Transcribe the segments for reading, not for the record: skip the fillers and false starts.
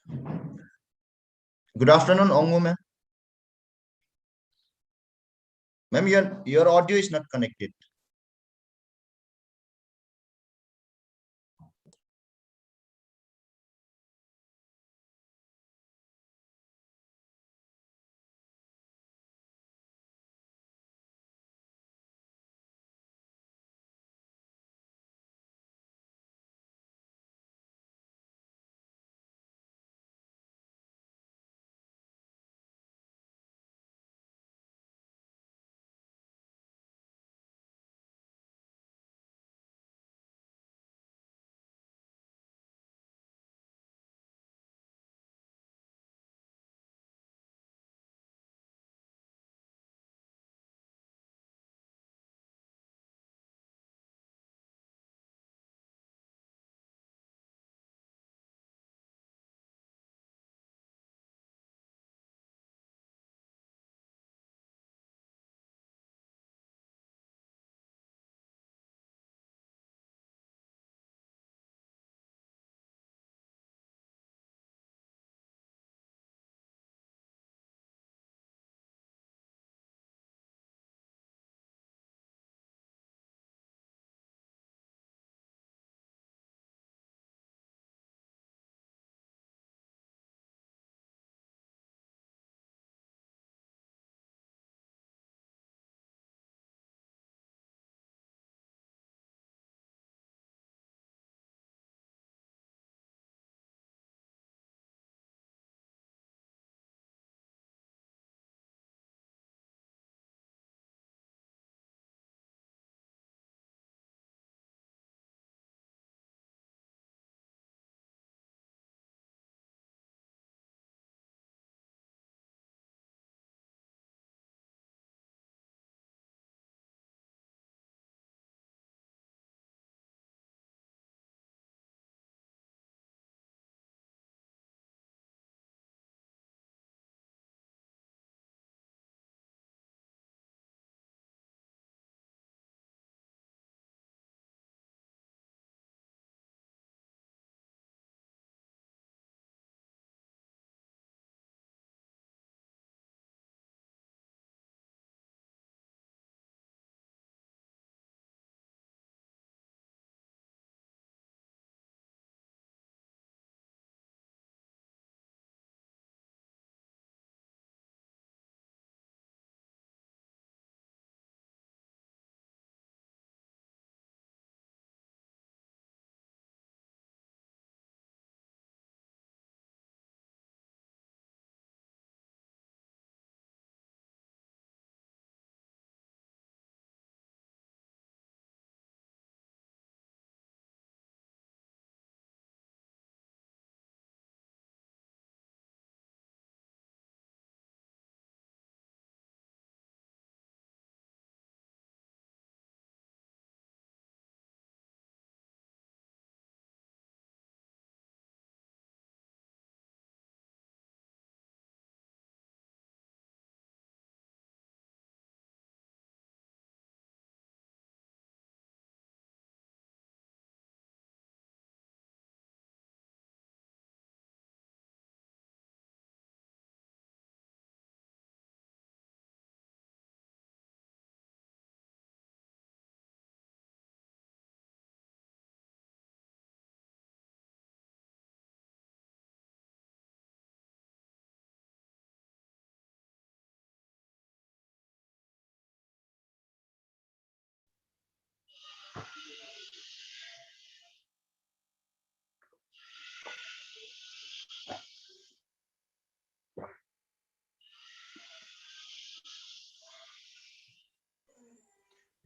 Good afternoon, Ongo ma'am. Ma'am, your audio is not connected.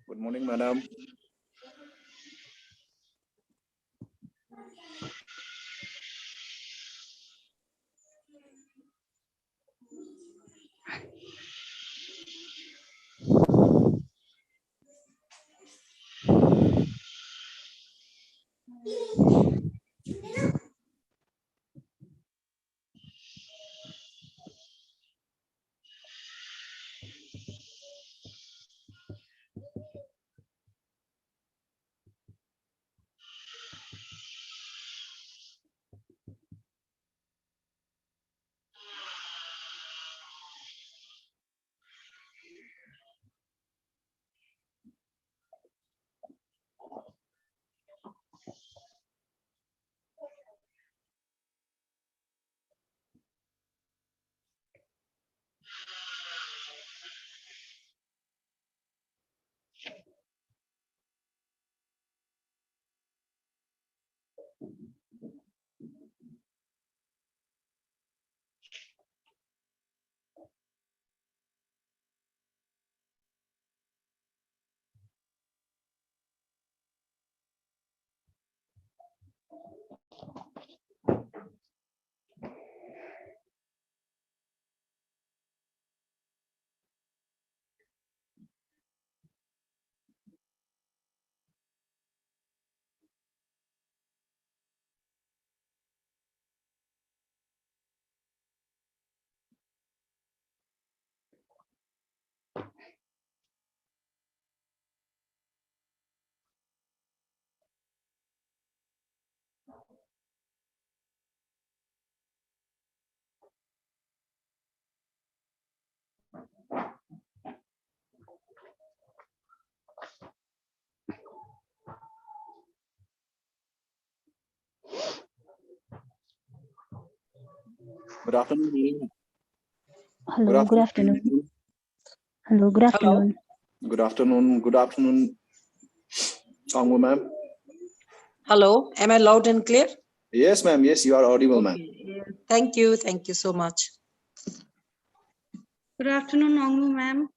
Good morning, madam. Good afternoon. Hello, good afternoon. Hello, good afternoon. Good afternoon. Good afternoon, Angmu ma'am. Hello, am I loud and clear? Yes, ma'am. Yes, you are audible, ma'am. Thank you so much. Good afternoon, Angmu ma'am.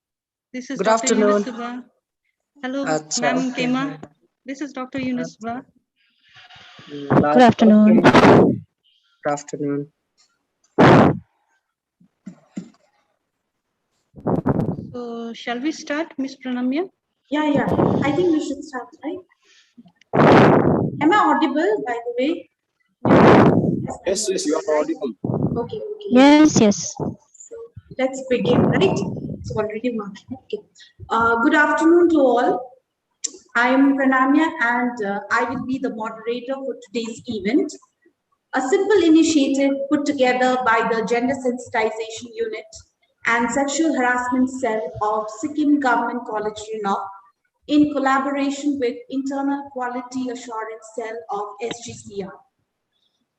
This is Good Dr. afternoon. Yunus. Hello, Acha, ma'am okay. Pema. This is Dr. Yunus. Good afternoon. Good afternoon. So, shall we start, Miss Pranamya? Yeah. I think we should start, right? Am I audible, by the way? Yes, you are audible. Okay. Yes. So let's begin, right? It's already marked. Okay. Good afternoon to all. I am Pranamya and I will be the moderator for today's event. A simple initiative put together by the Gender Sensitization Unit and Sexual Harassment Cell of Sikkim Government College, in collaboration with Internal Quality Assurance Cell of SGCR.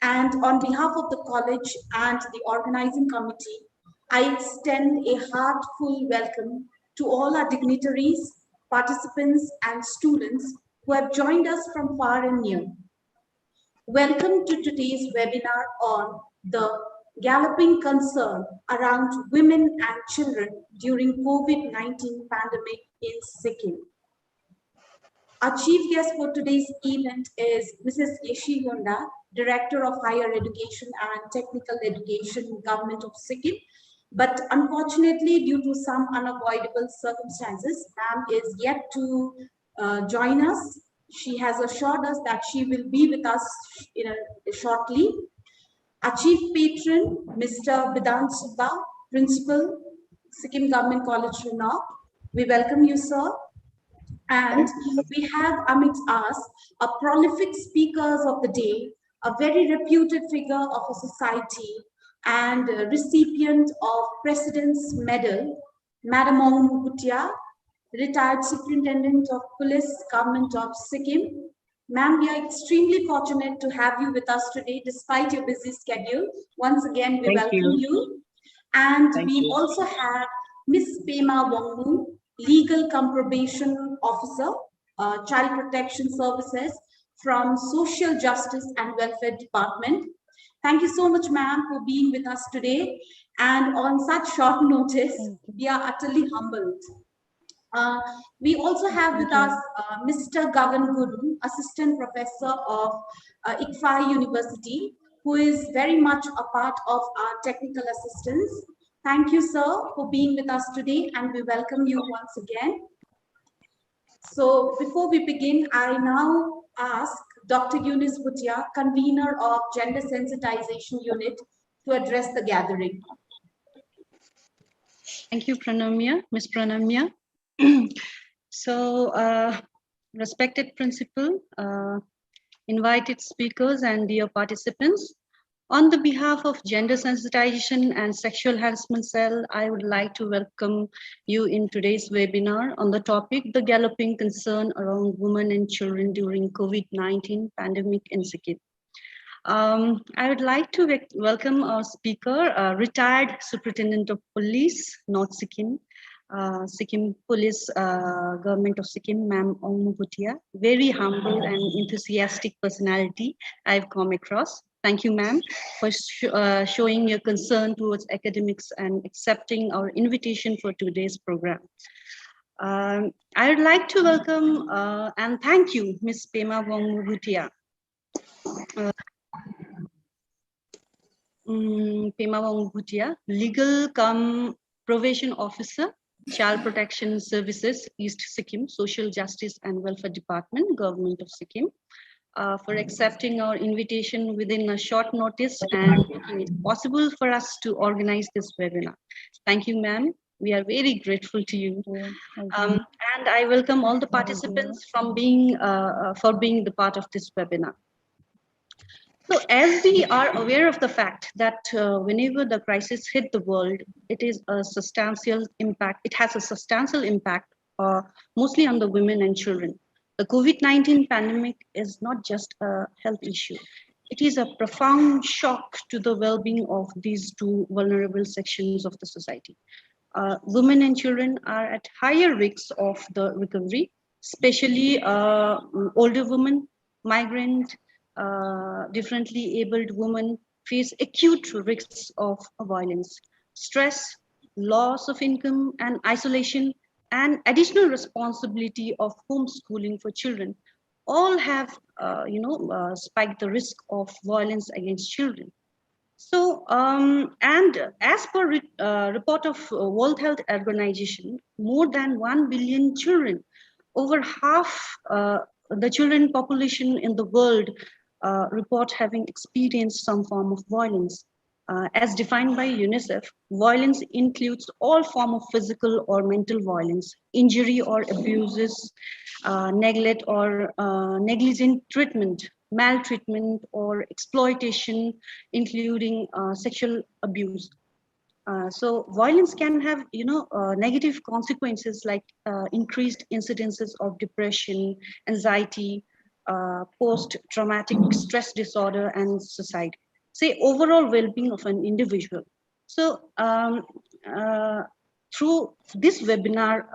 And on behalf of the college and the organizing committee, I extend a heartfelt welcome to all our dignitaries, participants, and students who have joined us from far and near. Welcome to today's webinar on the galloping concern around women and children during COVID-19 pandemic in Sikkim. Our chief guest for today's event is Mrs. Yeshi Honda, Director of Higher Education and Technical Education, Government of Sikkim. But unfortunately, due to some unavoidable circumstances, ma'am is yet to join us. She has assured us that she will be with us shortly. Our chief patron, Mr. Bidant Subba, Principal, Sikkim Government College, Renault. We welcome you, sir. And we have amidst us a prolific speakers of the day, a very reputed figure of a society and a recipient of President's Medal, Madam Ong Mukutia, retired Superintendent of Police, Government of Sikkim. Ma'am, we are extremely fortunate to have you with us today despite your busy schedule. Once again, we welcome you. And we also have Miss Pema Wongmu, Legal Comprobation Officer, Child Protection Services from Social Justice and Welfare Department. Thank you so much, ma'am, for being with us today. And on such short notice, we are utterly humbled. We also have with us Mr. Gagan Guru, Assistant Professor of ICFA University, who is very much a part of our technical assistance. Thank you, sir, for being with us today, and we welcome you once again. So before we begin, I now ask Dr. Yunus Bhutia, convener of Gender Sensitization Unit, to address the gathering. Thank you, Pranamya, Ms. Pranamya. So, respected principal, invited speakers and dear participants, on the behalf of Gender Sensitization and Sexual Harassment Cell, I would like to welcome you in today's webinar on the topic, the galloping concern around women and children during COVID-19 pandemic in Sikkim. I would like to welcome our speaker, retired Superintendent of Police, North Sikkim, Sikkim Police, Government of Sikkim, Ma'am Ong Bhutia. Very humble and enthusiastic personality I've come across. Thank you, ma'am, for showing your concern towards academics and accepting our invitation for today's program. I would like to welcome and thank you, Ms. Pema Wong Bhutia. Pema Wong Bhutia, Legal Cum Probation Officer, Child Protection Services, East Sikkim, Social Justice and Welfare Department, Government of Sikkim, for accepting our invitation within a short notice and making it possible for us to organize this webinar. Thank you, ma'am. We are very grateful to you. And I welcome all the participants for being the part of this webinar. So as we are aware of the fact that whenever the crisis hit the world, it is a substantial impact. It has a substantial impact, mostly on the women and children. The COVID-19 pandemic is not just a health issue. it is a profound shock to the well-being of these two vulnerable sections of the society. Women and children are at higher risks of the recovery, especially older women, migrant, differently abled women face acute risks of violence, stress, loss of income and isolation, and additional responsibility of homeschooling for children all have, spiked the risk of violence against children. So, and as per report of World Health Organization, more than 1 billion children, over half the children population in the world report having experienced some form of violence. As defined by UNICEF, violence includes all form of physical or mental violence, injury or abuses, neglect or negligent treatment, maltreatment or exploitation, including sexual abuse. So violence can have, negative consequences like increased incidences of depression, anxiety, post-traumatic stress disorder, and suicide. Say overall well-being of an individual. So through this webinar,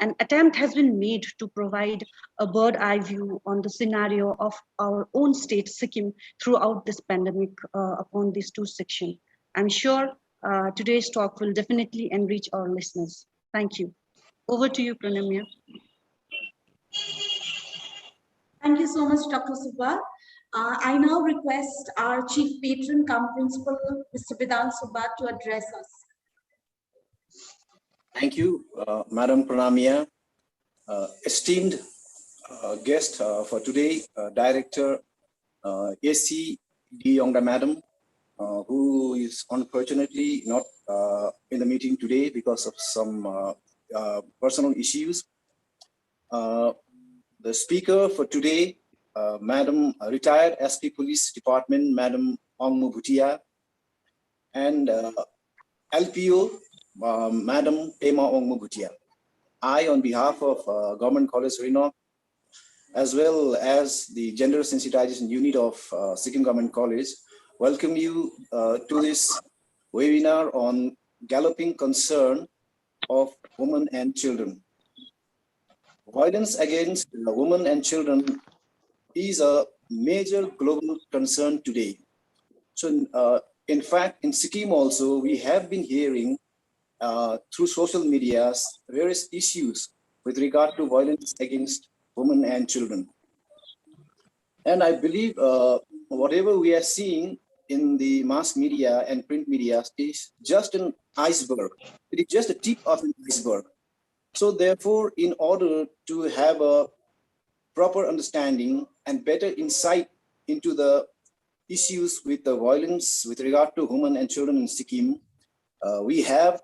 an attempt has been made to provide a bird eye view on the scenario of our own state, Sikkim, throughout this pandemic upon these two sections. I'm sure today's talk will definitely enrich our listeners. Thank you. Over to you, Pranamya. Thank you so much, Dr. Subba. I now request our Chief Patron cum Principal, Mr. Vidal Subba, to address us. Thank you, Madam Pranamya. Esteemed guest for today, Director AC D. Yongda Madam, who is unfortunately not in the meeting today because of some personal issues. The speaker for today, Madam retired SP Police Department, Madam Ongmu Bhutia, and LPO, Madam Pema Ongmu Bhutia. I, on behalf of Government College Rinok, as well as the Gender Sensitization Unit of Sikkim Government College, welcome you to this webinar on Galloping Concern of Women and Children. Violence against women and children is a major global concern today. So, in fact, in Sikkim also, we have been hearing through social media various issues with regard to violence against women and children. And I believe whatever we are seeing in the mass media and print media is just an iceberg. It is just a tip of an iceberg. So therefore, in order to have a proper understanding and better insight into the issues with the violence with regard to women and children in Sikkim, we have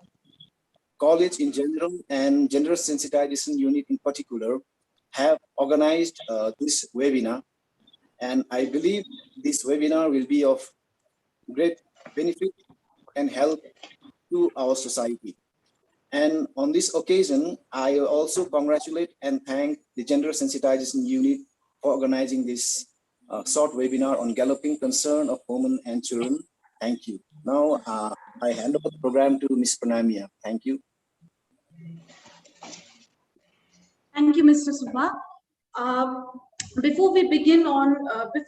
college in general and Gender Sensitization Unit in particular have organized this webinar. And I believe this webinar will be of great benefit and help to our society. And on this occasion, I also congratulate and thank the Gender Sensitization Unit for organizing this short webinar on Galloping Concern of Women and Children. Thank you. Now, I hand over the program to Ms. Pranamya. Thank you. Thank you, Mr. Subba. Before we begin with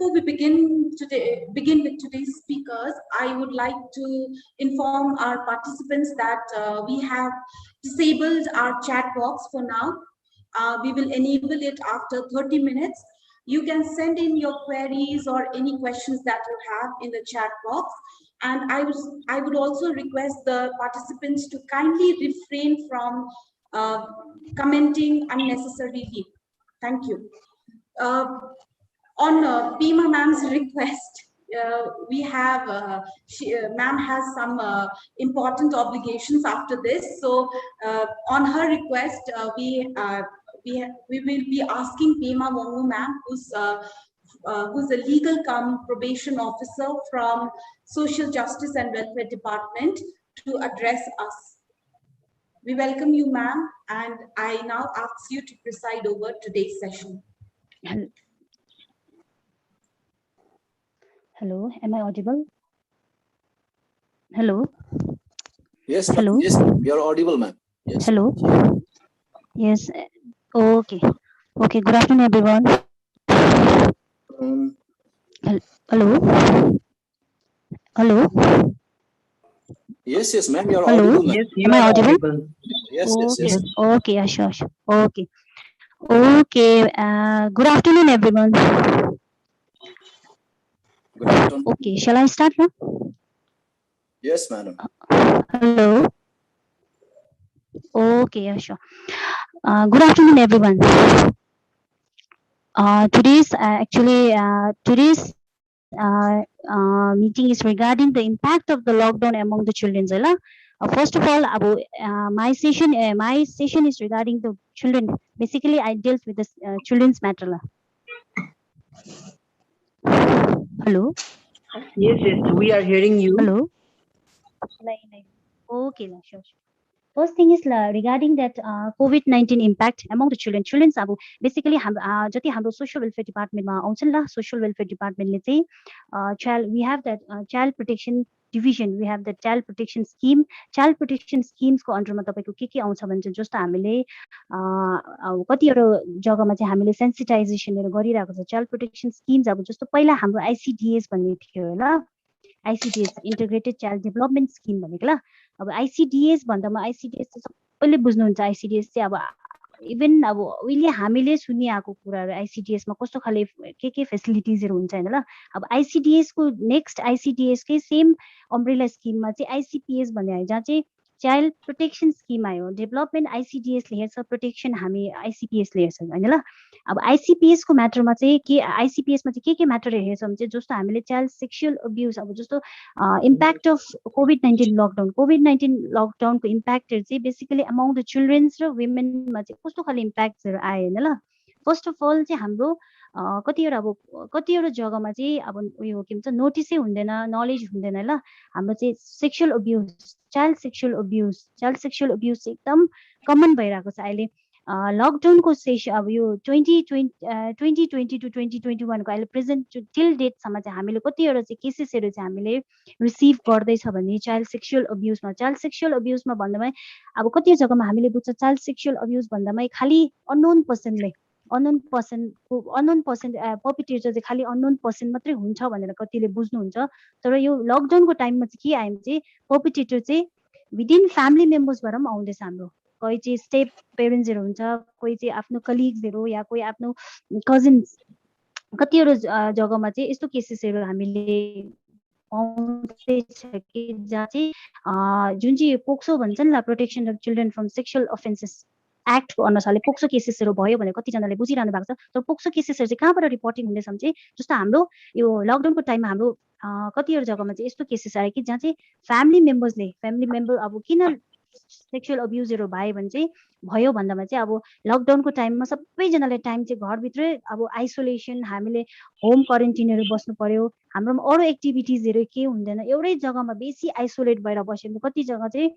today's speakers, I would like to inform our participants that we have disabled our chat box for now. We will enable it after 30 minutes. You can send in your queries or any questions that you have in the chat box. And I would also request the participants to kindly refrain from commenting unnecessarily. Thank you. On Pema ma'am's request, we have, ma'am has some important obligations after this. So on her request, we will be asking Pema Wongu ma'am, who's a legal cum probation officer from Social Justice and Welfare Department, to address us. We welcome you, ma'am, and I now ask you to preside over today's session. Hello, am I audible? Hello, Yes, hello, yes, you're audible, ma'am. Yes. hello. Yes. Okay. Okay. Good afternoon, everyone. Um, Hello. Hello. yes, ma'am, you're Hello. audible, ma'am. Yes, Am you I are audible? audible. Yes, Okay. yes. Okay. Yeah, sure. Okay. Okay. Good afternoon, everyone. Good afternoon. Okay. Shall I start now? Yes, madam. Hello. Okay. Yeah, sure. Good afternoon, everyone. Today's meeting is regarding the impact of the lockdown among the children. First of all, my session is regarding the children. Basically, I dealt with the children's matter. Hello. Yes, we are hearing you. Hello. Okay, sure. First thing is regarding that COVID-19 impact among the children. Children's basically जति हाम्रो social welfare department मा आउँछन् ल, social welfare department ले चाहिँ we have that child protection division, we have the child protection scheme. Child protection schemes को under मा तपाईको के आउँछ भने चाहिँ जस्तो हामीले कतिवटा जग्गामा चाहिँ हामीले sensitization गरिरहेको छ. Child protection schemes जस्तो पहिला हाम्रो ICDS भन्ने थियो ल, ICDS integrated child development scheme भनेको ल. अब ICDS भन्दामा ICDS चाहिँ सबैले बुझ्नुहुन्छ. ICDS चाहिँ इभन उहिले हामीले सुनिआएको कुराहरू ICDS मा कस्तो खाले के फेसिलिटिजहरु हुन्छ हैन ल. अब ICDS को नेक्स्ट ICDS कै सेम अम्ब्रेला स्किममा चाहिँ ICPS भन्ने आयो, जहाँ चाहिँ चाइल्ड प्रोटेक्सन स्किम आयो. डेभलपमेन्ट ICDS ले हेर्छ, प्रोटेक्सन हामी ICPS ले हेर्छ हैन ल. अब ICPS को म्याटरमा चाहिँ के ICPS मा चाहिँ के म्याटर हेर्छ भने चाहिँ जस्तो हामीले चाइल्ड सेक्सुअल अब्युज जस्तो इम्प्याक्ट अफ COVID-19 लकडाउन को इम्प्याक्टहरु चाहिँ बेसिकली अमङ द चिल्ड्रेन्स र वुमेनमा चाहिँ कस्तो खाले इम्प्याक्टहरु आयो हैन ल. फर्स्ट अफ अल चाहिँ हाम्रो कतिवटा जग्गामा चाहिँ उयो के भन्छ नोटिसै हुँदैन, नलेज हुँदैन ल. हाम्रो चाहिँ sexual abuse, child sexual abuse एकदम कमन भइरहेको छ अहिले. लकडाउनको सेसन यो 2020 to 2021 को अहिले प्रेजेन्ट टिल डेटसम्म चाहिँ हामीले कतिवटा चाहिँ केसेसहरु चाहिँ हामीले रिसिभ गर्दैछ भने चाइल्ड सेक्सुअल अब्युजमा भन्दामै कति जग्गामा हामीले बुझ्छ चाइल्ड सेक्सुअल अब्युज भन्दामै खाली अननोन पर्सन पर्पिटेटर चाहिँ खाली अननोन पर्सन मात्रै हुन्छ भनेर कतिले बुझ्नुहुन्छ. तर यो लकडाउनको टाइममा चाहिँ के आयो भने चाहिँ पर्पिटेटर चाहिँ विदिन फ्यामिली मेम्बर्सबाट पनि आउँदैछ. हाम्रो कोही चाहिँ स्टेप पेरेन्ट्सहरु हुन्छ, कोही चाहिँ आफ्नो कलिग्सहरु या कोही आफ्नो कजिन्स. कतिवटा जग्गामा चाहिँ यस्तो केसेसहरु हामीले पाउँदैछ कि जहाँ चाहिँ जुन चाहिँ पोक्सो भन्छन् ल, protection of children from sexual offences एक्टको अनुसारले पोक्सो केसेसहरु भयो भनेर कतिजनाले बुझिरहनु भएको छ. तर पोक्सो केसेसहरु चाहिँ कहाँबाट रिपोर्टिङ हुँदैछ भने चाहिँ जस्तो हाम्रो यो लकडाउनको टाइममा हाम्रो कतिवटा जग्गामा चाहिँ यस्तो केसेस आयो कि जहाँ चाहिँ फ्यामिली मेम्बर किन सेक्सुअल अब्युजहरु भयो भने चाहिँ भयो भन्दामा चाहिँ लकडाउनको टाइममा सबैजनाले टाइम चाहिँ घरभित्रै आइसोलेसन, हामीले होम क्वारेन्टिनहरु बस्नु पर्यो. हाम्रोमा अरु एक्टिभिटिजहरु के हुँदैन, एउटै जग्गामा बेसी आइसोलेट भएर बसेको. कति जग्गा चाहिँ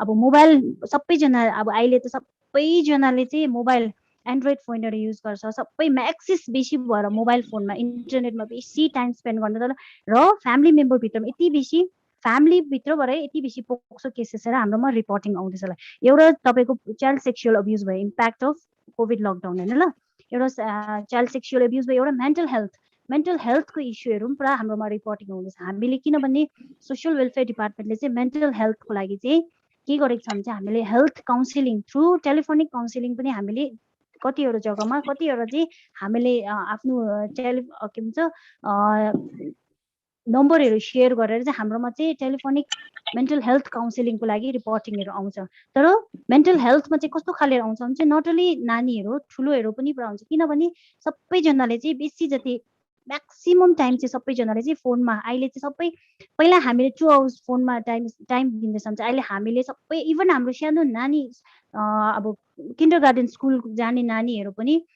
मोबाइल सबैजना अहिले त सबैजनाले चाहिँ मोबाइल एन्ड्रोइड फोनहरु युज गर्छ. सबैमा एक्सेस बेसी भएर मोबाइल फोनमा इन्टरनेटमा बेसी टाइम स्पेन्ड गर्न र फ्यामिली मेम्बर भित्रमा यति बेसी फ्यामिली भित्रबाट यति बेसी पोक्सो केसेसहरु हाम्रोमा रिपोर्टिङ आउँदैछ ल. एउटा तपाईको चाइल्ड सेक्सुअल अब्युज भयो, इम्प्याक्ट अफ कोभिड लकडाउन हैन ल. एउटा चाइल्ड सेक्सुअल अब्युज भयो, एउटा मेन्टल हेल्थको इस्युहरु पनि पुरा हाम्रोमा रिपोर्टिङ आउँदैछ. हामीले किनभने सोशल वेलफेयर डिपार्टमेन्टले चाहिँ मेन्टल हेल्थको लागि चाहिँ के गरेको छ भने चाहिँ हामीले health counselling through telephonic counselling पनि हामीले कतिवटा जग्गामा कतिवटा चाहिँ हामीले आफ्नो के भन्छ नम्बरहरु शेयर गरेर चाहिँ हाम्रोमा चाहिँ टेलिफोनिक मेन्टल हेल्थ काउन्सिलिङको लागि रिपोर्टिङहरु आउँछ. तर मेन्टल हेल्थमा चाहिँ कस्तो खाले आउँछ भने चाहिँ नट ओन्ली नानीहरु, ठुलोहरु पनि पुरा हुन्छ. किनभने सबैजनाले चाहिँ बेसी जति म्याक्सिमम टाइम चाहिँ सबैजनाले चाहिँ फोनमा अहिले चाहिँ सबै पहिला हामीले 2 आवर्स फोनमा टाइम दिँदैछौँ. अहिले हामीले सबै इभन हाम्रो सानो नानी किन्डरगार्टन स्कुल जाने नानीहरु पनि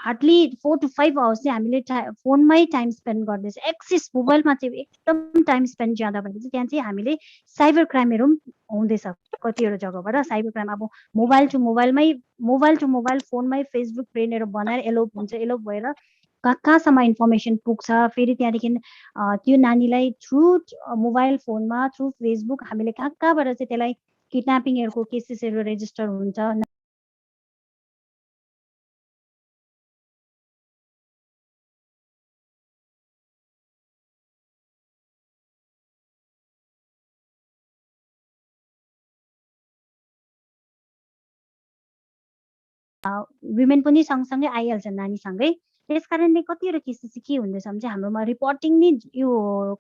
हार्डली 4 to 5 आवर्स चाहिँ हामीले फोनमै टाइम स्पेन्ड गर्दैछ. एक्सेस मोबाइलमा चाहिँ एकदम टाइम स्पेन्ड ज्यादा भएर चाहिँ त्यहाँ चाहिँ हामीले साइबर क्राइमहरु पनि हुँदैछ कतिवटा जग्गाबाट. Cyber crime mobile to mobile फोनमै फेसबुक फ्रेन्डहरु बनाएर एलोप भएर कहाँसम्म इन्फर्मेसन पुग्छ, फेरि त्यहाँदेखि त्यो नानीलाई थ्रु मोबाइल फोनमा थ्रु फेसबुक हामीले कहाँबाट चाहिँ त्यसलाई किडन्यापिङहरूको केसेसहरू रेजिस्टर हुन्छ। वुमेन पनि सँगसँगै आइहाल्छ नानीसँगै। त्यस कारणले कतिवटा केसेस चाहिँ के हुँदैछ भने चाहिँ हाम्रोमा रिपोर्टिङ नि यो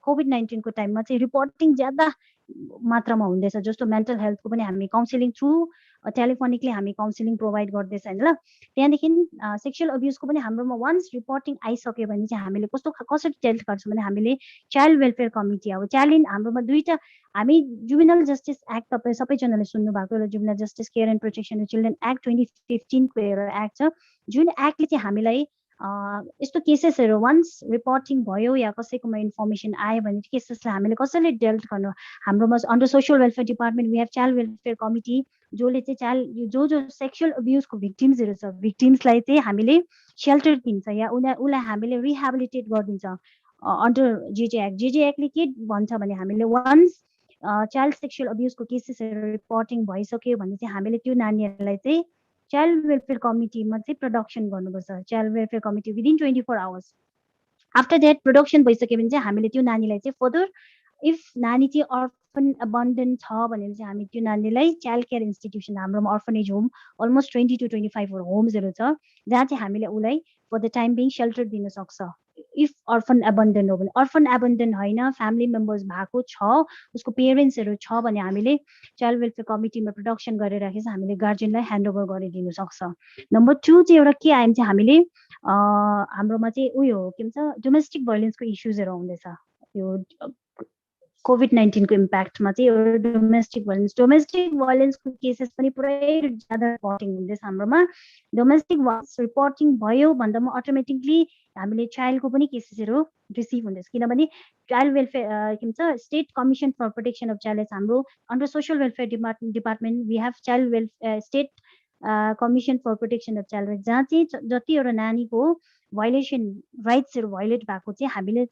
कोभिड-19 को टाइममा चाहिँ रिपोर्टिङ ज्यादा मात्रामा हुँदैछ। जस्तो मेन्टल हेल्थको पनि हामी काउन्सिलिङ थ्रु टेलिफोनिकली हामी काउन्सिलिङ प्रोभाइड गर्दैछ हैन ल। त्यहाँदेखि सेक्सुअल अब्युजको पनि हाम्रोमा वन्स रिपोर्टिङ आइसक्यो भने चाहिँ हामीले कसरी टेल गर्छौँ भने हामीले चाइल्ड वेलफेयर कमिटी अब चाइल्ड हाम्रोमा दुईटा हामी जुबिनल जस्टिस एक्ट तपाईँ सबैजनाले सुन्नु भएको एउटा juvenile justice care and protection of children act 2015 को एउटा एक्ट छ, जुन एक्टले चाहिँ हामीलाई यस्तो केसेसहरू वन्स रिपोर्टिङ भयो या कसैकोमा इन्फर्मेसन आयो भने केसेसलाई हामीले कसरी डेल्ट गर्नु। हाम्रोमा under social welfare department we have child welfare committee जसले चाहिँ जो सेक्सुअल अब्युजको भिक्टिम्सहरू छ भिक्टिम्सलाई चाहिँ हामीले सेल्टर दिन्छ या उसलाई हामीले रिहेबिलिटेट गरिदिन्छ अन्डर जेजे एक्ट। जेजे एक्टले के भन्छ भने हामीले वन्स चाइल्ड सेक्सुअल अब्युजको केसेसहरू रिपोर्टिङ भइसक्यो भने चाहिँ हामीले त्यो नानीहरूलाई चाहिँ चाइल्ड वेलफेयर कमिटीमा चाहिँ प्रोडक्सन गर्नुपर्छ। Child welfare committee within 24 hours after that production भइसक्यो भने चाहिँ हामीले त्यो नानीलाई चाहिँ फर्दर इफ नानी चाहिँ अर्फन अबन्डन छ भने चाहिँ हामी त्यो नानीलाई चाइल्ड केयर इन्स्टिट्युसन हाम्रोमा अर्फनेज होम अलमोस्ट 20 to 25 होम्सहरू छ जहाँ चाहिँ हामीले उसलाई for the time being shelter दिन सक्छ। इफ अर्फन एबन्डन हो भने, अर्फन एबन्डन होइन फ्यामिली मेम्बर्स भएको छ उसको पेरेन्ट्सहरू छ भने हामीले चाइल्ड वेलफेयर कमिटीमा प्रोडक्सन गरेर राखेर हामीले गार्जियनलाई ह्यान्डओभर गरिदिनु सक्छ। नम्बर 2 चाहिँ एउटा के आयो भने चाहिँ हामीले हाम्रोमा चाहिँ उयो के भन्छ डोमेस्टिक भाइलेन्सको इस्युजहरू आउँदैछ। यो कोभिड-19 को इम्प्याक्टमा चाहिँ एउटा डोमेस्टिक भाइलेन्सको केसेस पनि पुरै ज्यादा रिपोर्टिङ हुँदैछ हाम्रोमा। डोमेस्टिक भाइलेन्स रिपोर्टिङ भयो भन्दामा अटोमेटिकली हामीले चाइल्डको पनि केसेसहरू रिसिभ हुँदैछ किनभने चाइल्ड वेलफेयर के भन्छ state commission for protection of child हाम्रो under social welfare department we have child welfare state commission for protection of child जहाँ चाहिँ जति एउटा नानीको भाइलेसन राइट्सहरू भाइलेट भएको चाहिँ हामीले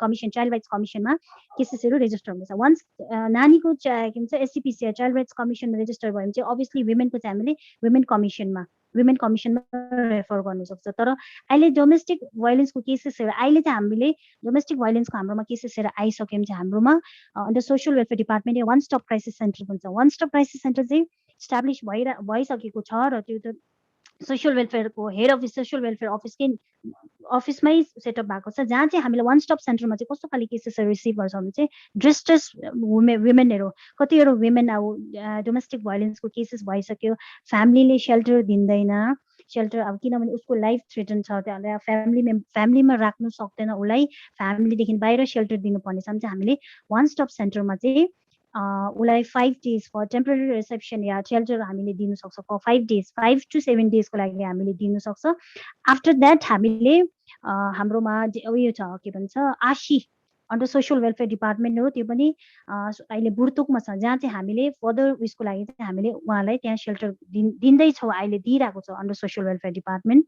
कमिसन चाइल्ड राइट्स कमिसनमा केसेसहरू रेजिस्टर हुँदैछ। वन्स नानीको के भन्छ एससिपिसी चाइल्ड राइट्स कमिसनमा रेजिस्टर भयो भने चाहिँ अभियसली वुमेनको चाहिँ हामीले वुमेन कमिसनमा रेफर गर्नु सक्छ। तर अहिले डोमेस्टिक भाइलेन्सको केसेसहरू अहिले चाहिँ हामीले डोमेस्टिक भाइलेन्सको हाम्रोमा केसेसहरू आइसक्यो भने चाहिँ हाम्रोमा अन्डर सोसियल वेलफेयर डिपार्टमेन्टले वान स्टप क्राइसिस सेन्टर भन्छ। वान स्टप क्राइसिस सेन्टर चाहिँ इस्टाब्लिस भइसकेको छ र त्यो त सोसियल वेलफेयरको हेड अफिस सोसियल वेलफेयर अफिसमै सेटअप भएको छ जहाँ चाहिँ हामीले वान स्टप सेन्टरमा चाहिँ कस्तो खाले केसेसहरू रिसिभ गर्छौँ भने चाहिँ डिस्ट्रेस वुमेनहरू कतिवटा वुमेन अब डोमेस्टिक भाइलेन्सको केसेस भइसक्यो फ्यामिलीले सेल्टर दिँदैन सेल्टर अब किनभने उसको लाइफ थ्रेटन छ त्यहाँ फ्यामिलीमा राख्नु सक्दैन उसलाई फ्यामिलीदेखि बाहिर सेल्टर दिनुपर्ने छ भने चाहिँ हामीले वान स्टप सेन्टरमा चाहिँ उसलाई 5 days फर टेम्पोररी रिसेप्सन या सेल्टर हामीले दिनु सक्छ फर 5 days 5 to 7 days को लागि हामीले दिनु सक्छ। आफ्टर द्याट हामीले हाम्रोमा उयो छ के भन्छ आशी अन्डर सोसियल वेलफेयर डिपार्टमेन्ट हो त्यो पनि अहिले बुर्तुकमा छ जहाँ चाहिँ हामीले फर्दर उयसको लागि चाहिँ हामीले उहाँलाई त्यहाँ सेल्टर दिँदैछौँ अहिले दिइरहेको छ under social welfare department.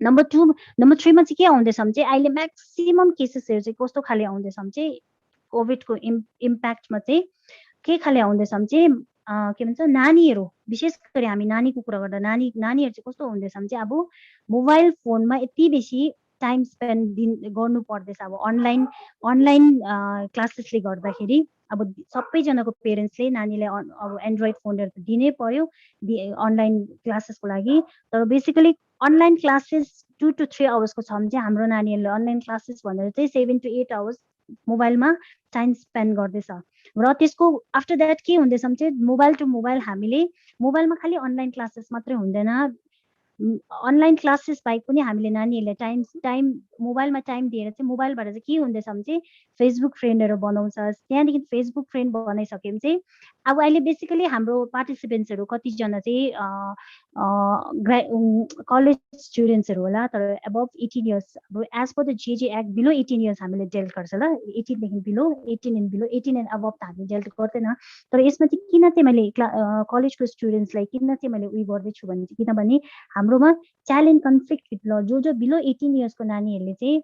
Number 3 मा चाहिँ के आउँदैछ भने चाहिँ अहिले म्याक्सिमम केसेसहरू चाहिँ कस्तो खाले आउँदैछ भने चाहिँ कोभिडको इम्प्याक्टमा चाहिँ के खाले आउँदैछ भने चाहिँ के भन्छ नानीहरू विशेष गरी हामी नानीको कुरा गर्दा नानीहरू चाहिँ कस्तो हुँदैछ भने चाहिँ अब मोबाइल फोनमा यति बेसी टाइम स्पेन्ड गर्नु पर्दैछ। अब अनलाइन क्लासेसले गर्दाखेरि अब सबैजनाको पेरेन्ट्सले नानीलाई अब एन्ड्रोइड फोनहरू दिनै पर्यो अनलाइन क्लासेसको लागि। तर बेसिकली अनलाइन क्लासेस 2 to 3 आवर्सको छ भने चाहिँ हाम्रो नानीहरूले अनलाइन क्लासेस भनेर चाहिँ 7 to 8 आवर्स मोबाइलमा टाइम स्पेन्ड गर्दैछ र त्यसको आफ्टर द्याट के हुँदैछ भने चाहिँ मोबाइल टु मोबाइल हामीले मोबाइलमा खालि अनलाइन क्लासेस मात्रै हुँदैन अनलाइन क्लासेस बाहेक पनि हामीले नानीहरूलाई टाइम मोबाइलमा टाइम दिएर चाहिँ मोबाइलबाट चाहिँ के हुँदैछ भने चाहिँ फेसबुक फ्रेन्डहरू बनाउँछ। त्यहाँदेखि फेसबुक फ्रेन्ड बनाइसक्यो भने चाहिँ अब अहिले बेसिकली हाम्रो पार्टिसिपेन्ट्सहरू कतिजना चाहिँ कलेज स्टुडेन्ट्सहरू होला तर एबभ 18 इयर्स अब age per the JJ act below 18 years हामीले डेल्ट गर्छ ल 18 देखि below 18 and below 18 and above त हामीले डेल्ट गर्दैन। तर यसमा चाहिँ किन चाहिँ मैले कलेजको स्टुडेन्ट्सलाई किन चाहिँ मैले उयो गर्दैछु भने चाहिँ किनभने हाम्रोमा चाइल्ड इन कन्फ्लिक्ट विथ ल जो बिलो 18 इयर्सको नानीहरूले नानीहरूले चाहिँ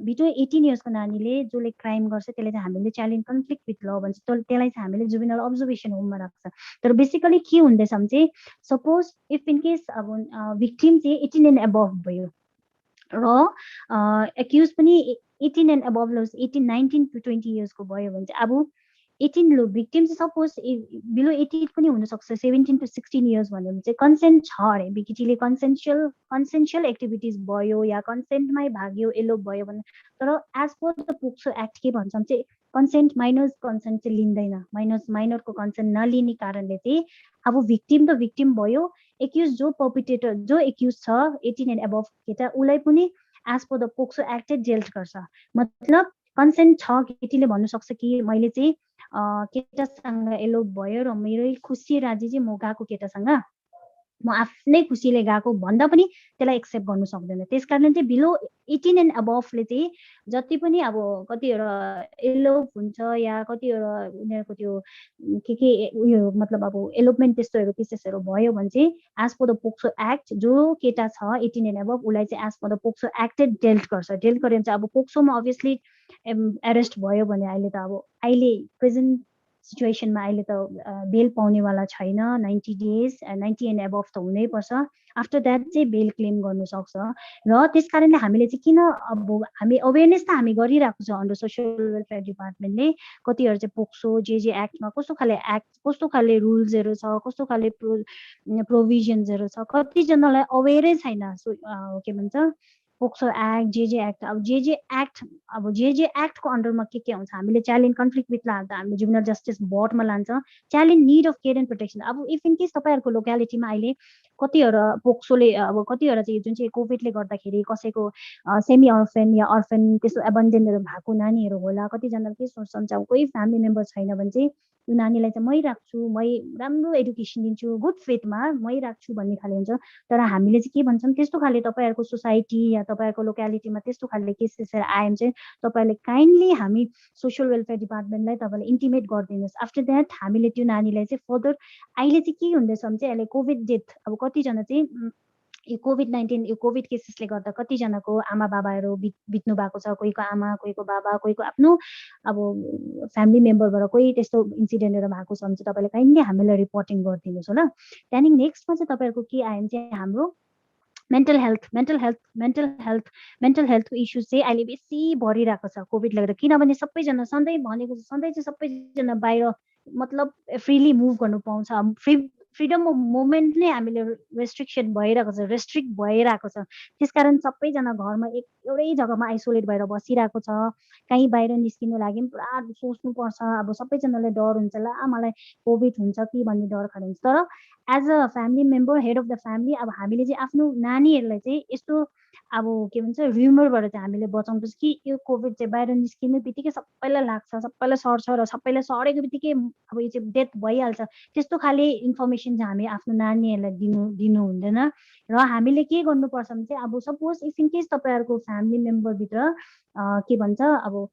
बिटो 18 इयर्सको नानीले जसले क्राइम गर्छ त्यसले चाहिँ हामीले च्यालेन्ज कन्फ्लिक्ट विथ ल भन्छ त्यसलाई चाहिँ हामीले जुवेनाइल अब्जर्भेसन होममा राख्छ तर बेसिकली के हुँदैछ भने चाहिँ सपोज इफ इन केस अब भिक्टिम चाहिँ 18 एन्ड एबभ भयो र एक्युज पनि 18 एन्ड एबभ 18 19 to 20 इयर्सको भयो भने चाहिँ अब 18 लो भिक्टिम चाहिँ सपोज बिलो 18 पनि हुनसक्छ 17 to 16 इयर्स भन्यो भने चाहिँ कन्सेन्ट छ अरे केटीले कन्सेन्सुअल एक्टिभिटिज भयो या कन्सेन्टमै भाग्यो एलोप भयो भने तर age per the POCSO act के भन्छ चाहिँ कन्सेन्ट माइनर्स कन्सेन्ट चाहिँ लिँदैन माइनरको कन्सेन्ट नलिने कारणले चाहिँ अब भिक्टिम त भिक्टिम भयो एक्युज जो पर्पिटेटर जो एक्युज छ 18 एन्ड एबभ केटा उसलाई पनि age per the POCSO act jail गर्छ मतलब कन्सेन्ट छ केटीले भन्नु सक्छ कि मैले चाहिँ केटासँग एलोप भयो र मेरै खुसी राजी चाहिँ म गएको केटासँग म आफ्नै खुसीले गएको भन्दा पनि त्यसलाई एक्सेप्ट गर्नु सक्दैन त्यसकारण चाहिँ बिलो 18 एन्ड अबभले चाहिँ जति पनि अब कतिवटा एलोप हुन्छ या कतिवटा उनीहरूको त्यो के उयो मतलब अब एलोपमेन्ट त्यस्तोहरू केसेसहरू भयो भने चाहिँ as per the POCSO act जो केटा छ 18 एन्ड अबभ उसलाई चाहिँ as per the POCSO act dealt गरेर चाहिँ अब पोक्सोमा अभियसली एरेस्ट भयो भने अहिले त अब अहिले प्रेजेन्ट सिचुएसनमा अहिले त बेल पाउनेवाला छैन 90 डेज 90 एन्ड एबभ त हुनैपर्छ आफ्टर द्याट चाहिँ बेल क्लेम गर्नु सक्छ र त्यस कारणले हामीले चाहिँ किन अब हामी अवेरनेस त हामी गरिरहेको छ अन्डर सोसियल वेलफेयर डिपार्टमेन्टले कतिहरू चाहिँ पोक्सो जे एक्टमा कस्तो खाले रुल्सहरू छ कस्तो खाले प्रोभिजन्सहरू छ कतिजनालाई अवेरै छैन के भन्छ पोक्सो एक्ट जे एक्ट अब जे एक्टको अन्डरमा के आउँछ हामीले च्यालेन्ज कन्फ्लिक्ट विथ लाँदा हामीले जुवेनाइल जस्टिस बोर्डमा लान्छ challenge need of care and protection अब इफ इन केस तपाईँहरूको लोकालिटीमा अहिले कतिवटा पोक्सोले अब कतिवटा चाहिँ जुन चाहिँ कोभिडले गर्दाखेरि कसैको सेमी अर्फेन या अर्फेन त्यस्तो एबन्डेन्टहरू भएको नानीहरू होला कतिजनाले के सोच्छन् अब कोही फ्यामिली मेम्बर छैन भने चाहिँ यो नानीलाई चाहिँ मै राख्छु मै राम्रो एडुकेसन दिन्छु गुड फेथमा मै राख्छु भन्ने खाले हुन्छ तर हामीले चाहिँ के भन्छौँ त्यस्तो खाले तपाईँहरूको सोसाइटी या तपाईँहरूको लोकालिटीमा त्यस्तो खाले केसेसहरू आयो भने चाहिँ तपाईँहरूले काइन्डली हामी सोसियल वेलफेयर डिपार्टमेन्टलाई तपाईँले इन्टिमेट गरिदिनुहोस् आफ्टर द्याट हामीले त्यो नानीलाई चाहिँ फर्दर अहिले चाहिँ के हुँदैछ भने चाहिँ अहिले कोभिड डेथ अब कतिजना चाहिँ यो कोभिड-19 यो कोभिड केसेसले गर्दा कतिजनाको आमा बाबाहरू बित्नु भएको छ कोहीको आमा कोहीको बाबा कोहीको आफ्नो अब फ्यामिली मेम्बरबाट कोही त्यस्तो इन्सिडेन्टहरू भएको छ भने चाहिँ तपाईँले काइन्डली हामीलाई रिपोर्टिङ गरिदिनुहोस् होला त्यहाँदेखि नेक्स्टमा चाहिँ तपाईँहरूको के आयो भने चाहिँ हाम्रो मेन्टल हेल्थको इस्युज चाहिँ अहिले बेसी बढिरहेको छ कोभिडले गर्दा किनभने सबैजना सधैँ भनेको सधैँ चाहिँ सबैजना बाहिर मतलब फ्रिली मुभ गर्नु पाउँछ फ्रिडम अफ मुभमेन्ट नै हामीले रेस्ट्रिक्ट भइरहेको छ त्यसकारण सबैजना घरमा एउटै जग्गामा आइसोलेट भएर बसिरहेको छ कहीँ बाहिर निस्किनु लागि पनि पुरा सोच्नुपर्छ अब सबैजनालाई डर हुन्छ ल मलाई कोभिड हुन्छ कि भन्ने डर खाले हुन्छ तर as a family member head of the family अब हामीले चाहिँ आफ्नो नानीहरूलाई चाहिँ यस्तो अब के भन्छ र्युमरबाट चाहिँ हामीले बचाउँछौँ कि यो कोभिड चाहिँ बाहिर निस्किने बित्तिकै सबैलाई लाग्छ सबैलाई सर्छ र सबैलाई सरेको बित्तिकै अब यो चाहिँ डेथ भइहाल्छ त्यस्तो खाले इन्फर्मेसन चाहिँ हामी आफ्नो नानीहरूलाई दिनु हुँदैन र हामीले के गर्नुपर्छ भने चाहिँ अब सपोज इफ इन केस तपाईँहरूको फ्यामिली मेम्बरभित्र के भन्छ अब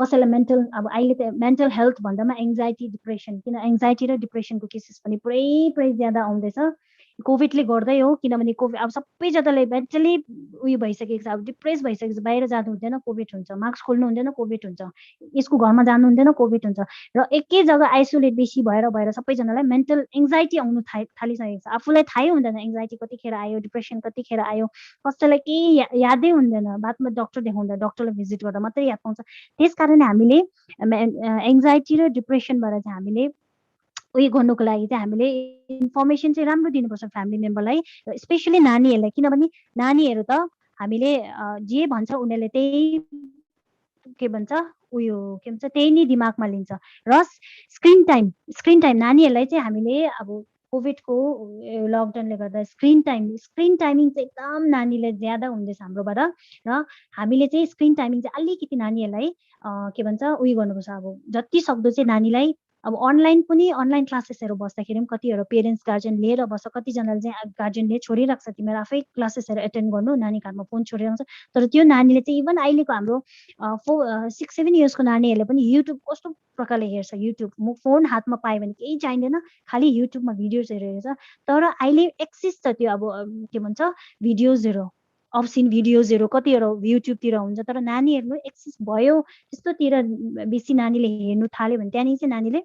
कसैलाई अब अहिले त मेन्टल हेल्थ भन्दामा एङ्जाइटी डिप्रेसन किन एङ्जाइटी र डिप्रेसनको केसेस पनि पुरै ज्यादा आउँदैछ कोभिडले गर्दै हो किनभने कोभिड अब सबैजनाले मेन्टली उयो भइसकेको छ अब डिप्रेस भइसकेको छ बाहिर जानु हुँदैन कोभिड हुन्छ मास्क खोल्नु हुँदैन कोभिड हुन्छ यसको घरमा जानु हुँदैन कोभिड हुन्छ र एकै जग्गा आइसोलेट बेसी भएर सबैजनालाई मेन्टल एङ्जाइटी आउनु थालिसकेको छ आफूलाई थाहै हुँदैन एङ्जाइटी कतिखेर आयो डिप्रेसन कतिखेर आयो कसैलाई केही यादै हुँदैन बादमा डक्टर देखाउँदा डक्टरलाई भिजिट गर्दा मात्रै याद पाउँछ त्यस कारणले हामीले एङ्जाइटी र डिप्रेसनबाट चाहिँ हामीले उयो गर्नुको लागि चाहिँ हामीले इन्फर्मेसन चाहिँ राम्रो दिनुपर्छ फ्यामिली मेम्बरलाई स्पेसली नानीहरूलाई किनभने नानीहरू त हामीले जे भन्छ उनीहरूले त्यही के भन्छ उयो के भन्छ त्यही नै दिमागमा लिन्छ र स्क्रिन टाइम नानीहरूलाई चाहिँ हामीले अब कोभिडको लकडाउनले गर्दा स्क्रिन टाइमिङ चाहिँ एकदम नानीले ज्यादा हुँदैछ हाम्रोबाट र हामीले चाहिँ स्क्रिन टाइमिङ चाहिँ अलिकति नानीहरूलाई के भन्छ उयो गर्नुपर्छ अब जति सक्दो चाहिँ नानीलाई अब अनलाइन क्लासेसहरू बस्दाखेरि पनि कतिवटा पेरेन्ट्स गार्जियन लिएर बस्छ कतिजनाले चाहिँ गार्जियनले छोडिरहेको छ तिमीहरू आफै क्लासेसहरू एटेन्ड गर्नु नानीको हातमा फोन छोडिरहेको छ तर त्यो नानीले चाहिँ इभन अहिलेको हाम्रो 6-7 इयर्सको नानीहरूले पनि युट्युब कस्तो प्रकारले हेर्छ युट्युब फोन हातमा पायो भने केही चाहिँदैन खालि युट्युबमा भिडियोजहरू हेर्छ तर अहिले एक्सिस छ त्यो अब के भन्छ भिडियोजहरू अब्सिन भिडियोजहरू कतिवटा युट्युबतिर हुन्छ तर नानीहरू एक्सेस भयो त्यस्तोतिर बेसी नानीले हेर्नु थाल्यो भने त्यहाँनिर चाहिँ नानीले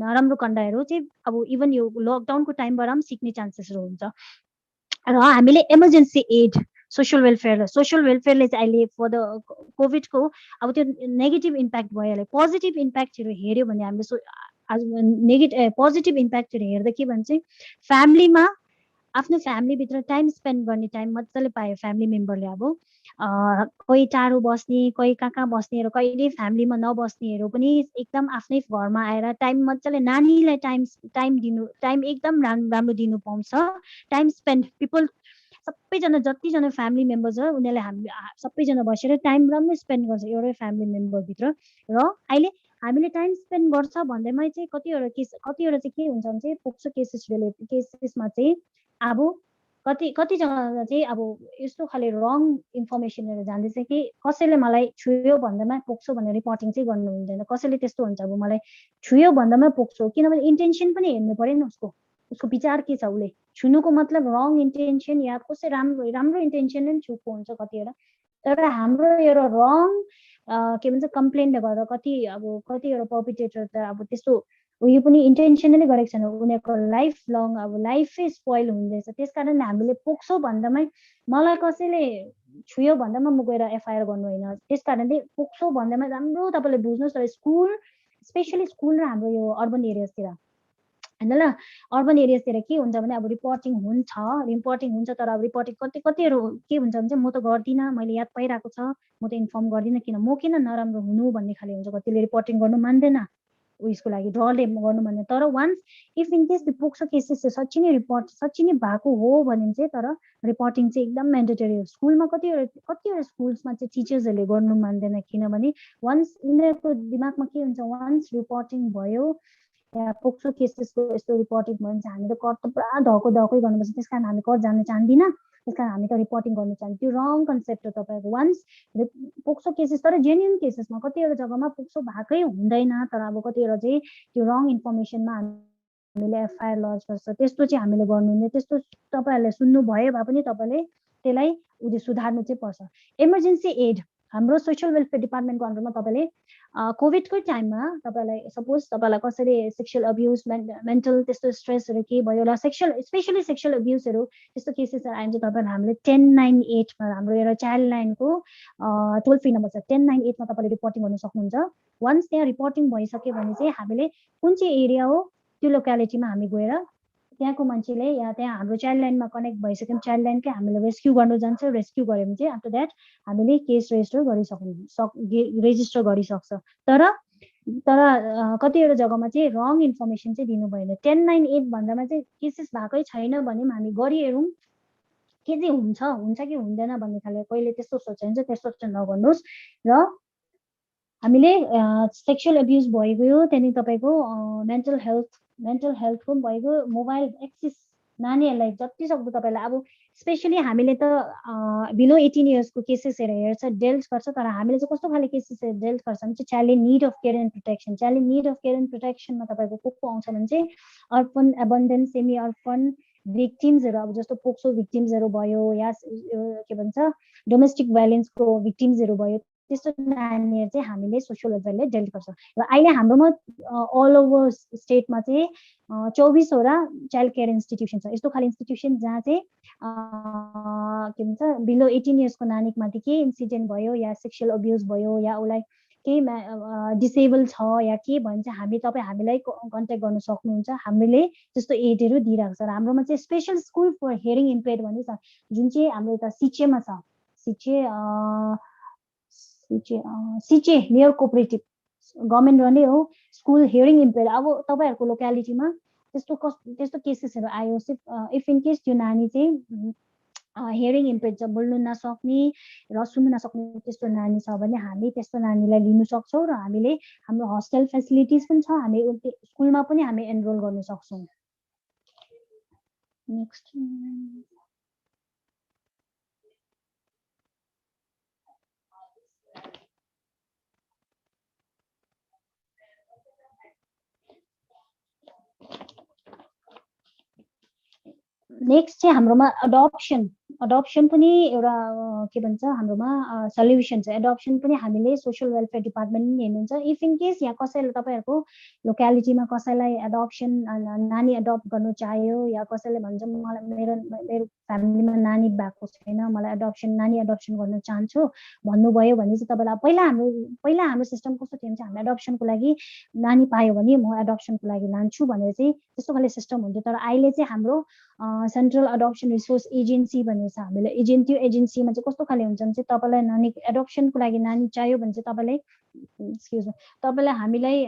नराम्रो कन्डाहरू चाहिँ अब इभन यो लकडाउनको टाइमबाट पनि सिक्ने चान्सेसहरू हुन्छ र हामीले इमर्जेन्सी एड सोसियल वेलफेयरले चाहिँ अहिले फर द कोभिडको अब त्यो नेगेटिभ इम्प्याक्ट भइहाल्यो पोजिटिभ इम्प्याक्टहरू हेऱ्यो भने हामीले पोजिटिभ इम्प्याक्टहरू हेर्दा के भन्छ फ्यामिलीमा आफ्नो फ्यामिलीभित्र टाइम स्पेन्ड गर्ने टाइम मजाले पायो फ्यामिली मेम्बरले अब कोही टाढो बस्ने कोही कहाँ बस्ने र कहिले फ्यामिलीमा नबस्नेहरू पनि एकदम आफ्नै घरमा आएर टाइम मजाले नानीलाई टाइम एकदम राम्रो दिनु पाउँछ टाइम स्पेन्ड पिपल सबैजना जतिजना फ्यामिली मेम्बर्स हो उनीहरूले हामी सबैजना बसेर टाइम राम्रो स्पेन्ड गर्छ एउटै फ्यामिली मेम्बरभित्र र अहिले हामीले टाइम स्पेन्ड गर्छ भन्दैमा चाहिँ कतिवटा चाहिँ के हुन्छ भने चाहिँ पोक्सो केसेसमा चाहिँ अब कति जग्गा चाहिँ अब यस्तो खाले रङ इन्फर्मेसनहरू जान्दैछ कि कसैले मलाई छुयो भन्दामा पोक्सो भनेर रिपोर्टिङ चाहिँ गर्नु हुँदैन कसैले त्यस्तो हुन्छ अब मलाई छुयो भन्दामा पोक्सो किनभने इन्टेन्सन पनि हेर्नु पर्यो नि उसको विचार के छ उसले छुनुको मतलब रङ इन्टेन्सन या कसै राम्रो इन्टेन्सन पनि छुको हुन्छ कतिवटा तर हाम्रो एउटा रङ के भन्छ कम्प्लेन गरेर कतिवटा पर्पिटेटर त अब त्यस्तो उयो पनि इन्टेन्सनली गरेको छैन उनीहरूको लाइफ लङ अब लाइफै स्पोइल हुँदैछ त्यसकारण हामीले पोक्सो भन्दामै मलाई कसैले छुयो भन्दामा म गएर एफआइआर गर्नु होइन त्यसकारणले पोक्सो भन्दामा राम्रो तपाईँले बुझ्नुहोस् र स्कुल स्पेसली स्कुल र हाम्रो यो अर्बन एरियाजतिर होइन ल अर्बन एरियाजतिर के हुन्छ भने अब रिपोर्टिङ हुन्छ तर अब रिपोर्टिङ कतिहरू के हुन्छ भने चाहिँ म त गर्दिनँ मैले याद पाइरहेको छ म त इन्फर्म गर्दिनँ म किन नराम्रो हुनु भन्ने खाले हुन्छ कतिले रिपोर्टिङ गर्नु मान्दैन उयसको लागि डरले गर्नु भन्ने तर once if in case POCSO cases चाहिँ साँच्चै नै भएको हो भने चाहिँ तर रिपोर्टिङ चाहिँ एकदम म्यान्डेटरी हो स्कुलमा कतिवटा स्कुल्समा चाहिँ टिचर्सहरूले गर्नु मान्दैन किनभने वान्स उनीहरूको दिमागमा के हुन्छ वान्स रिपोर्टिङ भयो या पोक्सो केसेसको यस्तो रिपोर्टिङ भयो भने चाहिँ हामी त कर त पुरा धकै गर्नुपर्छ त्यस कारण हामी कर जान चाहदिनँ त्यस कारण हामी त रिपोर्टिङ गर्न चाहन्छ त्यो रङ कन्सेप्ट हो तपाईँको वान्स पोक्सो केसेस तर जेन्युन केसेसमा कतिवटा जग्गामा पोक्सो भएकै हुँदैन तर अब कतिवटा चाहिँ त्यो रङ इन्फर्मेसनमा हामीले एफआइआर लज गर्छ त्यस्तो चाहिँ हामीले गर्नु हुँदैन त्यस्तो तपाईँहरूले सुन्नुभयो भए पनि तपाईँले त्यसलाई सुधार्नु चाहिँ पर्छ इमर्जेन्सी एड हाम्रो सोसियल वेलफेयर डिपार्टमेन्टको अन्डरमा तपाईँले कोभिडकै टाइममा तपाईँलाई सपोज तपाईँलाई कसरी सेक्सुअल अब्युज मेन्टल त्यस्तो स्ट्रेसहरू के भयो होला स्पेसली सेक्सुअल अब्युजहरू त्यस्तो केसेसहरू आयो भने चाहिँ तपाईँलाई हामीले 1098मा हाम्रो एउटा चाइल्ड लाइनको टोल फ्री नम्बर छ 1098मा तपाईँले रिपोर्टिङ गर्न सक्नुहुन्छ वान्स त्यहाँ रिपोर्टिङ भइसक्यो भने चाहिँ हामीले कुन चाहिँ एरिया हो त्यो लोकालिटीमा हामी गएर त्यहाँको मान्छेले या त्यहाँ हाम्रो चाइल्ड लाइनमा कनेक्ट भइसक्यो चाइल्ड लाइनकै हामीले रेस्क्यु गर्नु जान्छ रेस्क्यु गऱ्यो भने चाहिँ आफ्टर द्याट हामीले केस रेजिस्टर गरिसक्छ तर कतिवटा जग्गामा चाहिँ रङ इन्फर्मेसन चाहिँ दिनु भएन 1098 भन्दामा चाहिँ केसेस भएकै छैन भने पनि हामी गरिहेरौँ के चाहिँ हुन्छ कि हुँदैन भन्ने खाले कहिले त्यस्तो सोचिन्छ त्यस्तो चाहिँ नगर्नुहोस् र हामीले सेक्सुअल अब्युज भइगयो त्यहाँदेखि तपाईँको मेन्टल हेल्थको पनि भइगयो मोबाइल एक्सेस नानीहरूलाई जति सक्दो तपाईँलाई अब स्पेसली हामीले त बिलो 18 इयर्सको केसेसहरू हेर्छ डेल्ट गर्छ तर हामीले चाहिँ कस्तो खाले केसेसहरू डेल्ट गर्छ भने चाहिँ child in need of care and प्रोटेक्सनमा तपाईँको को आउँछ भने चाहिँ अर्फन एबन्डन सेमी अर्फन भिक्टिम्सहरू अब जस्तो पोक्सो भिक्टिम्सहरू भयो या के भन्छ डोमेस्टिक भाइलेन्सको भिक्टिम्सहरू भयो त्यस्तो नानीहरू चाहिँ हामीले सोसियल वेलफेयरले डेल्ट गर्छ र अहिले हाम्रोमा अल ओभर स्टेटमा चाहिँ 24वटा चाइल्ड केयर इन्स्टिट्युसन छ यस्तो खाले इन्स्टिट्युसन जहाँ चाहिँ के भन्छ बिलो 18 इयर्सको नानीमाथि केही इन्सिडेन्ट भयो या सेक्सुअल अब्युज भयो या उसलाई केही डिसेबल छ या के भन्छ हामीलाई कन्ट्याक्ट गर्न सक्नुहुन्छ हामीले त्यस्तो एडहरू दिइरहेको छ र हाम्रोमा चाहिँ special school for hearing impaired भन्ने छ जुन चाहिँ हाम्रो यता सिचेमा छ सिचे नियर कोअपरेटिभ गभर्मेन्ट रनै हो स्कुल हियरिङ इम्पेयर अब तपाईँहरूको लोकालिटीमा त्यस्तो केसेसहरू आयो इफ इन केस त्यो नानी चाहिँ हियरिङ इम्पेयर छ बोल्नु नसक्ने र सुन्नु नसक्ने त्यस्तो नानी छ भने हामी त्यस्तो नानीलाई लिनु सक्छौँ र हामीले हाम्रो हस्टेल फेसिलिटिज पनि छ हामी स्कुलमा पनि हामी एनरोल गर्न सक्छौँ नेक्स्ट नेक्स्ट चाहिँ हाम्रोमा अडप्सन अडप्सन पनि एउटा के भन्छ हाम्रोमा सल्युसन छ। एडप्सन पनि हामीले सोशल वेलफेयर डिपार्टमेन्टले हेर्नुहुन्छ। इफ इन केस या कसैले तपाईहरुको लोक्यालिटीमा कसैलाई एडप्सन नानी एडप्ट गर्नु चाह्यो या कसैले भन्छ मलाई मेरो फ्यामिलीमा नानी भएको छैन, मलाई नानी एडप्सन गर्न चाहन्छु भन्नुभयो भने चाहिँ तपाईलाई पहिला हाम्रो सिस्टम कस्तो थियो भने हामी एडप्सनको लागि नानी पायो भने म एडप्सनको लागि लान्छु भनेर चाहिँ त्यस्तो खाले सिस्टम हुन्थ्यो। तर अहिले चाहिँ हाम्रो सेन्ट्रल एडप्सन रिसोर्स एजेन्सी भन्ने छ हामीले। त्यो एजेन्सीमा चाहिँ कस्तो खाले हुन्छ भने चाहिँ तपाईलाई नानी एडप्सनको लागि नानी चाहियो भने चाहिँ तपाईलाई एक्सक्युज मी तपाईलाई हामीलाई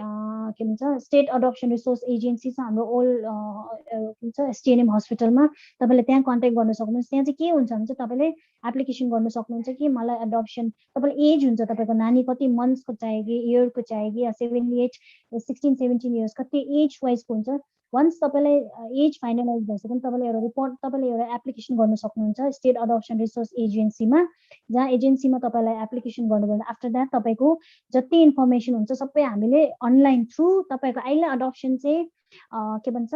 के भन्छ स्टेट एडप्सन रिसोर्स एजेन्सी छ हाम्रो ओल्ड के भन्छ एसटीएनएम हस्पिटलमा। तपाईले त्यहाँ कन्ट्याक्ट गर्न सक्नुहुन्छ। त्यहाँ चाहिँ के हुन्छ भने चाहिँ तपाईले एप्लिकेसन गर्न सक्नुहुन्छ कि मलाई एडप्सन तपाईले एज हुन्छ तपाईको नानी कति मन्थ्सको चाहियो कि इयरको चाहियो कि या 7 8 16 17 इयर्स कति एज वाइजको हुन्छ। वन्स तपाईलाई एज फाइनलाइज भइसक्यो भने तपाईले एउटा रिपोर्ट तपाईले एउटा एप्लिकेसन गर्न सक्नुहुन्छ स्टेट एडप्सन रिसोर्स एजेन्सीमा। जहाँ एजेन्सीमा तपाईलाई एप्लिकेसन गर्नुभयो आफ्टर दैट तपाईको जति इन्फर्मेसन हुन्छ सबै हामीले अनलाइन थ्रु तपाईको अहिले एडप्सन चाहिँ के भन्छ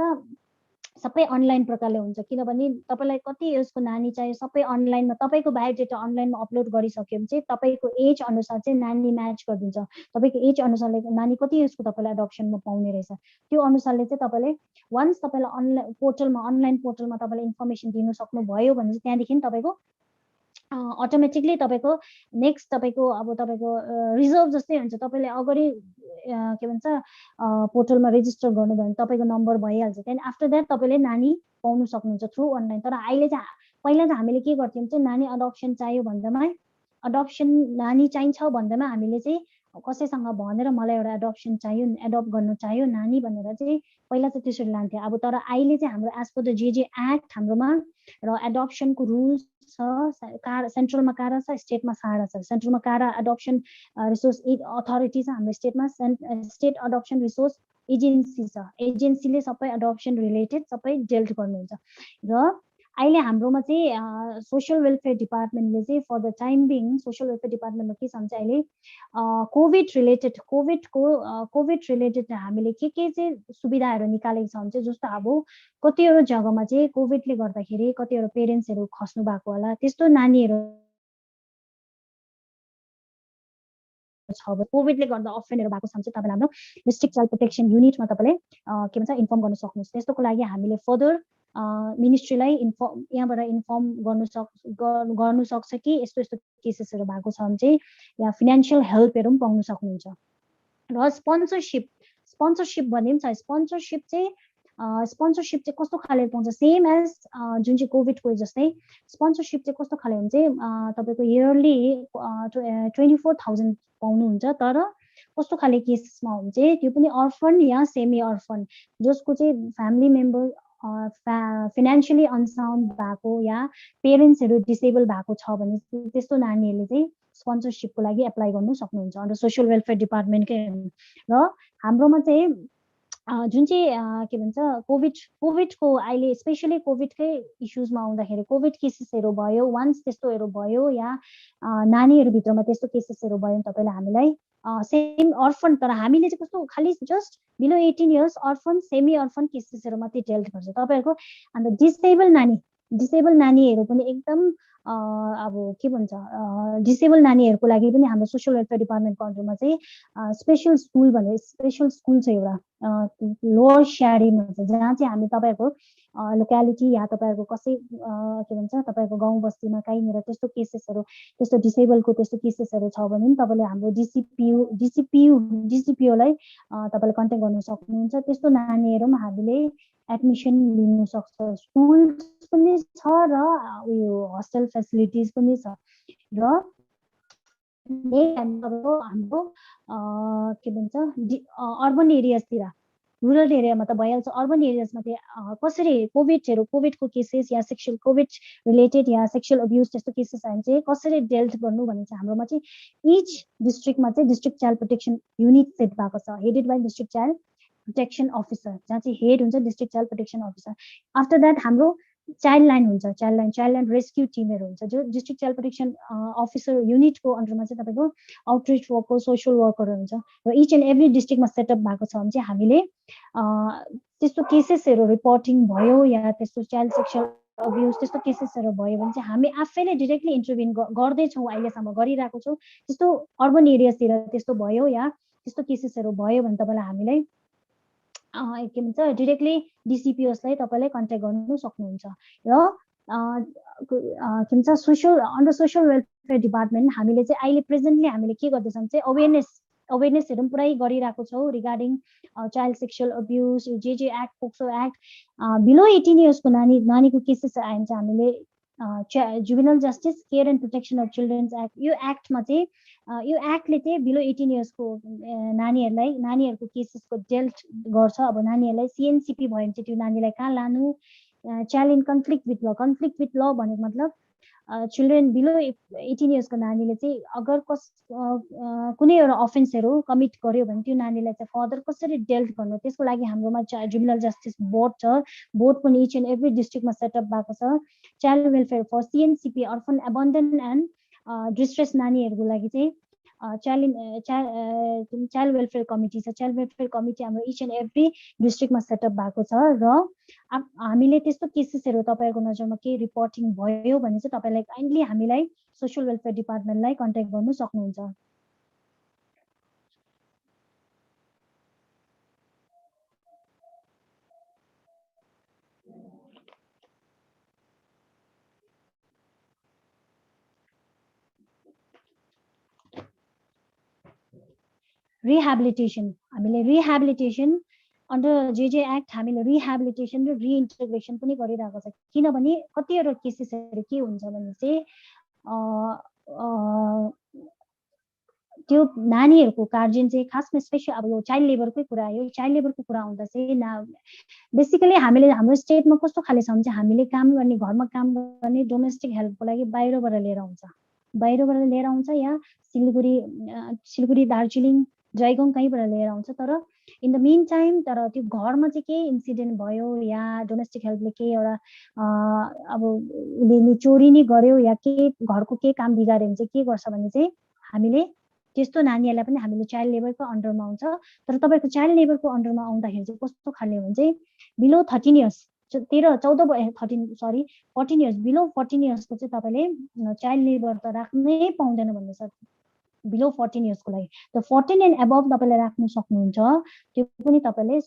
सबै अनलाइन प्रकारले हुन्छ। किनभने तपाईलाई कति इयर्सको नानी चाहियो सबै अनलाइनमा तपाईको बायोडेटा अनलाइनमा अपलोड गरिसक्यो भने चाहिँ तपाईको एज अनुसार चाहिँ नानी म्याच गरिदिन्छ। तपाईको एज अनुसारले नानी कति इयर्सको तपाईलाई एडप्सनमा पाउने रहेछ त्यो अनुसारले चाहिँ तपाईले वन्स तपाईलाई अनलाइन पोर्टलमा तपाईले इन्फर्मेसन दिन सक्नुभयो भने चाहिँ त्यहाँदेखि तपाईको अटोमेटिकली तपाईको नेक्स्ट तपाईको अब तपाईको रिजर्भ जस्तै हुन्छ। तपाईले अगाडि के भन्छ पोर्टलमा रेजिस्टर गर्नुभयो भने तपाईको नम्बर भइहाल्छ। त्यहाँदेखि आफ्टर दैट तपाईले नानी पाउन सक्नुहुन्छ थ्रु अनलाइन। तर अहिले चाहिँ पहिला चाहिँ हामीले के गर्थ्यौँ चाहिँ नानी एडप्सन चाहियो भन्दामा एडप्सन नानी चाहिन्छ भन्दामा हामीले चाहिँ कसैसँग भनेर मलाई एउटा एडप्सन चाहियो एडप्ट गर्न चाहियो नानी भनेर चाहिँ पहिला चाहिँ त्यसरी लान्थ्यो। अब तर अहिले चाहिँ हाम्रो age per the J act हाम्रोमा र एडप्सनको रुल्स छ। सेन्ट्रलमा कारा छ स्टेटमा सारा छ। सेन्ट्रलमा कारा एडप्सन रिसोर्स अथोरिटी छ हाम्रो स्टेटमा स्टेट एडप्सन रिसोर्स एजेन्सी छ। एजेन्सीले सबै एडप्सन रिलेटेड सबै डेल्ट गर्नुहुन्छ। र अहिले हाम्रोमा चाहिँ सोशल वेलफेयर डिपार्टमेन्टले चाहिँ for the time being social welfare डिपार्टमेन्टमा के छ भने चाहिँ अहिले कोभिड रिलेटेड हामीले के चाहिँ सुविधाहरू निकालेको छ भने चाहिँ जस्तो अब कतिवटा जग्गामा चाहिँ कोभिडले गर्दाखेरि कतिवटा पेरेन्ट्सहरू खस्नु भएको होला त्यस्तो नानीहरू छ। कोभिडले गर्दा अफेन्डहरू भएको छ भने चाहिँ तपाईले हाम्रो डिस्ट्रिक्ट चाइल्ड प्रोटेक्सन युनिटमा तपाईले के भन्छ इन्फर्म गर्न सक्नुहुन्छ। त्यस्तोको लागि हामीले फर्दर मिनिस्ट्रीलाई यहाँबाट इन्फर्म गर्नु सक्छ कि यस्तो यस्तो केसेसहरू भएको छ भने चाहिँ या फाइनान्शियल हेल्पहरू पनि पाउन सक्नुहुन्छ। र स्पोन्सरशिप भन्ने पनि छ। स्पोन्सरशिप चाहिँ कस्तो खाले पाउँछ सेम एज जुन चाहिँ कोभिडको जस्तै स्पोन्सरशिप चाहिँ कस्तो खाले हुन्छ तपाईको इयरली 24,000 पाउनुहुन्छ। तर कस्तो खाले केसमा हो भने चाहिँ त्यो पनि अर्फन या सेमी अर्फन जसको चाहिँ फ्यामिली मेम्बर फाइनान्शियली अनसाउन्ड भएको या पेरेन्ट्सहरू डिसेबल भएको छ भने त्यस्तो नानीहरूले चाहिँ स्पोन्सरशिपको लागि एप्लाई गर्नु सक्नुहुन्छ अन्डर सोशल वेलफेयर डिपार्टमेन्टकै। र हाम्रोमा चाहिँ जुन चाहिँ के भन्छ कोभिडको अहिले स्पेसली कोभिडकै इस्युजमा आउँदाखेरि कोभिड केसेसहरू भयो वन्स त्यस्तोहरू भयो या नानीहरूभित्रमा त्यस्तो केसेसहरू भयो भने तपाईँले हामीलाई सेम अर्फन तर हामीले चाहिँ कस्तो खालि जस्ट बिलो 18 इयर्स अर्फन सेमी अर्फन केसेसहरू मात्रै डेल्ट गर्छ तपाईहरुको। अन्त डिसेबल नानीहरू पनि एकदम अब के भन्छ डिसेबल नानीहरूको लागि पनि हाम्रो सोशल वेलफेयर डिपार्टमेन्टको अन्डरमा चाहिँ स्पेशल स्कुल छ एउटा लोअर स्यारीमा छ जहाँ चाहिँ हामी तपाईहरुको लोक्यालिटी या तपाईहरुको कसै के भन्छ तपाईहरुको गाउँ बस्तीमा कहीँनिर त्यस्तो केसेसहरू त्यस्तो डिसेबलको त्यस्तो केसेसहरू छ भने पनि तपाईले हाम्रो डिसिपिओलाई तपाईले कन्ट्याक्ट गर्न सक्नुहुन्छ। त्यस्तो नानीहरू पनि हामीले एडमिसन लिन सक्छ। स्कुल पनि छ र उयो हस्टेल फेसिलिटिज पनि छ। र हाम्रो के भन्छ अर्बन एरियाजतिर रुरल एरियामा त भइहाल्छ। अर्बन एरियाजमा चाहिँ कसरी कोभिडको केसेस या सेक्सुअल कोभिड रिलेटेड या सेक्सुअल अब्युज त्यस्तो केसेस आयो भने चाहिँ कसरी डेल्ट गर्नु भने चाहिँ हाम्रोमा चाहिँ इच डिस्ट्रिक्टमा चाहिँ district child protection unit set भएको छ headed by district child protection officer जहाँ चाहिँ हेड हुन्छ district child protection officer. After that हाम्रो चाइल्ड लाइन हुन्छ चाइल्ड लाइन रेस्क्यू टिमहरू हुन्छ जो डिस्ट्रिक्ट चाइल्ड प्रोटेक्सन अफिसर युनिटको अन्डरमा चाहिँ तपाईँको आउटरिच वर्कर सोसियल वर्करहरू हुन्छ। र इच एन्ड एभ्री डिस्ट्रिक्टमा सेटअप भएको छ भने चाहिँ हामीले त्यस्तो केसेसहरू रिपोर्टिङ भयो या त्यस्तो चाइल्ड सेक्सुअल अब्युज त्यस्तो केसेसहरू भयो भने चाहिँ हामी आफैले डिरेक्टली इन्टरभेन गर्दैछौँ, अहिलेसम्म गरिरहेको छौँ। त्यस्तो अर्बन एरियाजतिर त्यस्तो भयो या त्यस्तो केसेसहरू भयो भने तपाईँलाई हामीलाई के भन्छ डिरेक्टली डिसिपिओसलाई तपाईँले कन्ट्याक्ट गर्नु सक्नुहुन्छ। र के भन्छ अन्डर सोसियल वेलफेयर डिपार्टमेन्ट हामीले चाहिँ अहिले प्रेजेन्टली हामीले के गर्दैछौँ चाहिँ अवेरनेसहरू पनि पुरै गरिरहेको छौँ रिगार्डिङ चाइल्ड सेक्सुअल अब्युज, जे एक्ट, पोक्सो एक्ट, बिलो 18 इयर्सको नानीको केसेस आयो भने चाहिँ हामीले juvenile justice care and protection of children's act, यो एक्टमा चाहिँ यो एक्टले चाहिँ बिलो 18 इयर्सको नानीहरूको केसेसको डेल्ट गर्छ। अब नानीहरूलाई सिएनसिपी भयो भने चाहिँ त्यो नानीलाई कहाँ लानु, चाइल्ड इन कन्फ्लिक्ट विथ ल भनेको मतलब चिल्ड्रेन बिलो 18 इयर्सको नानीले चाहिँ अगर कुनै एउटा अफेन्सहरू कमिट गर्यो भने त्यो नानीलाई चाहिँ फर्दर कसरी डेल्ट गर्नु, त्यसको लागि हाम्रोमा जुभेनाइल जस्टिस बोर्ड छ। बोर्ड पनि इच एन्ड एभ्री डिस्ट्रिक्टमा सेटअप भएको छ। Child welfare for CNCP, orphan abandon and distress नानीहरूको लागि चाहिँ चाइल्ड वेलफेयर कमिटी छ। चाइल्ड वेलफेयर कमिटी हाम्रो इच एन्ड एभ्री डिस्ट्रिक्टमा सेटअप भएको छ। र हामीले त्यस्तो केसेसहरू तपाईँहरूको नजरमा केही रिपोर्टिङ भयो भने चाहिँ तपाईँलाई काइन्डली हामीलाई सोसियल वेलफेयर डिपार्टमेन्टलाई कन्ट्याक्ट गर्नु सक्नुहुन्छ। रिहेबिलिटेसन अन्डर जे एक्ट हामीले रिहेबिलिटेसन र रिइन्टिग्रेसन पनि गरिरहेको छ। किनभने कतिवटा केसेसहरू के हुन्छ भने चाहिँ त्यो नानीहरूको गार्जियन चाहिँ खासमा स्पेसली अब यो चाइल्ड लेबरकै कुरा आयो। चाइल्ड लेबरको कुरा आउँदा चाहिँ बेसिकली हाम्रो स्टेटमा कस्तो खाले छ भने चाहिँ हामीले काम गर्ने, घरमा काम गर्ने डोमेस्टिक हेल्पको लागि बाहिरबाट लिएर आउँछ या सिलगढी, दार्जिलिङ, जयगाउँ कहीँबाट लिएर आउँछ। तर इन द मिन टाइम तर त्यो घरमा चाहिँ केही इन्सिडेन्ट भयो या डोमेस्टिक हेल्पले केही एउटा अब उसले चोरी नै गर्यो या केही घरको केही काम बिगाऱ्यो भने चाहिँ के गर्छ भने चाहिँ हामीले त्यस्तो नानीहरूलाई पनि हामीले चाइल्ड लेबरको अन्डरमा आउँछ। तर तपाईँको चाइल्ड लेबरको अन्डरमा आउँदाखेरि चाहिँ कस्तो खाले भने चाहिँ बिलो 13 इयर्स 14 इयर्स बिलो 14 इयर्सको चाहिँ तपाईँले चाइल्ड लेबर त राख्नै पाउँदैन भन्ने छ। बिलो 14 इयर्सको लागि त 14 एन्ड एबभ तपाईँले राख्नु सक्नुहुन्छ। त्यो पनि तपाईँले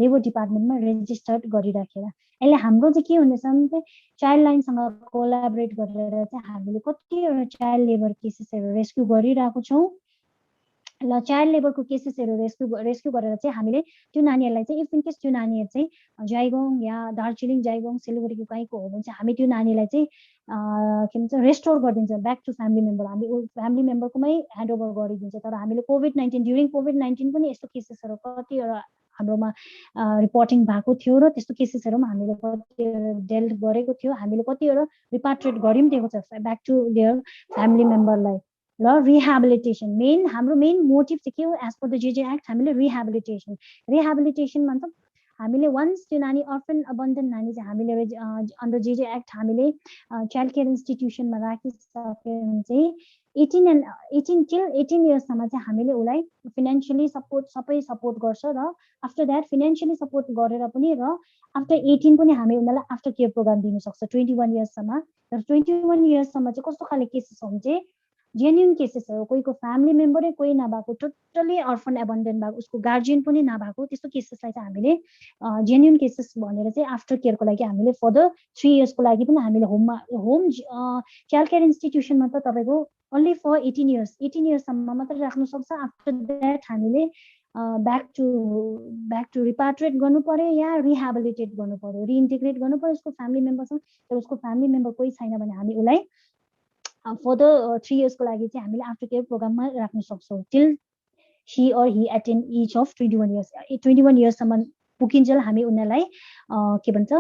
लेबर डिपार्टमेन्टमा रेजिस्टर्ड गरिराखेर। यसले हाम्रो चाहिँ के हुँदैछ भने चाइल्ड लाइनसँग कोलाबोरेट गरेर चाहिँ हामीले कतिवटा चाइल्ड लेबर केसेसहरू रेस्क्यु गरिरहेको छौँ। ल चाइल्ड लेबरको केसेसहरू रेस्क्यु गरेर चाहिँ हामीले त्यो नानीहरूलाई चाहिँ इफ इन केस त्यो नानीहरू चाहिँ जयगाउँ या दार्जिलिङ, जयगाउँ, सिलगढीको कहीँको हो भने चाहिँ हामी त्यो नानीलाई चाहिँ के भन्छ रेस्टोर गरिदिन्छ ब्याक टु फ्यामिली मेम्बर। हामी फ्यामिली मेम्बरकोमै ह्यान्डओभर गरिदिन्छ। तर हामीले ड्युरिङ कोभिड-19 पनि यस्तो केसेसहरू कतिवटा हाम्रोमा रिपोर्टिङ भएको थियो र त्यस्तो केसेसहरू पनि हामीले कतिवटा डेल्ट गरेको थियो। हामीले कतिवटा रिपाट्रिएट गरि पनि दिएको छ ब्याक टु देयर फ्यामिली मेम्बरलाई। र रिहेबिलिटेसन हाम्रो मेन मोटिभ चाहिँ के हो age per the J act हामीले रिहेबिलिटेसन मतलब हामीले वन्स त्यो नानी अर्फन अबन्डन नानी चाहिँ हामीले अन्डर जे एक्ट हामीले चाइल्ड केयर इन्स्टिट्युसनमा राखिसक्यो भने चाहिँ 18 इयर्ससम्म चाहिँ हामीले उसलाई फिनेन्सियली सबै सपोर्ट गर्छ। र आफ्टर द्याट फिनेन्सियली सपोर्ट गरेर पनि र आफ्टर 18 पनि हामी उनीहरूलाई आफ्टर केयर प्रोग्राम दिनु सक्छ 21 इयर्ससम्म। तर 21 इयर्ससम्म चाहिँ कस्तो खाले केसेस हो भने चाहिँ जेन्युन केसेस हो, कोहीको फ्यामिली मेम्बरै कोही नभएको, टोटल्ली अर्फन एबन्डन भएको, उसको गार्जियन पनि नभएको, त्यस्तो केसेसलाई चाहिँ हामीले जेन्युन केसेस भनेर चाहिँ आफ्टर केयरको लागि हामीले फर्दर 3 इयर्सको लागि पनि हामीले होम चाइल्ड केयर इन्स्टिट्युसनमा त तपाईँको ओन्ली फर 18 इयर्ससम्म मात्रै राख्नु सक्छ। आफ्टर द्याट हामीले ब्याक टु रिपाट्रिएट गर्नु पर्यो या रिहेबिलिटेट गर्नु पर्यो, रिइन्टिग्रेट गर्नु पर्यो उसको फ्यामिली मेम्बरसँग। तर उसको फ्यामिली मेम्बर कोही छैन भने हामी उसलाई फर्दर 3 इयर्सको लागि चाहिँ हामीले आफ्टर केयर प्रोग्राममा राख्न सक्छौँ till she or he attain each of 21 years. 21 इयर्ससम्म पुगिन्जेल हामी उनीहरूलाई के भन्छ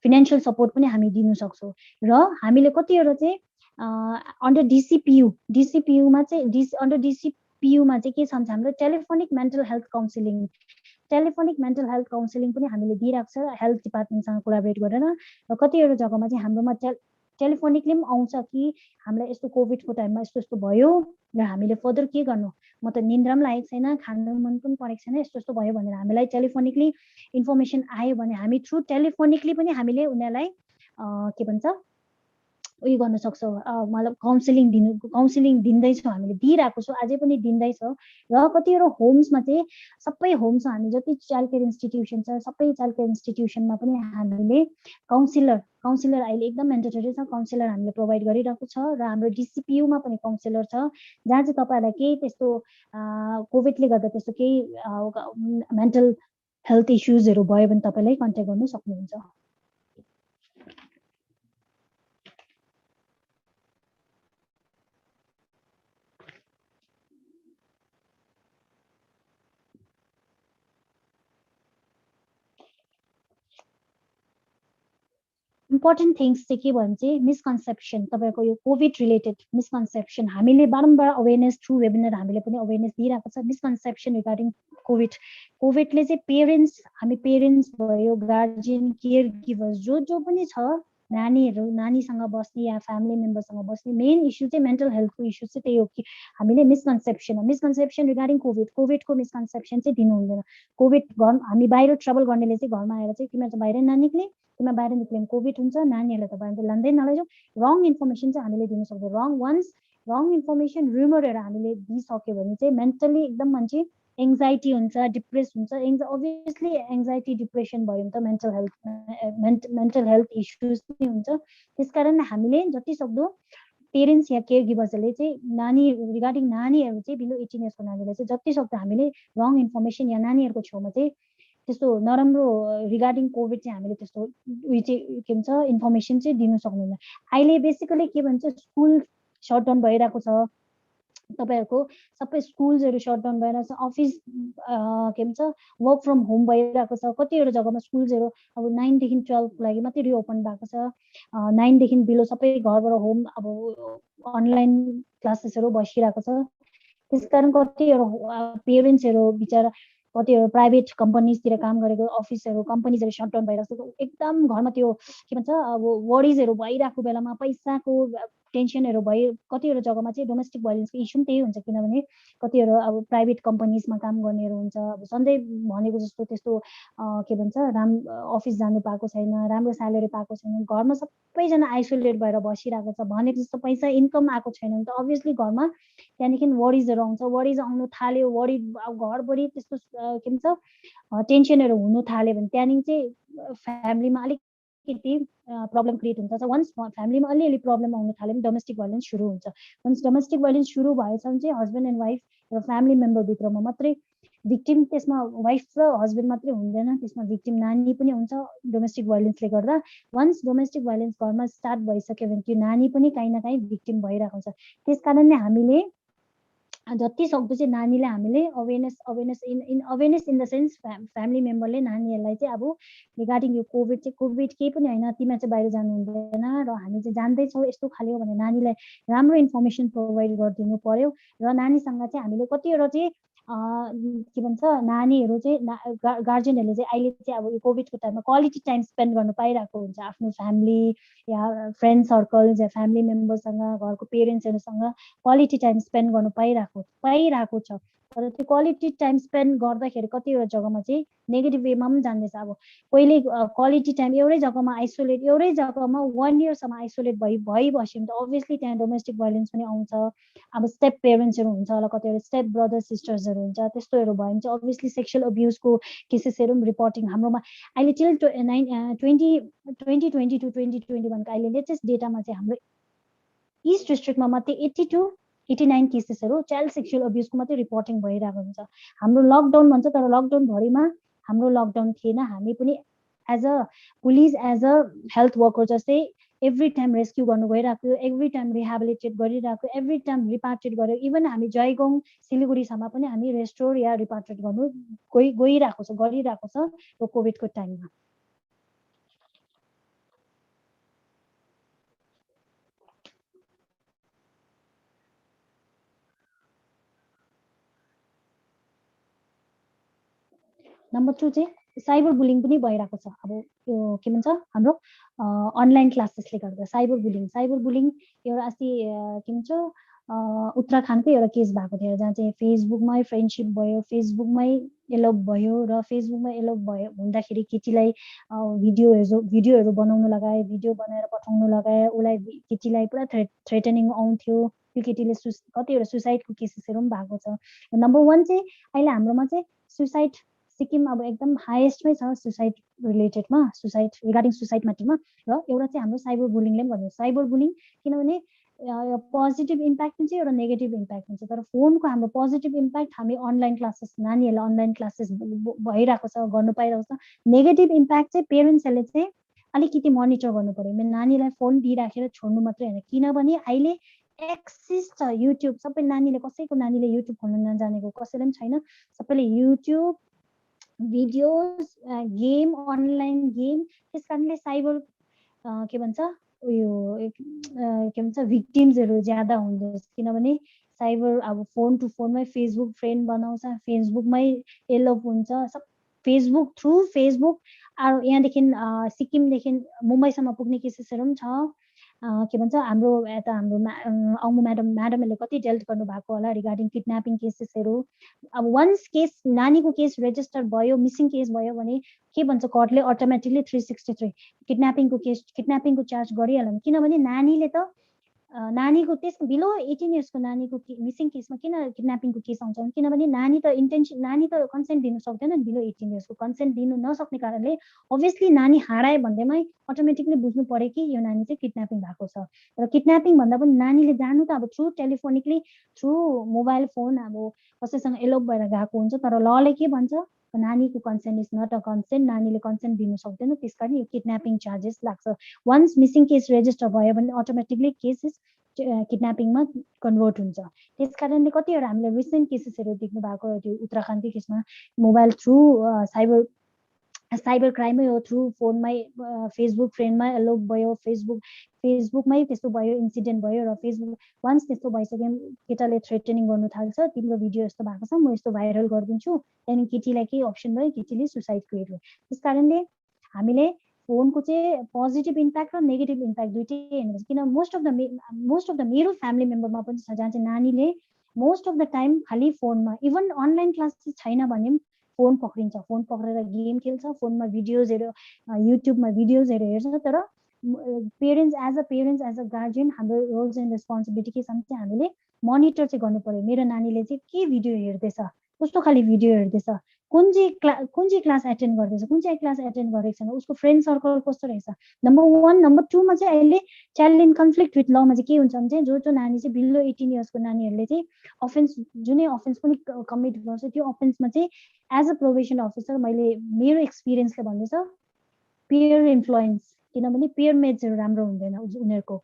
फिनेन्सियल सपोर्ट पनि हामी दिनु सक्छौँ। र हामीले कतिवटा चाहिँ अन्डर डिसिपियुमा चाहिँ अन्डर डिसिपियुमा चाहिँ के छ भने हाम्रो टेलिफोनिक मेन्टल हेल्थ काउन्सिलिङ पनि हामीले दिइरहेको छ हेल्थ डिपार्टमेन्टसँग कोलाबोरेट गरेर। र कतिवटा जग्गामा चाहिँ हाम्रोमा टेलिफोनिकली पनि आउँछ कि हामीलाई यस्तो कोभिडको टाइममा यस्तो भयो र हामीले फर्दर के गर्नु, म त निन्द्रा पनि लागेको छैन, खानु मन पनि परेको छैन, यस्तो यस्तो भयो भनेर हामीलाई टेलिफोनिकली इन्फर्मेसन आयो भने हामी थ्रु टेलिफोनिकली पनि हामीले उनीहरूलाई के भन्छ उयो गर्न सक्छौँ, मतलब काउन्सिलिङ दिँदैछौँ, हामीले दिइरहेको छौँ, अझै पनि दिँदैछौँ। र कतिवटा होम्समा चाहिँ सबै होम्समा हामी जति चाइल्ड केयर इन्स्टिट्युसन छ सबै चाइल्ड केयर इन्स्टिट्युसनमा पनि हामीले काउन्सिलर अहिले एकदम मेन्डेटरी छ, काउन्सिलर हामीले प्रोभाइड गरिरहेको छ। र हाम्रो डिसिपियुमा पनि काउन्सिलर छ, जहाँ चाहिँ तपाईँहरूलाई केही त्यस्तो कोभिडले गर्दा त्यस्तो केही मेन्टल हेल्थ इस्युजहरू भयो भने तपाईँले कन्ट्याक्ट गर्नु सक्नुहुन्छ। इम्पोर्टेन्ट थिङ्स चाहिँ के भन्छ मिसकन्सेप्सन, तपाईँको यो कोभिड रिलेटेड मिसकन्सेप्सन हामीले बारम्बार अवेरनेस थ्रु वेबिनार हामीले पनि अवेरनेस दिइरहेको छ। मिसकन्सेप्सन रिगार्डिङ कोभिडले चाहिँ हामी पेरेन्ट्स भयो, गार्जियन, केयर गिभर्स जो पनि छ, नानीसँग बस्ने या फ्यामिली मेम्बरसँग बस्ने, मेन इस्यु चाहिँ मेन्टल हेल्थको इस्यु चाहिँ त्यही हो कि हामीले मिसकन्सेप्सन रिगार्डिङ कोभिडको मिसकन्सेप्सन चाहिँ दिनु हुँदैन। कोभिड हामी बाहिर ट्राभल गर्नेले चाहिँ घरमा आएर चाहिँ तिमीहरू चाहिँ बाहिर ननिक्ले, तिमीहरू बाहिर निक्ल्यो भने कोभिड हुन्छ, नानीहरूलाई त बाहिर लाँदै नलैजाऊ, रङ इन्फर्मेसन चाहिँ हामीले दिन सक्छौँ। रङ इन्फर्मेसन रुमरहरू हामीले दिइसक्यो भने चाहिँ मेन्टली एकदम मान्छे एङ्जाइटी हुन्छ, डिप्रेस हुन्छ। अभियसली एङ्जाइटी डिप्रेसन भयो भने त मेन्टल हेल्थ इस्युज नै हुन्छ। त्यसकारण हामीले जति सक्दो पेरेन्ट्स या केयर गिभर्सहरूले चाहिँ रिगार्डिङ नानीहरू चाहिँ बिलो 18 इयर्सको नानीलाई चाहिँ जति सक्दो हामीले रङ इन्फर्मेसन या नानीहरूको छेउमा चाहिँ त्यस्तो नराम्रो रिगार्डिङ कोभिड चाहिँ हामीले त्यस्तो उयो चाहिँ के भन्छ इन्फर्मेसन चाहिँ दिनु सक्नुहुन्न। अहिले बेसिकली के भन्छ स्कुल सटडाउन भइरहेको छ, तपाईँहरूको सबै स्कुल्सहरू सटडाउन भइरहेको छ, अफिस के भन्छ वर्क फ्रम होम भइरहेको छ। कतिवटा जग्गामा स्कुल्सहरू अब 9 देखि 12 को लागि मात्रै रिओपन भएको छ, 9 देखि बिलो सबै घरबाट होम अब अनलाइन क्लासेसहरू बसिरहेको छ। त्यसकारण कतिवटा पेरेन्ट्सहरू बिचरा कतिवटा प्राइभेट कम्पनीजतिर काम गरेको अफिसहरू कम्पनीजहरू सटडाउन भइरहेको छ, एकदम घरमा त्यो के भन्छ अब वरिजहरू भइरहेको बेलामा पैसाको टेन्सनहरू भयो। कतिवटा जग्गामा चाहिँ डोमेस्टिक भाइलेन्सको इस्यु पनि त्यही हुन्छ, किनभने कतिवटा अब प्राइभेट कम्पनीजमा काम गर्नेहरू हुन्छ, अब सधैँ भनेको जस्तो त्यस्तो के भन्छ अफिस जानु पाएको छैन, राम्रो स्यालेरी पाएको छैन, घरमा सबैजना आइसोलेट भएर बसिरहेको छ, भनेको जस्तो पैसा इन्कम आएको छैन भने त अभियसली घरमा त्यहाँदेखि वरिजहरू आउँछ, वरिज आउनु थाल्यो, घरभरि त्यस्तो के भन्छ टेन्सनहरू हुनु थाल्यो भने त्यहाँदेखि चाहिँ फ्यामिलीमा अलिकति प्रब्लम क्रिएट हुन्छ। वन्स फ्यामिलीमा अलिअलि प्रब्लम आउनु थाल्यो भने डोमेस्टिक भाइलेन्स सुरु हुन्छ। वन्स डोमेस्टिक भाइलेन्स सुरु भएछ भने चाहिँ हस्बेन्ड एन्ड वाइफ र फ्यामिली मेम्बरभित्रमा मात्रै भिक्टिम, त्यसमा वाइफ र हस्बेन्ड मात्रै हुँदैन, त्यसमा भिक्टिम नानी पनि हुन्छ डोमेस्टिक भाइलेन्सले गर्दा। वन्स डोमेस्टिक भाइलेन्स घरमा स्टार्ट भइसक्यो भने त्यो नानी पनि काहीँ न काहीँ भिक्टिम भइरहेको हुन्छ। त्यस कारणले हामीले जति सक्दो चाहिँ नानीलाई हामीले awareness in the sense family मेम्बरले नानीहरूलाई चाहिँ अब रिगार्डिङ यो कोभिड केही पनि होइन, तिमीहरू चाहिँ बाहिर जानु हुँदैन र हामी चाहिँ जान्दैछौँ यस्तो खाले हो भने नानीलाई राम्रो इन्फर्मेसन प्रोभाइड गरिदिनु पर्यो। र नानीसँग चाहिँ हामीले कतिवटा चाहिँ के भन्छ नानीहरू चाहिँ गार्जियनहरूले चाहिँ अहिले चाहिँ अब यो कोभिडको टाइममा क्वालिटी टाइम स्पेन्ड गर्नु पाइरहेको हुन्छ आफ्नो फ्यामिली या फ्रेन्ड सर्कल्स या फ्यामिली मेम्बरसँग, घरको पेरेन्ट्सहरूसँग क्वालिटी टाइम स्पेन्ड गर्नु पाइरहेको छ। तर त्यो क्वालिटी टाइम स्पेन्ड गर्दाखेरि कतिवटा जग्गामा चाहिँ नेगेटिभ वेमा पनि जाँदैछ। अब पहिले क्वालिटी टाइम एउटै जग्गामा 1 इयरसम्म आइसोलेट भइबस्यो भने त अभियसली त्यहाँ डोमेस्टिक भाइलेन्स पनि आउँछ। अब स्टेप पेरेन्ट्सहरू हुन्छ होला, कतिवटा स्टेप ब्रदर सिस्टर्सहरू हुन्छ, त्यस्तोहरू भयो भने चाहिँ अभियसली सेक्सुअल अब्युजको केसेसहरू पनि रिपोर्टिङ हाम्रोमा अहिले टिल 2020 to 2021 अहिले लेटेस्ट डेटामा चाहिँ हाम्रो इस्ट डिस्ट्रिक्टमा मात्रै 80 to 89 केसेसहरू चाइल्ड सेक्सुअल अब्युजको मात्रै रिपोर्टिङ भइरहेको हुन्छ। हाम्रो लकडाउन भन्छ तर लकडाउनभरिमा हाम्रो लकडाउन थिएन, हामी पनि as a police as a health worker जस्तै एभ्री टाइम रेस्क्यु गर्नु गइरहेको, एभ्री टाइम रिहेबिलिटेट गरिरहेको, एभ्री टाइम रिपाट्रिएट गर्यो। इभन हामी जयगाउँ सिलगढीसम्म पनि हामी रेस्टोर या रिपाट्रिएट गर्नु गरिरहेको छ यो कोभिडको टाइममा। नम्बर 2 चाहिँ साइबर बुलिङ पनि भइरहेको छ। अब यो के भन्छ हाम्रो अनलाइन क्लासेसले गर्दा साइबर बुलिङ एउटा अस्ति के भन्छ उत्तराखण्डकै एउटा केस भएको थियो जहाँ चाहिँ फेसबुकमै फ्रेन्डसिप भयो, फेसबुकमै एलोप भयो र फेसबुकमै एलोप भयो हुँदाखेरि केटीलाई भिडियोहरू बनाउन लगाए, भिडियो बनाएर पठाउन लगाए, उसलाई केटीलाई पुरा थ्रेटनिङ आउँथ्यो। त्यो केटीले कतिवटा सुसाइडको केसेसहरू पनि भएको छ। नम्बर 1 चाहिँ अहिले हाम्रोमा चाहिँ सुसाइड सिक्किम अब एकदम हाइएस्टमै छ सुसाइड रिलेटेडमा, सुसाइड रिगार्डिङ सुसाइड म्याटरमा। र एउटा चाहिँ हाम्रो साइबर बुलिङले पनि भन्नु, साइबर बुलिङ किनभने पोजिटिभ इम्प्याक्ट हुन्छ एउटा नेगेटिभ इम्प्याक्ट हुन्छ। तर फोनको हाम्रो पोजिटिभ इम्प्याक्ट हामी अनलाइन क्लासेस, नानीहरूलाई अनलाइन क्लासेस भइरहेको छ, गर्नु पाइरहेको छ। नेगेटिभ इम्प्याक्ट चाहिँ पेरेन्ट्सहरूले चाहिँ अलिकति मोनिटर गर्नु पर्यो। नानीलाई फोन दिइराखेर छोड्नु मात्रै होइन, किनभने अहिले एक्सेस छ युट्युब। सबै नानीले, कसैको नानीले युट्युब खोल्न नजानेको कसैले पनि छैन। सबैले YouTube videos, game, online game. त्यस कारणले साइबर के भन्छ उयो के भन्छ भिक्टिम्सहरू ज्यादा हुँदैछ, किनभने साइबर अब फोन टु फोनमै फेसबुक फ्रेन्ड बनाउँछ, फेसबुकमै एलोप हुन्छ। सब फेसबुक थ्रु फेसबुक। यहाँदेखि सिक्किमदेखि मुम्बईसम्म पुग्ने केसेसहरू पनि छ। के भन्छ हाम्रो यता हाम्रो अङ्गु म्याडमहरूले कति डेल्ट गर्नुभएको होला रिगार्डिङ किडन्यापिङ केसेसहरू। अब वन्स केस नानीको केस रेजिस्टर भयो, मिसिङ केस भयो भने के भन्छ कोर्टले अटोमेटिकली 363 किडन्यापिङको चार्ज गरिहाल्नु। किनभने नानीले त नानीको त्यस बिलो 18 इयर्सको नानीको मिसिङ केसमा किन किडन्यापिङको केस आउँछ भने किनभने नानी त कन्सेन्ट दिनु सक्दैन नि। बिलो 18 इयर्सको कन्सेन्ट दिनु नसक्ने कारणले अभियसली नानी हरायो भन्दैमै अटोमेटिकली बुझ्नु पर्यो कि यो नानी चाहिँ किडन्यापिङ भएको छ। र किडन्यापिङ भन्दा पनि नानीले जानु त अब थ्रु टेलिफोनिकली, थ्रु मोबाइल फोन अब कसैसँग एलोप भएर गएको हुन्छ। तर लले के भन्छ, नानीको consent is not a consent, नानीले कन्सेन्ट दिनु सक्दैन। त्यस कारण यो किडन्यापिङ चार्जेस लाग्छ। वन्स मिसिङ केस रेजिस्टर भयो भने अटोमेटिकली केसेस किडन्यापिङमा कन्भर्ट हुन्छ। त्यस कारणले कतिवटा हामीले रिसेन्ट केसेसहरू देख्नु भएको त्यो उत्तराखण्डकै केसमा मोबाइल थ्रु साइबर क्राइमै हो, थ्रु फोनमै फेसबुक फ्रेन्डमा एलोप भयो, फेसबुकमै त्यस्तो भयो, इन्सिडेन्ट भयो। र फेसबुक वन्स त्यस्तो भइसक्यो केटाले थ्रेटनिङ गर्नु थाल्छ, तिम्रो भिडियो यस्तो भएको छ, म यस्तो भाइरल गरिदिन्छु। त्यहाँदेखि केटीलाई केही अप्सन भयो, केटीले सुसाइड क्रिएट भयो। त्यस कारणले हामीले फोनको चाहिँ पोजिटिभ इम्प्याक्ट र नेगेटिभ इम्प्याक्ट दुइटै हेर्नुपर्छ। किन मोस्ट अफ द मेरो फ्यामिली मेम्बरमा पनि छ जहाँ चाहिँ नानीले मोस्ट अफ द टाइम खालि फोनमा, इभन अनलाइन क्लासेस छैन भने पनि फोन पक्रिन्छ, फोन पक्रेर गेम खेल्छ, फोनमा भिडियोजहरू युट्युबमा भिडियोजहरू हेर्छ। तर पेरेन्ट्स एज अ गार्जियन हाम्रो रोल्स एन्ड रेस्पोन्सिबिलिटी के छ भने चाहिँ हामीले मोनिटर चाहिँ गर्नु पर्यो। मेरो नानीले चाहिँ के भिडियो हेर्दैछ, कस्तो खाले भिडियो हेर्दैछ, कुन चाहिँ क्लास एटेन्ड गर्दैछ, कुन चाहिँ क्लास एटेन्ड गरेको छैन, उसको फ्रेन्ड सर्कल कस्तो रहेछ। नम्बर 1। नम्बर 2मा चाहिँ अहिले चाइल्ड इन कन्फ्लिक्ट विथ लमा चाहिँ के हुन्छ भने चाहिँ जो नानी चाहिँ बिलो 18 इयर्सको नानीहरूले चाहिँ अफेन्स, जुनै अफेन्स पनि कमिट गर्छ, त्यो अफेन्समा चाहिँ एज अ प्रोबेसन अफिसर मैले मेरो एक्सपिरियन्सले भन्दैछ पियर इन्फ्लुएन्स। किनभने पियर मेट्सहरू राम्रो हुँदैन उनीहरूको।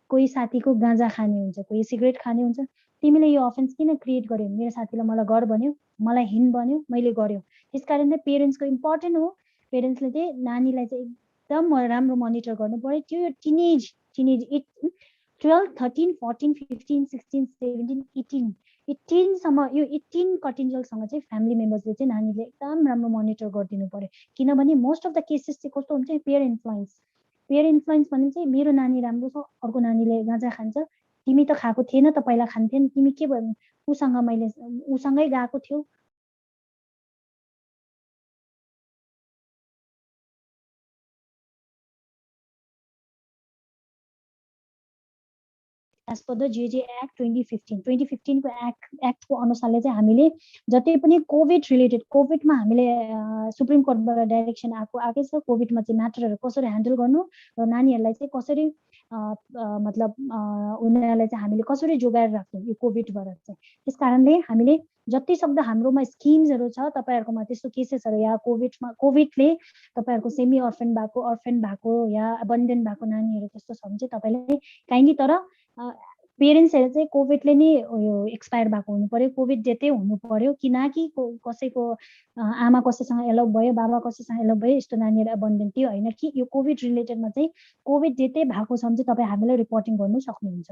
कोही साथीको गाँजा खाने हुन्छ, कोही सिगरेट खाने हुन्छ। तिमीले यो अफेन्स किन क्रिएट गर्यो? मेरो साथीलाई मलाई गर भन्यो, मलाई हिन भन्यो, मैले गर्यो। त्यस कारणले पेरेन्ट्सको इम्पोर्टेन्ट हो। पेरेन्ट्सले चाहिँ नानीलाई चाहिँ एकदम राम्रो मोनिटर गर्नु पर्यो। त्यो टिनेज 12, 13, 14, 15, 16, 17, 18सम्म, यो 18 कटिन्जेलसँग चाहिँ फ्यामिली मेम्बर्सले चाहिँ नानीले एकदम राम्रो मोनिटर गरिदिनु पर्यो। किनभने मोस्ट अफ द केसेस चाहिँ कस्तो हुन्छ, पेयर इन्फ्लुएन्स भने चाहिँ मेरो नानी राम्रो छ, अर्को नानीले गाँजा खान्छ, तिमी त खाएको थिएन त, पहिला खान्थेन, तिमी के भयो, उसँगै गएको थियो। Age per the JJ act 2015 को एक्टको अनुसारले चाहिँ हामीले जति पनि कोभिड रिलेटेड, कोभिडमा हामीले सुप्रिम कोर्टबाट डाइरेक्सन आएकै छ कोभिडमा चाहिँ म्याटरहरू कसरी ह्यान्डल गर्नु र नानीहरूलाई चाहिँ कसरी मतलब उनीहरूलाई चाहिँ हामीले कसरी जोगाएर राख्नु यो कोभिडबाट चाहिँ। त्यस कारणले हामीले जति सक्दो हाम्रोमा स्किम्सहरू छ, तपाईँहरूकोमा त्यस्तो केसेसहरू या कोभिडले तपाईँहरूको सेमी अर्फेन भएको या अबन्डेन्ट भएको नानीहरू त्यस्तो छ भने चाहिँ तपाईँले काइन्डली, तर पेरेन्ट्सहरू चाहिँ कोभिडले नै यो एक्सपायर भएको हुनु पर्यो, कोभिड डेटै हुनु पर्यो कि न कि कसैको आमा कसैसँग एलोप भयो, बाबा कसैसँग एलोप भयो, यस्तो नानीहरू अबन्डेन्ट त्यो होइन कि यो कोभिड रिलेटेडमा चाहिँ कोभिड डेटै भएको छ भने चाहिँ तपाईँ हामीलाई रिपोर्टिङ गर्नु सक्नुहुन्छ।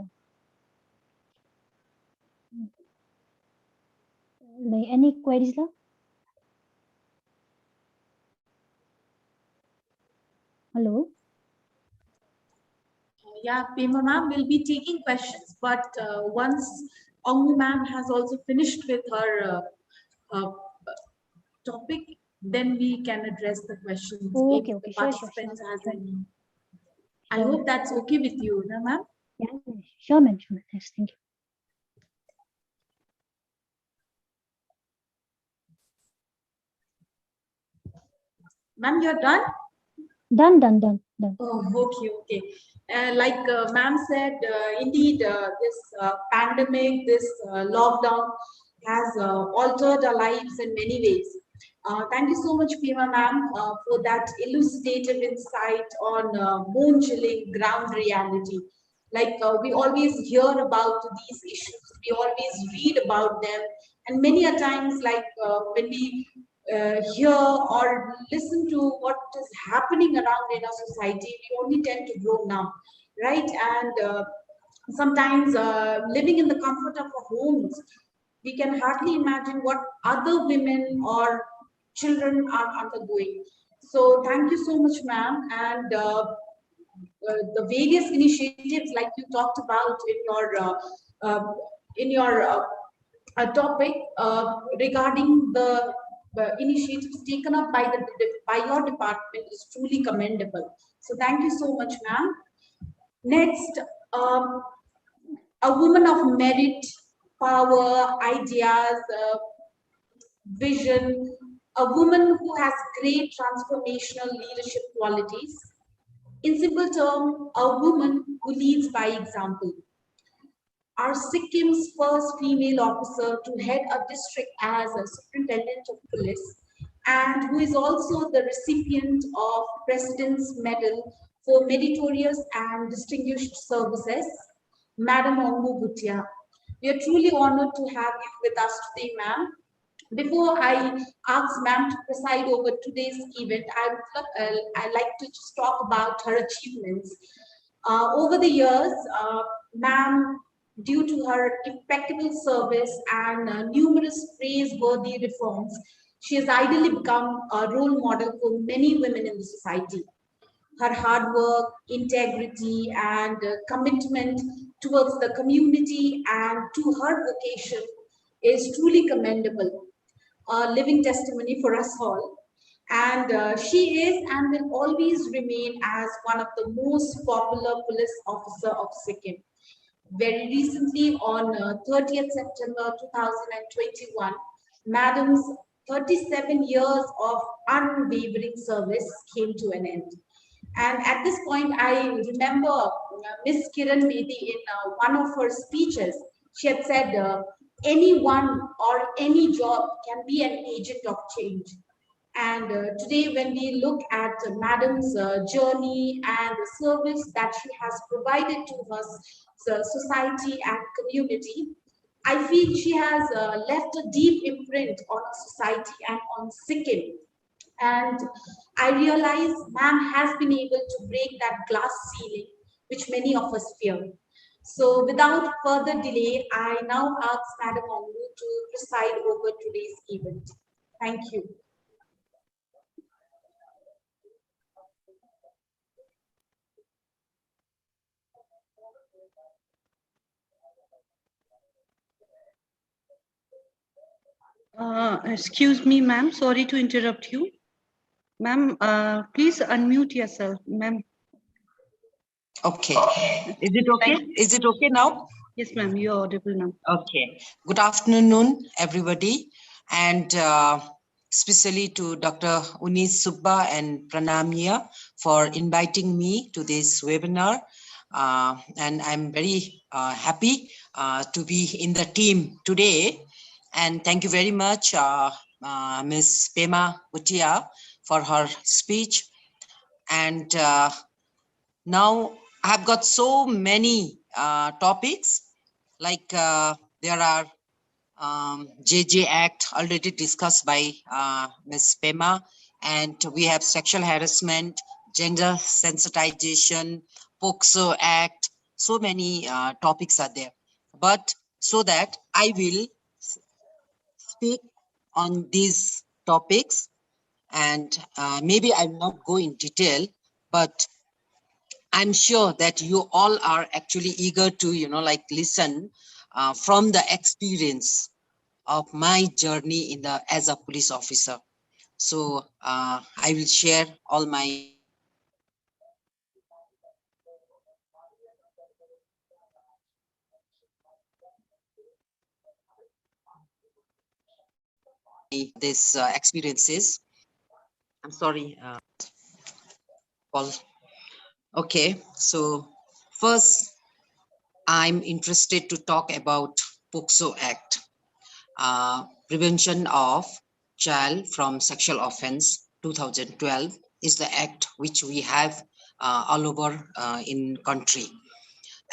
एनी क्वेरिज ल? Hello Yeah, Pema ma'am will be taking questions, but once Ongu ma'am has also finished with her topic, then we can address the questions if Okay, the okay, sure, sure, participants has sure, any. I sure, hope ma'am. that's okay with you, no, ma'am? Yeah, sure, ma'am, sure. Yes, thank you. Ma'am, you're done? Done. Oh, okay, okay. Like ma'am said, indeed, this pandemic, this lockdown has altered our lives in many ways. Thank you so much, Pima ma'am, for that elucidative insight on bone-chilling ground reality. Like we always hear about these issues, we always read about them, and many a times, like when we hear or listen to what is happening around in our society, we only tend to grow numb, right? And sometimes living in the comfort of our homes, we can hardly imagine what other women or children are undergoing. So thank you so much, ma'am. And the various initiatives like you talked about uh, in your topic regarding the initiatives taken up by by your department is truly commendable. So thank you so much, ma'am. Next, a woman of merit, power, ideas, vision, a woman who has great transformational leadership qualities. In simple terms, a woman who leads by example. Our Sikkim's first female officer to head a district as a superintendent of police, and who is also the recipient of President's Medal for Meritorious and Distinguished Services, Madam Ongu Bhutia. We are truly honored to have you with us today, ma'am. Before I ask ma'am to preside over today's event, I'd like to just talk about her achievements. Over the years, ma'am, due to her impeccable service and numerous praiseworthy reforms, she has ideally become a role model for many women in the society. Her hard work, integrity, and commitment towards the community and to her vocation is truly commendable, a living testimony for us all. And she is and will always remain as one of the most popular police officer of Sikkim. Very recently, on 30th September 2021, Madam's 37 years of unwavering service came to an end. And at this point, I remember Miss Kiran Bedi in one of her speeches, she had said, anyone or any job can be an agent of change. And today, when we look at Madam's journey and the service that she has provided to her society and community, I feel she has left a deep imprint on society and on Sikkim. And I realize ma'am has been able to break that glass ceiling, which many of us fear. So without further delay, I now ask Madam Ongu to preside over today's event. Thank you. Excuse me, ma'am. Sorry to interrupt you. Ma'am, please unmute yourself, ma'am. Okay. Is it okay? Is it okay now? Yes, ma'am, you're audible now. Okay. Good afternoon, everybody. And especially to Dr. Unis Subba and Pranamia for inviting me to this webinar. And I'm very happy to be in the team today. And thank you very much, Ms. Pema Bhutia, for her speech. And now I've got so many topics, like there are JJ Act already discussed by Ms. Pema, and we have sexual harassment, gender sensitization, POCSO Act, so many topics are there. But so that I will speak on these topics, and maybe I will not go in detail, but I'm sure that you all are actually eager to, like listen from the experience of my journey as a police officer. So I will share all my this experiences. I'm sorry, Paul. Okay, so first I'm interested to talk about POCSO Act, Prevention of Child from Sexual Offense 2012 is the act which we have all over in country.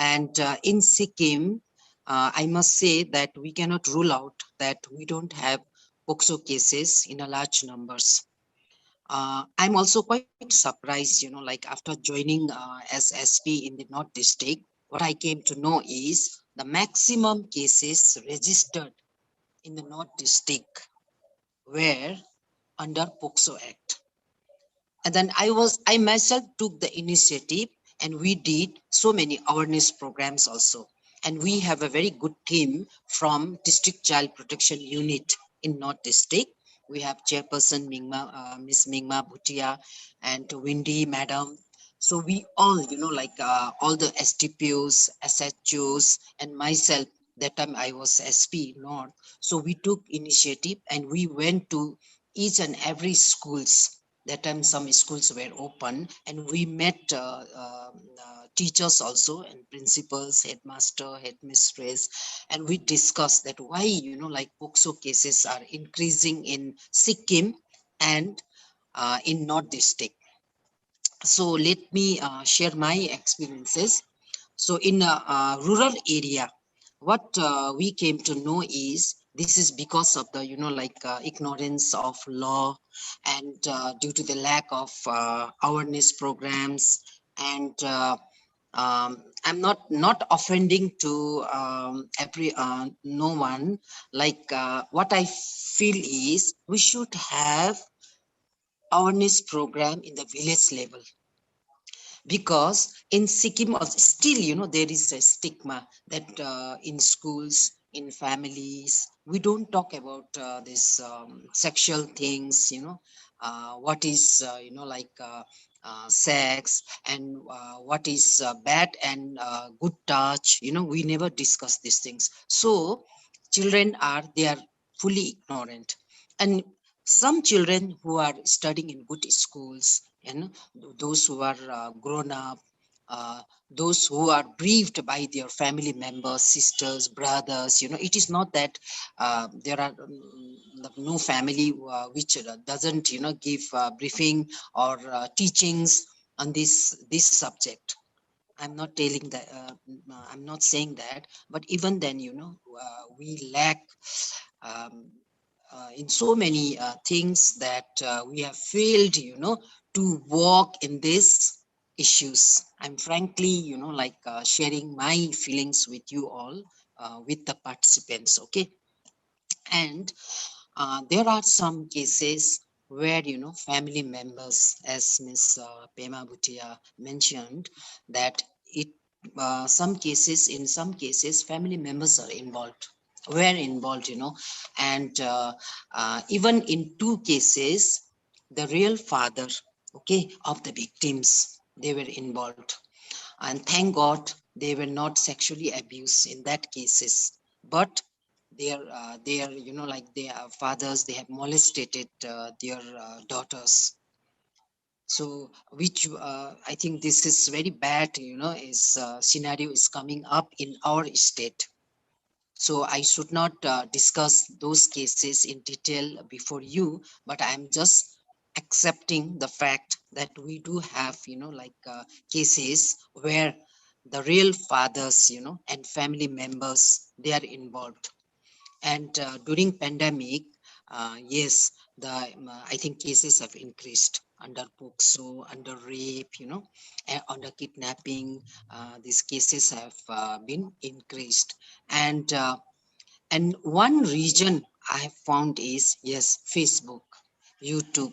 And in Sikkim, I must say that we cannot rule out that we don't have POCSO cases in a large numbers. I'm also quite surprised, like after joining as SP in the North District, what I came to know is the maximum cases registered in the North District were under POCSO Act. And then I myself took the initiative, and we did so many awareness programs also. And we have a very good team from District Child Protection Unit in North District. We have Chairperson Miss Mingma Bhutia and Windy Madam. So we all, like all the STPOs, SHOs, and myself, that time I was SP North. So we took initiative and we went to each and every schools. That time some schools were open, and we met teachers also, and principals, headmaster, headmistress, and we discussed that why, like POCSO cases are increasing in Sikkim and in North District. So let me share my experiences. So in a rural area, what we came to know is this is because of the, like ignorance of law, and due to the lack of awareness programs. And I'm not offending to every no one. Like what I feel is we should have awareness program in the village level, because in Sikkim also still, there is a stigma that in schools, in families, we don't talk about this sexual things, what is, like sex, and what is bad and good touch, we never discuss these things. So children they are fully ignorant. And some children who are studying in good schools, those who are grown up, uh, those who are briefed by their family members, sisters, brothers, it is not that there are no family which doesn't, give briefing or teachings on this subject. I'm not telling that, I'm not saying that, but even then, we lack um, in so many things that we have failed, to walk in these issues. I'm frankly, like sharing my feelings with you all, with the participants, okay? And there are some cases where, family members, as Ms. Pema Bhutia mentioned, that in some cases, family members are involved, were involved, and even in 2 cases, the real father, okay, of the victims, they were involved. And thank God they were not sexually abused in that cases, but they are, like their fathers, they have molested their daughters. So which I think this is very bad, is scenario is coming up in our state. So I should not discuss those cases in detail before you, but I'm just accepting the fact that we do have, like cases where the real fathers, and family members, they are involved. And during pandemic, yes, I think cases have increased under POCSO, under rape, under kidnapping. These cases have been increased. And one region I have found is, yes, Facebook, YouTube.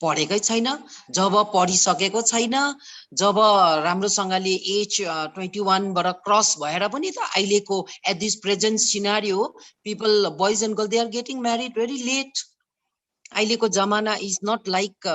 पढेकै छैन, जब पढिसकेको छैन, जब राम्रोसँगले as 21 बाट cross भएर पनि त अहिलेको at this present scenario people boys and girl they are getting married very late. अहिलेको जमाना is not like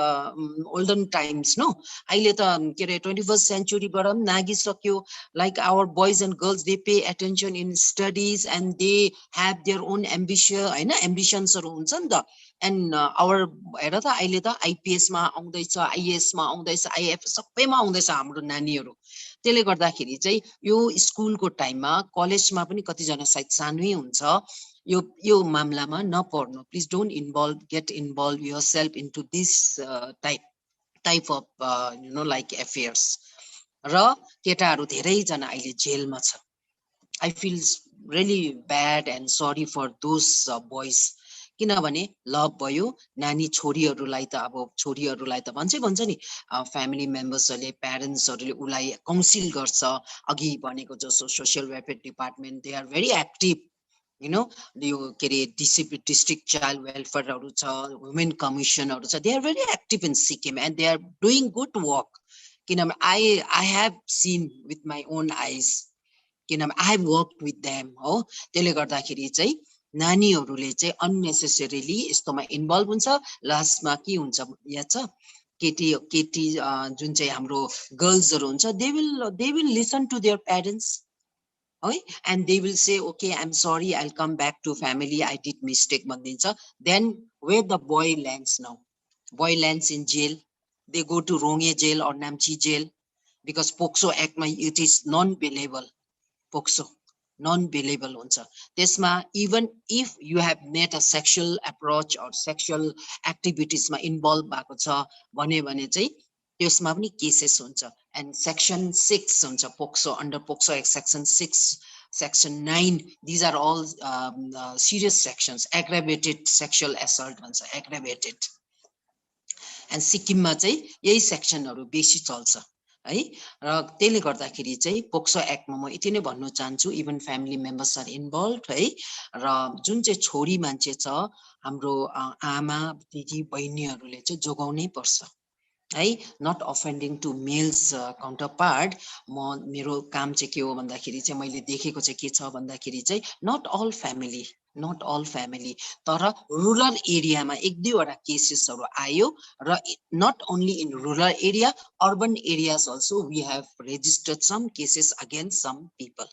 olden times no, अहिले त के अरे 21st सेन्चुरीबाट पनि नागिसक्यो। Like our boys and girls they pay attention in studies and they have their own ambition होइन, एम्बिसन्सहरू हुन्छ नि त। एन्ड आवर हेर त अहिले त आइपिएसमा आउँदैछ, आइएसमा आउँदैछ, आइएफ सबैमा आउँदैछ हाम्रो नानीहरू। त्यसले गर्दाखेरि चाहिँ यो स्कुलको टाइममा कलेजमा पनि कतिजना सायद सानै हुन्छ, यो मामलामा नपर्नु। Please don't involve, get involve yourself into this type of you know like affairs. र केटाहरू धेरैजना अहिले जेलमा छ। I feel really bad and sorry for those boys, किनभने लभ भयो नानी छोरीहरूलाई त अब छोरीहरूलाई त भन्छ नि फ्यामिली मेम्बर्सहरूले प्यारेन्ट्सहरूले उसलाई काउन्सिल गर्छ। अघि भनेको जस्तो social welfare department they are very active, you know यो के अरे डिस्ट्रिक्ट चाइल्ड वेलफेयरहरू छ, वुमेन कमिसनहरू छ, they are very active in Sikkim and they are doing good work. किनभने I have seen with my own eyes, किनभने I have work with them हो। त्यसले गर्दाखेरि चाहिँ नानीहरूले चाहिँ अननेसेसरीली यस्तोमा इन्भल्भ हुन्छ। लास्टमा के हुन्छ याद छ, केटी जुन चाहिँ हाम्रो गर्ल्सहरू हुन्छ, they will listen to their parents है, and they will say okay I am sorry, I will come back to family, I did mistake भनिदिन्छ। Then where the boy lands now, boy lands in jail, they go to Rongyek jail or Namchi jail, because POCSO एक्टमा it is non bailable, POCSO non bailable हुन्छ। त्यसमा even if you have made a sexual approach or sexual एक्टिभिटिजमा involve भएको छ भने चाहिँ त्यसमा पनि cases हुन्छ। एन्ड सेक्सन 6 हुन्छ POCSO, under POCSO act section 6, section 9, these are all serious sections. Aggravated sexual assault भन्छ, एग्राभेटेड। एन्ड सिक्किममा चाहिँ यही सेक्सनहरू बेसी चल्छ है। र त्यसले गर्दाखेरि चाहिँ पोक्सो एक्टमा म यति नै भन्नु चाहन्छु, even family members are involve है। र जुन चाहिँ छोरी मान्छे छ हाम्रो आमा दिदी बहिनीहरूले चाहिँ जोगाउनै पर्छ है, not offending to males counterpart. मेरो काम चाहिँ के हो भन्दाखेरि चाहिँ मैले देखेको चाहिँ के छ भन्दाखेरि चाहिँ नट अल फ्यामिली, तर रुरल एरियामा एक दुईवटा केसेसहरू आयो। र not only in rural area, urban areas also we have registered some cases against some people,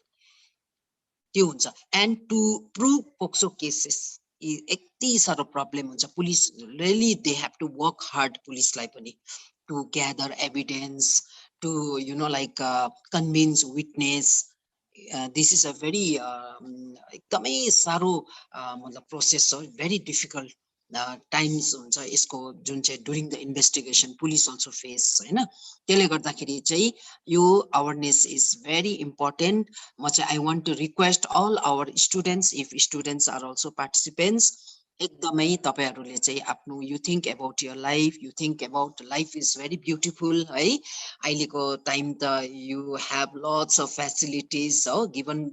त्यो हुन्छ। And to prove POCSO cases यति साह्रो प्रब्लम हुन्छ। Police really they have to work hard, पुलिसलाई पनि to gather evidence, to you know like convince witness. This is a very एकदमै साह्रो मतलब प्रोसेस हो, भेरी डिफिकल्ट टाइम्स हुन्छ यसको, जुन चाहिँ during the investigation police also face होइन। त्यसले गर्दाखेरि चाहिँ यो अवेरनेस इज भेरी इम्पोर्टेन्ट। म चाहिँ I want to request all our students, if students are also participants, एकदमै तपाईँहरूले चाहिँ आफ्नो you think about your life, you think about life is very beautiful है। अहिलेको टाइम त you have lots of facilities हो given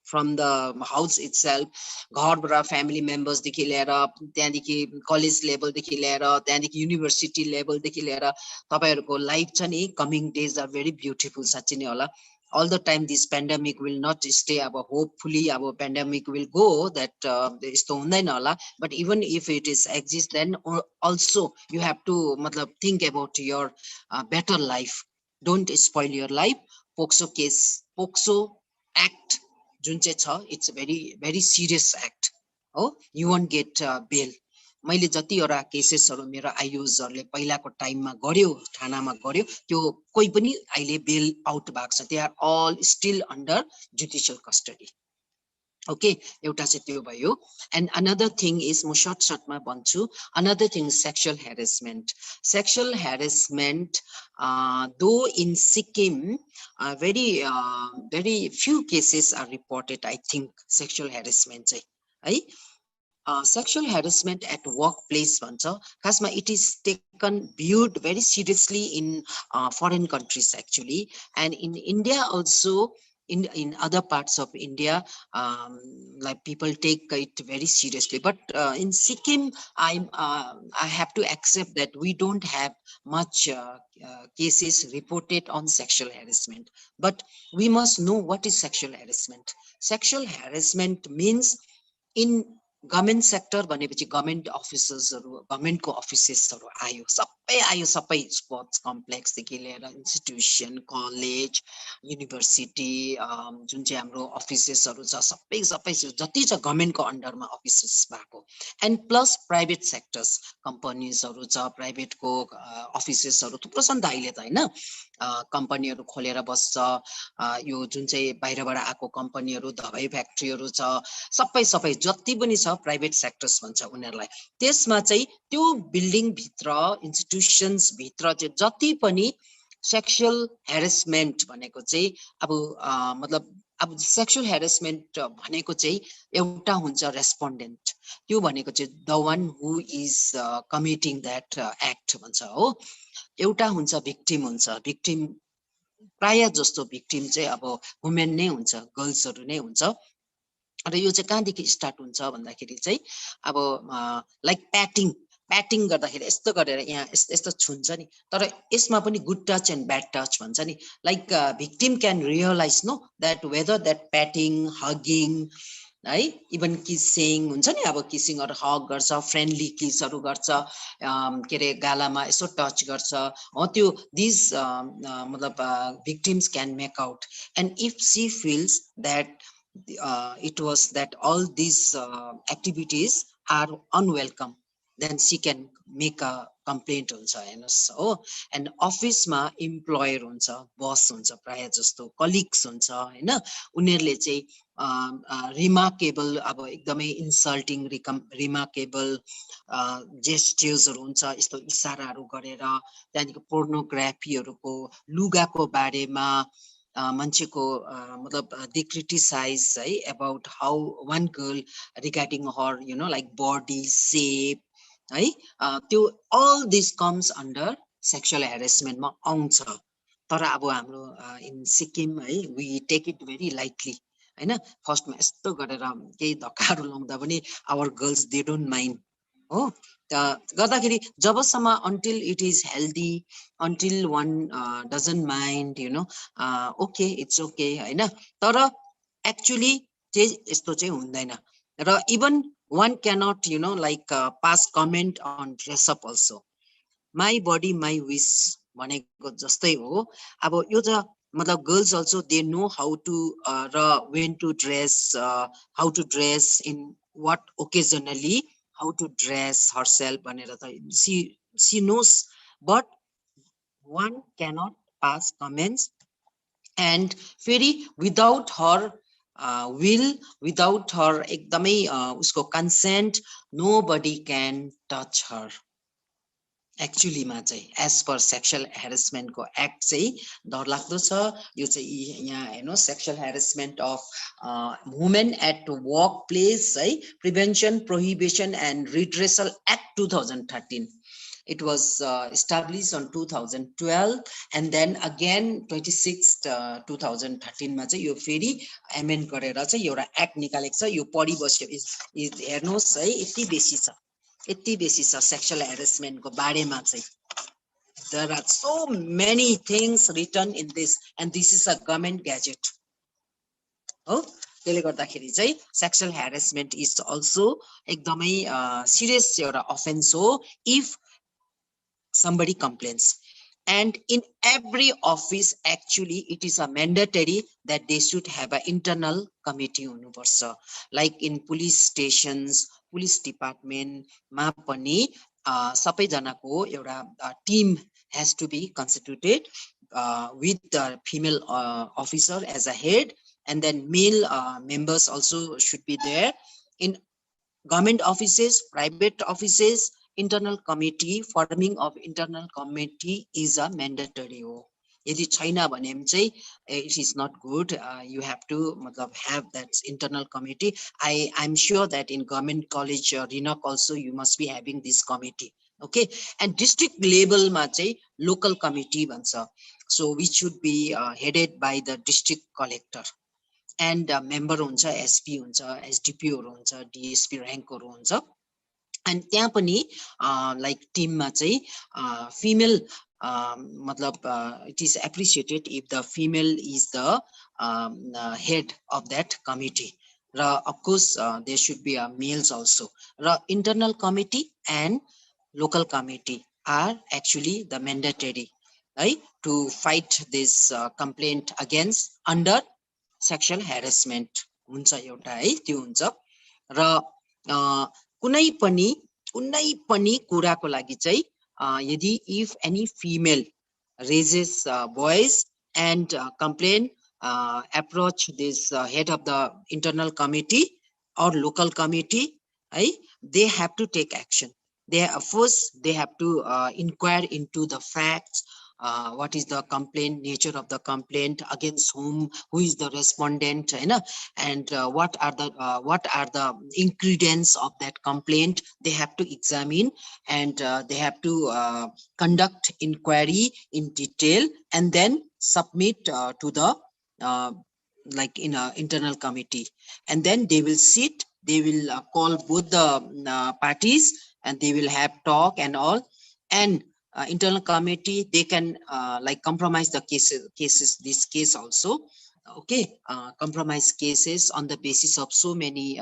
from the house itself, घरबाट family मेम्बर्सदेखि लिएर त्यहाँदेखि कलेज लेभलदेखि लिएर त्यहाँदेखि युनिभर्सिटी लेभलदेखि लिएर तपाईँहरूको लाइफ छ नि, coming days are very beautiful. साँच्चै नै होला, all the time this pandemic will not stay, hopefully our pandemic will go, that isto hundaina hola, but even if it is exist, then also you have to think about your better life. Don't spoil your life. Poxo case, Poxo act jun chai cha, it's a very very serious act. Oh, you won't get bail. मैले जतिवटा केसेसहरु मेरो आयुजहरुले पहिलाको टाइममा गर्यो, थानामा गर्यो, त्यो कोही पनि अहिले बेल आउट भएको छ। They are all still under judicial custody. Okay, एउटा चाहिँ त्यो भयो। एन्ड अनदर थिङ इज, म सर्टमा भन्छु, another thing sexual harassment. Sexual harassment though in Sikkim very few cases are reported, I think, sexual harassment चाहिँ है। Sexual harassment at workplace bhancha, khasma it is taken viewed very seriously in foreign countries actually, and in India also in other parts of India, like people take it very seriously. But in Sikkim, I have to accept that we don't have much cases reported on sexual harassment. But we must know what is sexual harassment. Sexual harassment means in government sector भनेपछि government officers-हरु government को offices-हरु आयो, सबै आयो, सबै sports complex देखि लिएर institution, college, university, जुन चाहिँ हाम्रो offices-हरु छ, सबै जति छ government को under मा offices भएको, and plus private sectors, companies-हरु छ, private को offices-हरु थुप्रो छन् त अहिले त हैन, कम्पनीहरु खोलेर बस्छ, यो जुन चाहिँ बाहिरबाट आएको कम्पनीहरु, दबाई फ्याक्ट्रीहरु छ, सबै जति पनि छ प्राइभेट सेक्टर्स भन्छ उनीहरुलाई। त्यसमा चाहिँ त्यो बिल्डिङ भित्र, इन्स्टिट्युशन्स भित्र चाहिँ जति पनि सेक्सुअल हेरेसमेन्ट भनेको चाहिँ अब मतलब अब सेक्सुअल हेरेसमेन्ट भनेको चाहिँ एउटा हुन्छ रेस्पोन्डेन्ट, त्यो भनेको चाहिँ the one who is committing that act भन्छ हो। एउटा हुन्छ भिक्टिम हुन्छ, भिक्टिम प्राय जस्तो भिक्टिम चाहिँ अब वुमेन नै हुन्छ, गर्ल्सहरु नै हुन्छ। र यो चाहिँ कहाँदेखि स्टार्ट हुन्छ भन्दाखेरि चाहिँ अब लाइक प्याटिङ गर्दाखेरि यस्तो गरेर यहाँ यस्तो छुन्छ नि, तर यसमा पनि good touch and bad touch भन्छ नि, like victim can realise know that whether that patting, hugging है, इभन किसिङ हुन्छ नि, अब किसिङहरु हग गर्छ, फ्रेन्डली किसहरु गर्छ, के रे गालामा यसो टच गर्छ हो, त्यो दिस मतलब victims can make out, and if she feels that it was that all these activities are unwelcome, then she can make a complaint हुन्छ हेर्नुस् हो। एन्ड अफिसमा इम्प्लोयर हुन्छ, बस हुन्छ, प्राय जस्तो कलिग्स हुन्छ हैन, उनीहरुले चाहिँ रिमार्केबल अब एकदमै इन्सल्टिङ रिमार्केबल जेस्चर्सहरु हुन्छ, यस्तो इशाराहरु गरेर, त्यहाँदेखि पोर्नोग्राफीहरुको, लुगाको बारेमा मान्छेको मतलब they criticize है about how one girl regarding her you know like body shape है, त्यो all this comes under sexual harassment मा आउँछ। तर अब हाम्रो in Sikkim है we take it very lightly हैन, फर्स्टमा यस्तो गरेर केही धक्काहरु लाउँदा पनि our girls they don't mind हो, गर्दाखेरि जबसम्म until it is healthy, until one doesn't mind you know okay it's okay हैन, तर actually चाहिँ यस्तो चाहिँ हुँदैन। र even one cannot you know like pass comment on dress up also, my body my wish भनेको जस्तै हो। अब यो त मतलब girls also they know how to when to dress, how to dress in what occasionally, how to dress herself भनेर त she knows, but one cannot pass comments and फेरि without her will, without her एकदमै उसको consent, nobody can touch her। Actually मा चाहिँ as per sexual harassment को act चाहिँ डरलाग्दो छ। यो चाहिँ यहाँ हेर्नु sexual harassment of women at workplace है, prevention prohibition and redressal act 2013, it was established on 2012 and then again 26 2013 मा चाहिँ यो फेरि एमेन्ड गरेर चाहिँ एउटा एक्ट निकालेको छ। यो पढि बस्यो हेर्नुस् है, यति बेसी छ सेक्सुअल हेरेसमेन्ट को बारेमा चाहिँ। there are so many things written in this and this is a government gadget हो। त्यसले गर्दाखेरि चाहिँ सेक्सुअल हेरेसमेन्ट इज अल्सो एकदमै सिरियस एउटा अफेन्स हो if somebody complains, and in every office actually it is a mandatory that they should have an internal committee हुनुपर्छ, like in police stations, police department मा पनि सबैजनाको एउटा team has to be constituted with the female officer as a head, and then male members also should be there. In government offices, private offices, internal committee, forming of internal committee is a mandatory हो। यदि छैन भने चाहिँ it is not good, you have to मतलब have that internal committee. I'm sure that in government college RINOC also you must be having this committee, okay। and district level मा चाहिँ local committee भन्छ, so which should be headed by the district collector and member हुन्छ, SP हुन्छ, SDP हरू हुन्छ, DSP rank हरू हुन्छ, and त्यहाँ पनि like team मा चाहिँ female matlab it is appreciated if the female is the head of that committee. Of course there should be males also. Internal committee and local committee are actually the mandatory, right, to fight this complaint against under sexual harassment हुन्छ एउटा है, त्यो हुन्छ। र कुनै पनि कुराको लागि चाहिँ यदि if any female raises voice and complain, approach this head of the internal committee or local committee, they have to take action. First they have to inquire into the facts, what is the complaint, nature of the complaint, against whom, who is the respondent, and what are the ingredients of that complaint. They have to examine, and they have to conduct inquiry in detail, and then submit to the like in a internal committee, and then they will sit, they will call both the parties, and they will have talk and all, and internal committee, they can like compromise the cases, this case also, okay, compromise cases on the basis of so many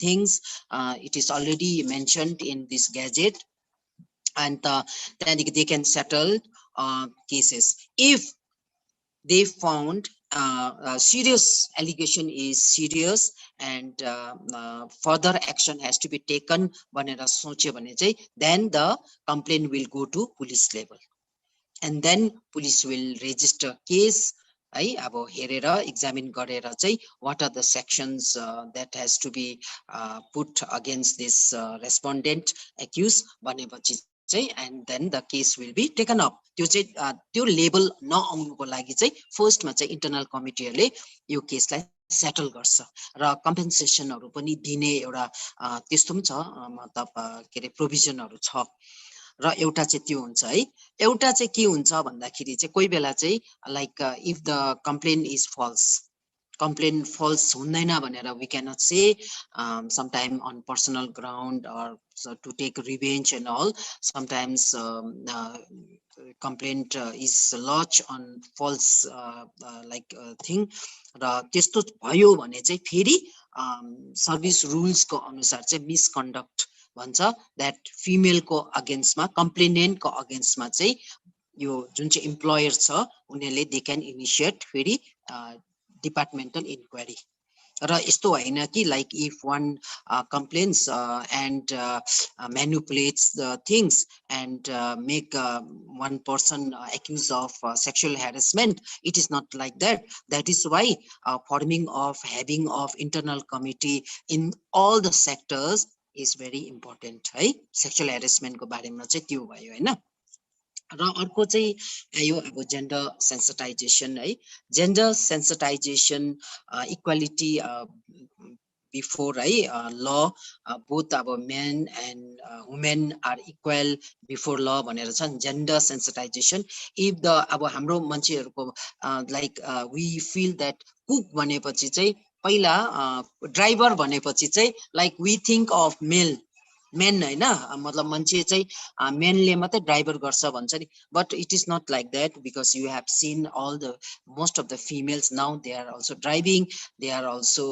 things. It is already mentioned in this gadget, and then they can settle cases if they found serious allegation is serious, and further action has to be taken भनेर सोच्यो भने चाहिँ, then the complaint will go to police level, and then police will register case, है, अब हेरेर examine गरेर चाहिँ what are the sections that has to be put against this respondent accused भनेपछि चाहिँ, and then the case will be taken up. त्यो चाहिँ त्यो लेभल नआउनुको लागि चाहिँ फर्स्ट मा चाहिँ इन्टरनल कमिटीहरुले यो केसलाई सेटल गर्छ, र कम्पेन्सेसनहरु पनि दिने एउटा त्यस्तो पनि छ, मतलब के रे प्रोभिजनहरु छ। र एउटा चाहिँ त्यो हुन्छ है। एउटा चाहिँ के हुन्छ भन्दाखेरि चाहिँ कोही बेला चाहिँ like if the complain is false, complaint false hundaina bhanera we cannot say, sometime on personal ground or so to take revenge and all, sometimes complaint is lodged on false like thing, र त्यस्तो भयो भने चाहिँ फेरि service rules को अनुसार चाहिँ मिसकन्डक्ट भन्छ, दैट फिमेल को अगेन्स्ट मा, कम्प्लेनेन्ट को अगेन्स्ट मा चाहिँ यो जुन चाहिँ इम्प्लोयर छ उनीहरुले दे क्यान इनिशिएट फेरि departmental inquiry. र यस्तो हैन कि like if one complains and manipulates the things and make one person accused of sexual harassment, it is not like that. That is why forming of, having of internal committee in all the sectors is very important, है। sexual harassment को बारेमा चाहिँ त्यो भयो हैन। र अर्को चाहिँ यो अब जेन्डर सेन्सिटाइजेसन है, जेन्डर सेन्सिटाइजेसन इक्वालिटी बिफोर है ल, बोथ अब men and women are equal before law भनेर छ जेन्डर सेन्सिटाइजेसन। इफ द अब हाम्रो मान्छेहरुको like we feel that cook भनेपछि चाहिँ पहिला ड्राइभर भनेपछि चाहिँ like we think of male men हैन, मतलब मान्छे चाहिँ मेनले मात्रै ड्राइभर गर्छ भन्छ नि, but it is not like that, because you have seen all the most of the females now they are also driving, they are also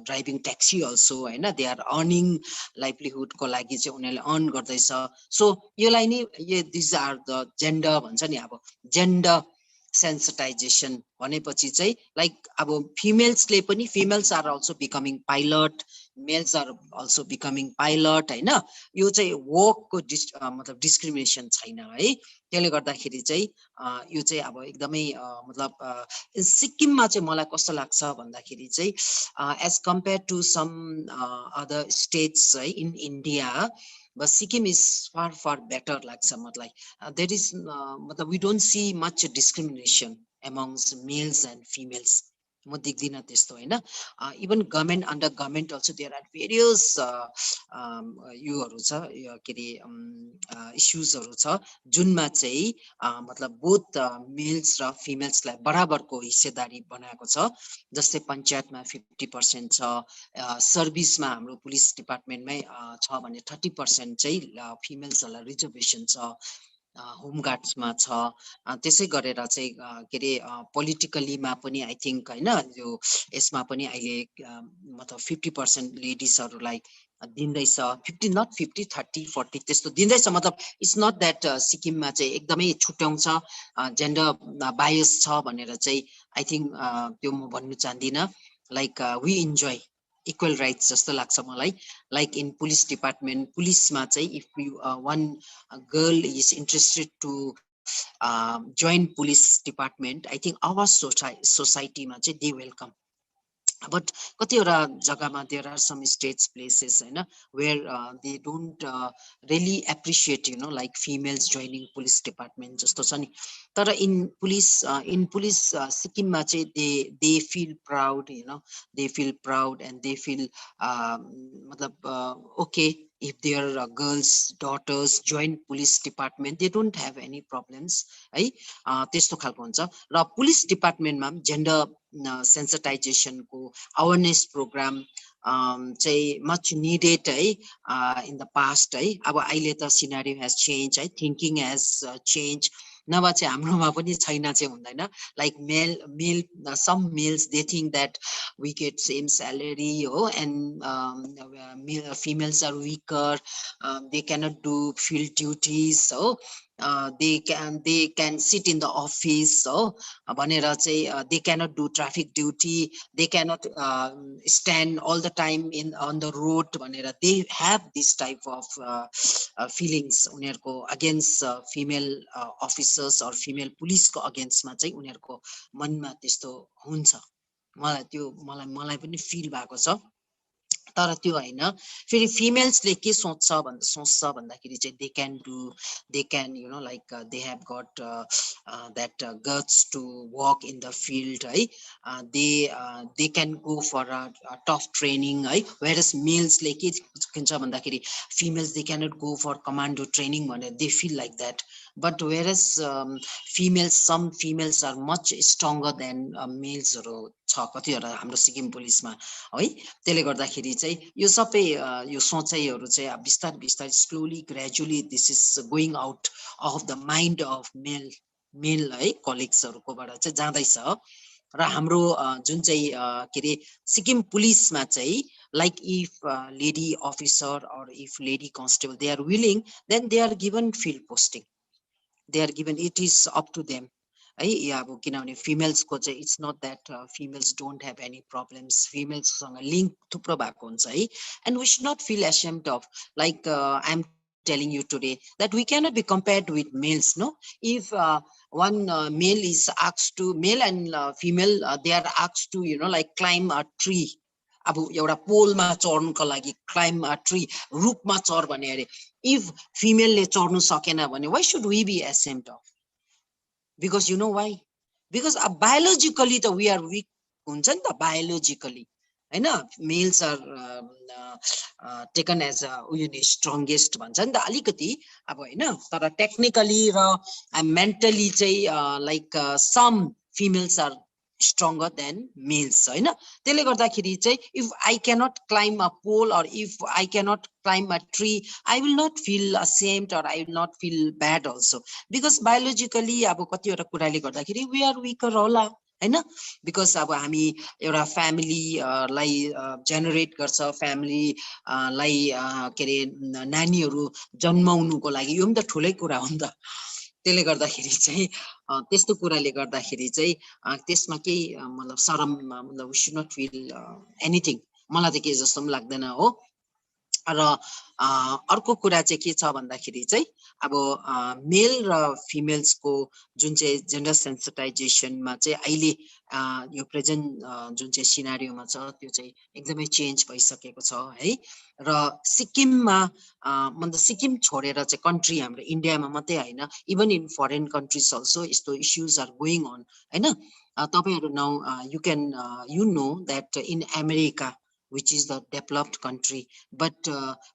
driving taxi also हैन, they are earning livelihood को लागि चाहिँ उनीहरुले earn गर्दैछ। So योलाई नि this are the gender भन्छ नि, अब जेन्डर सेन्सिटाइजेसन भनेपछि चाहिँ लाइक अब फिमेल्सले पनि, females are also becoming pilot, males are also becoming pilot हैन, यो चाहिँ वर्कको मतलब डिस्क्रिमिनेसन छैन है। त्यसले गर्दाखेरि चाहिँ यो चाहिँ अब एकदमै मतलब सिक्किममा चाहिँ मलाई कस्तो लाग्छ भन्दाखेरि चाहिँ as compare to some other states है in India, but Sikkim is far better लाग्छ मलाई। there is मतलब we don't see much discrimination amongst males and females म देख्दिनँ त्यस्तो हैन even government under government also there are various योहरू छ के रे इस्युजहरू छ जुनमा चाहिँ मतलब बोथ मेल्स र फिमेल्सलाई बराबरको हिस्सेदारी बनाएको छ जस्तै पञ्चायतमा 50% छ सर्भिसमा हाम्रो पुलिस डिपार्टमेन्टमै छ भने 30% चाहिँ फिमेल्सहरूलाई रिजर्भेसन छ होमगार्ड्समा छ त्यसै गरेर चाहिँ के रे पोलिटिकलीमा पनि आई थिङ्क हैन यो यसमा पनि अहिले मतलब 50% लेडिजहरूलाई दिँदैछ 50 नट 50 30 40 त्यस्तो दिँदैछ मतलब इट्स नट द्याट सिक्किममा चाहिँ एकदमै छुट्याउँछ जेन्डर बायस छ भनेर चाहिँ आई थिङ्क त्यो म भन्नु चाहदिनँ like we enjoy equal rights जस्तो लाग्छ मलाई लाइक इन पुलिस डिपार्टमेन्ट पुलिसमा चाहिँ if you one girl is interested to join police department I think our सोसाइटीमा चाहिँ दे वेलकम but कतिवटा जग्गामा there are some states places हैन where they don't really appreciate like females joining police department जस्तो छ नि तर in police सिक्किममा चाहिँ they feel proud they feel proud and they feel मतलब okay if their girls daughters join police department they don't have any problems है त्यस्तो खालको हुन्छ र पुलिस डिपार्टमेन्टमा जेन्डर sensitization को awareness program चाहिँ much needed है in the past है अब अहिले त scenario has changed है thinking has changed नभए चाहिँ हाम्रोमा पनि छैन चाहिँ हुँदैन like male some males they think that we get same salary and females are weaker they cannot do field duties they can sit in the office भनेर चाहिँ they cannot do traffic duty they cannot stand all the time on the road भनेर they have this type of feelings उनीहरुको against female officers or female police को against मा चाहिँ उनीहरुको मनमा त्यस्तो हुन्छ मलाई पनि feel भएको छ तर त्यो हैन फेरि फिमेल्सले के सोच्छ भन्दाखेरि चाहिँ they can like they have got that guts to walk in the field है they can go for a tough training है whereas males ले के भन्छ भन्दाखेरि females they cannot go for commando training भनेर they feel like that but whereas some females are much stronger than males हरु छ कतिहरु हाम्रो सिक्किम पुलिसमा है त्यसले गर्दाखेरि चाहिँ यो सबै यो सोचाइहरु चाहिँ बिस्तार slowly gradually this is going out of the mind of male है colleagues हरुकोबाट चाहिँ जाँदैछ र हाम्रो जुन चाहिँ के रे सिक्किम पुलिसमा चाहिँ like if lady officer or if lady constable they are willing then they are given field posting they are given it is up to them है या अब किनभने फिमेल्स को चाहिँ it's not that females don't have any problems females सँग link थुप्रो भएको हुन्छ है and we should not feel ashamed of like I am telling you today that we cannot be compared with males no if one male is asked to male and female they are asked to like climb a tree अब एउटा पोलमा चढ्नको लागि climb a tree रुखमा चढ भने अरे if female ले चढ्नु सकेन भने why should we be ashamed of because you know why because biologically we are weak हुन्छ नि त biologically हैन males are taken as a strongest भन्छ नि त अलिकति अब हैन तर technically र mentally चाहिँ like some females are stronger than males हैन त्यसले गर्दाखेरि चाहिँ if I cannot climb a pole or if I cannot climb a tree I will not feel ashamed or I will not feel bad also because biologically अब कतिवटा कुराले गर्दाखेरि we are weaker होला हैन because अब हामी एउटा family लाई जेनेरेट गर्छ फ्यामिली लाई के रे नानीहरु जन्माउनुको लागि यो पनि त ठुलै कुरा हो नि त त्यसले गर्दाखेरि चाहिँ त्यस्तो कुराले गर्दाखेरि चाहिँ त्यसमा के मतलब शरम मतलब we should not feel anything मलाई त के जस्तो पनि लाग्दैन हो र अर्को कुरा चाहिँ के छ भन्दाखेरि चाहिँ अब मेल र फिमेल्स को जुन चाहिँ जेन्डर सेन्सिटाइजेसन मा चाहिँ अहिले यो प्रेजेन्ट जुन चाहिँ सिनारियोमा छ त्यो चाहिँ एकदमै चेन्ज भइसकेको छ है र सिक्किममा मतलब सिक्किम छोडेर चाहिँ कन्ट्री हाम्रो इन्डियामा मात्रै हैन even in foreign countries also यस्तो इश्यूज आर गोइङ अन हैन तपाईँहरू now you can you know that in America, which is the developed country, but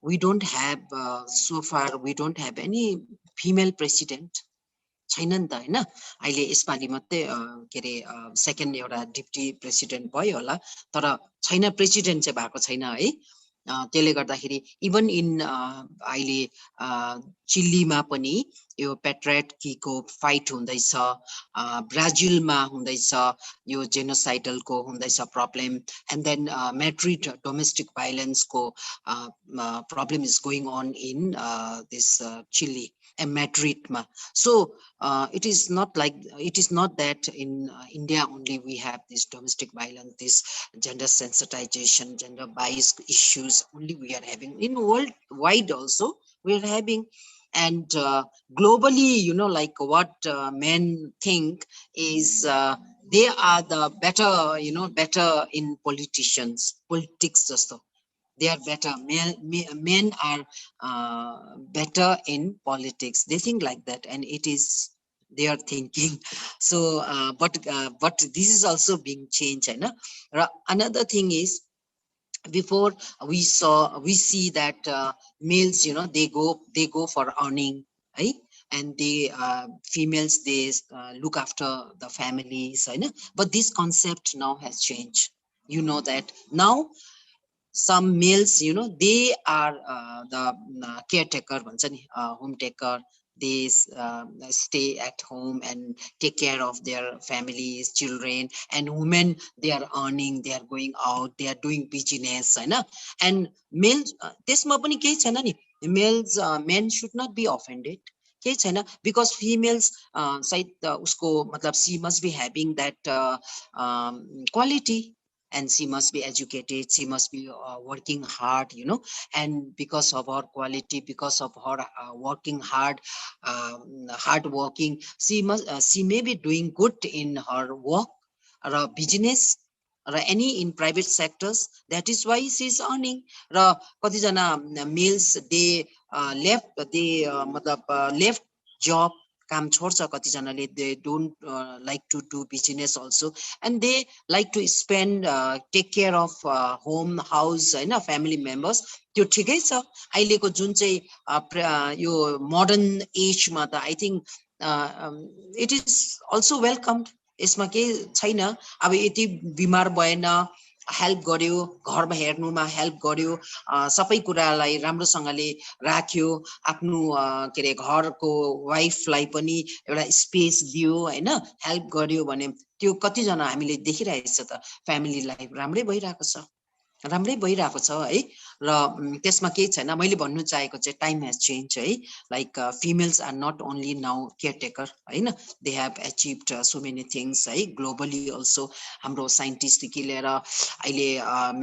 we don't have so far we don't have any female president. छैन नि त हैन। अहिले यसपालि मात्रै के अरे सेकेन्ड एउटा डिप्टी प्रेसिडेन्ट भयो होला, तर छैन, प्रेसिडेन्ट चाहिँ भएको छैन है। त्यसले गर्दाखेरि इभन इन अहिले चिल्लीमा पनि यो पेट्रियटकीको फाइट हुँदैछ, ब्राजिलमा हुँदैछ यो जेनोसाइडलको हुँदैछ problem, and then Madrid domestic भाइलेन्सको problem is going on in this Chile and Madrid ma. So it is not that in India only we have this domestic violence, this gender sensitization, gender bias issues only we are having. In worldwide also we are having, and globally, you know, like what men think is they are the better, you know, better in politics just so. They are better. Men are better in politics. They think like that, and it is their thinking. So, but this is also being changed. Another thing is, before we see that males, you know, they go for earning, right? And they females, they look after the families, right? But this concept now has changed. You know that now. Some males, you know, they are the caretaker, home taker. They stay at home and take care of their families, children, and women, they are earning, they are going out, they are doing business, and males, त्यसमा पनि केही छैन नि, males, men should not be offended, केही छैन, because females सायद उसको मतलब she must be having that quality, and she must be educated, she must be working hard, you know, and because of her quality, because of her working hard, hard working, she may be doing good in her work or business or any in private sectors. That is why she is earning. Ra kati jana males, they left job, काम छोड्छ कतिजनाले, they don't like to do business also, and they like to spend take care of home, house, हैन, family members. त्यो ठिकै छ। अहिलेको जुन चाहिँ यो modern age मा त I think it is also welcomed. यसमा केही छैन। अब यति बिमार भएन, हेल्प गर्यो, घरमा हेर्नुमा हेल्प गर्यो, सबै कुरालाई राम्रोसँगले राख्यो, आफ्नो के अरे घरको वाइफलाई पनि एउटा स्पेस दियो, हैन, हेल्प गर्यो भने त्यो कतिजना हामीले देखिरहेको छ त, फ्यामिली लाइफ राम्रै भइरहेको छ, राम्रै भइरहेको छ है। र त्यसमा केही छैन। मैले भन्नु चाहेको चाहिँ टाइम हेज चेन्ज है, like females are not only now caretaker, हैन, they have achieved so many things है, ग्लोबली अल्सो। हाम्रो साइन्टिस्टदेखि लिएर अहिले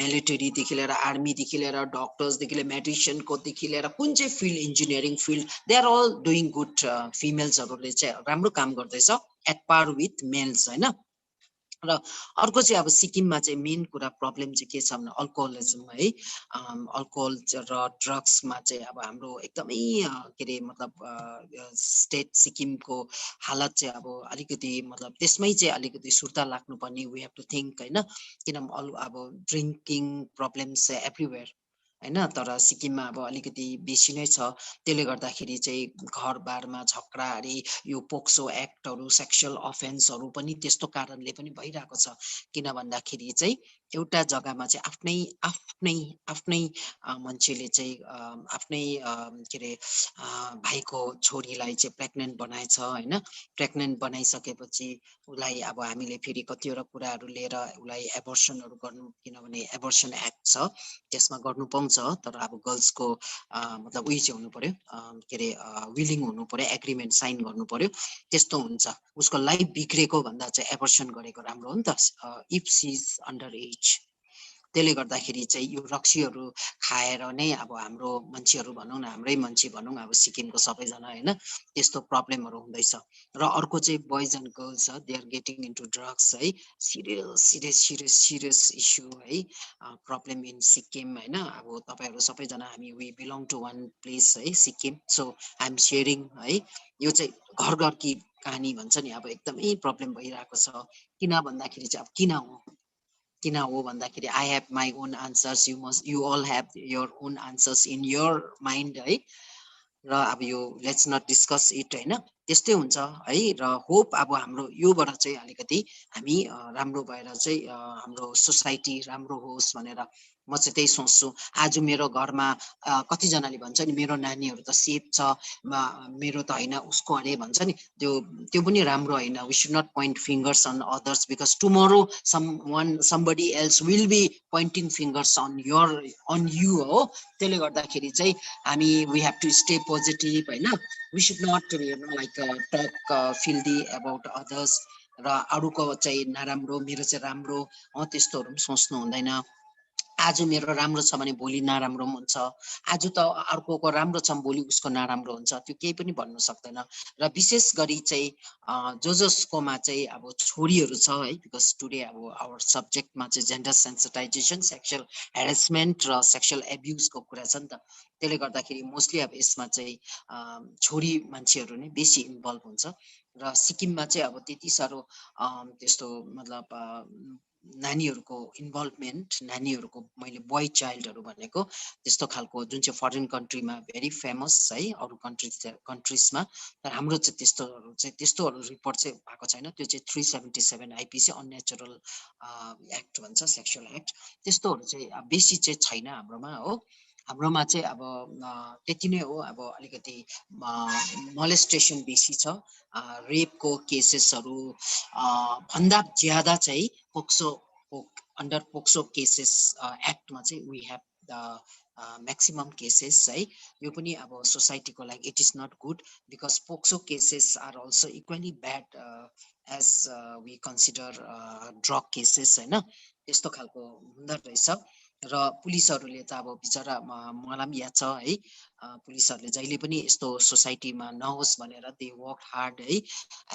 मिलिटरीदेखि लिएर आर्मीदेखि लिएर डक्टर्सदेखि लिएर मेडिसिनकोदेखि लिएर कुन चाहिँ field, engineering field, they are all doing good. फिमेल्सहरूले चाहिँ राम्रो काम गर्दैछ एट पार विथ मेल्स, हैन। र अर्को चाहिँ अब सिक्किममा चाहिँ मेन कुरा प्रब्लम चाहिँ के छ भने अल्कोहलिजम है, अल्कोहल र ड्रग्समा चाहिँ अब हाम्रो एकदमै के अरे मतलब स्टेट सिक्किमको हालत चाहिँ अब अलिकति मतलब त्यसमै चाहिँ अलिकति सुर्ता लाग्नुपर्ने, वी हेभ टु थिङ्क, हैन, किनभने अब ड्रिङ्किङ प्रब्लम्स एभ्रिवेयर, हैन, तर सिक्किममा अब अलिकति बेसी नै छ। त्यसले गर्दाखेरि चाहिँ घरबारमा झगडाहरू, यो पोक्सो एक्टहरू, सेक्सुअल अफेन्सहरू पनि त्यस्तो कारणले पनि भइरहेको छ। किन भन्दाखेरि चाहिँ एउटा जग्गामा चाहिँ आफ्नै मान्छेले चाहिँ आफ्नै के अरे भाइको छोरीलाई चाहिँ प्रेग्नेन्ट बनाएछ, हैन, प्रेग्नेन्ट बनाइसकेपछि उसलाई अब हामीले फेरि कतिवटा कुराहरू लिएर उसलाई एबर्सनहरू गर्नु, किनभने एबर्सन एक्ट छ, त्यसमा गर्नु पाउँछ, तर अब गर्ल्सको मतलब उयो चाहिँ हुनु पर्यो, के अरे विलिङ हुनु पर्यो, एग्रिमेन्ट साइन गर्नु पर्यो, त्यस्तो हुन्छ। उसको लाइफ बिग्रेको भन्दा चाहिँ एबर्सन गरेको राम्रो हो नि त, if she is under age. त्यसले गर्दाखेरि चाहिँ यो रक्सीहरू खाएर नै अब हाम्रो मान्छेहरू भनौँ न, हाम्रै मान्छे भनौँ, अब सिक्किमको सबैजना, हैन, त्यस्तो प्रब्लमहरू हुँदैछ। र अर्को चाहिँ boys and girls, they are getting into drugs है, सिरियस इस्यु है, प्रब्लम इन सिक्किम, हैन। अब तपाईँहरू सबैजना हामी we belong to one place है, Sikkim, so I am sharing है। यो चाहिँ घर घर की कहानी भन्छ नि अब एकदमै प्रब्लम भइरहेको छ किन भन्दाखेरि चाहिँ अब किन हो भन्दाखेरि I have my own answers you all have your own answers in your mind है र अब yo let's not discuss it हैन त्यस्तै हुन्छ है र होप अब हाम्रो योबाट चाहिँ अलिकति हामी राम्रो भएर चाहिँ हाम्रो सोसाइटी राम्रो होस् भनेर म चाहिँ त्यही सोच्छु आज मेरो घरमा कतिजनाले भन्छ नि मेरो नानीहरू त सेफ छ मेरो त हैन उसको अरे भन्छ नि त्यो पनि राम्रो हैन we should not point fingers on others because tomorrow somebody else will be pointing fingers on you हो त्यसले गर्दाखेरि चाहिँ हामी we have to stay positive हैन we should not like talk filthy about others र अरूको चाहिँ नराम्रो मेरो चाहिँ राम्रो त्यस्तोहरु पनि सोच्नु हुँदैन आज मेरो राम्रो छ भने भोलि नराम्रो हुन्छ आज त अर्कोको राम्रो छ भोलि उसको नराम्रो हुन्छ त्यो केही पनि भन्नु सक्दैन र विशेष गरी चाहिँ जसकोमा चाहिँ अब छोरीहरू छ है बिकज टुडे अब आवर सब्जेक्टमा चाहिँ जेन्डर सेन्सिटाइजेसन सेक्सुअल हेरेसमेन्ट र सेक्सुअल एब्युजको कुरा छ नि त त्यसले गर्दाखेरि मोस्टली अब यसमा चाहिँ छोरी मान्छेहरू नै बेसी इन्भल्भ हुन्छ र सिक्किममा चाहिँ अब त्यति साह्रो त्यस्तो मतलब नानीहरूको इन्भल्भमेन्ट नानीहरूको मैले बोय चाइल्डहरू भनेको त्यस्तो खालको जुन चाहिँ फरेन कन्ट्रीमा भेरी फेमस है अरू कन्ट्रिजमा तर हाम्रो चाहिँ त्यस्तोहरू रिपोर्ट चाहिँ भएको छैन त्यो चाहिँ 377 आइपिसी अननेचुरल एक्ट भन्छ सेक्सुअल एक्ट त्यस्तोहरू चाहिँ बेसी चाहिँ छैन हाम्रोमा हो हाम्रोमा चाहिँ अब त्यति नै हो अब अलिकति मोलेस्टेसन बेसी छ रेपको केसेसहरू भन्दा ज्यादा चाहिँ पोक्सो अन्डर पोक्सो केसेस एक्टमा चाहिँ we have the maximum cases है यो पनि अब सोसाइटीको लागि it is not good because POCSO cases are also equally bad as we consider drug cases हैन त्यस्तो खालको हुँदो रहेछ र पुलिसहरूले त अब बिचरा मलाई पनि याद छ है पुलिसहरूले जहिले पनि यस्तो सोसाइटीमा नहोस् भनेर दे वर्क हार्ड है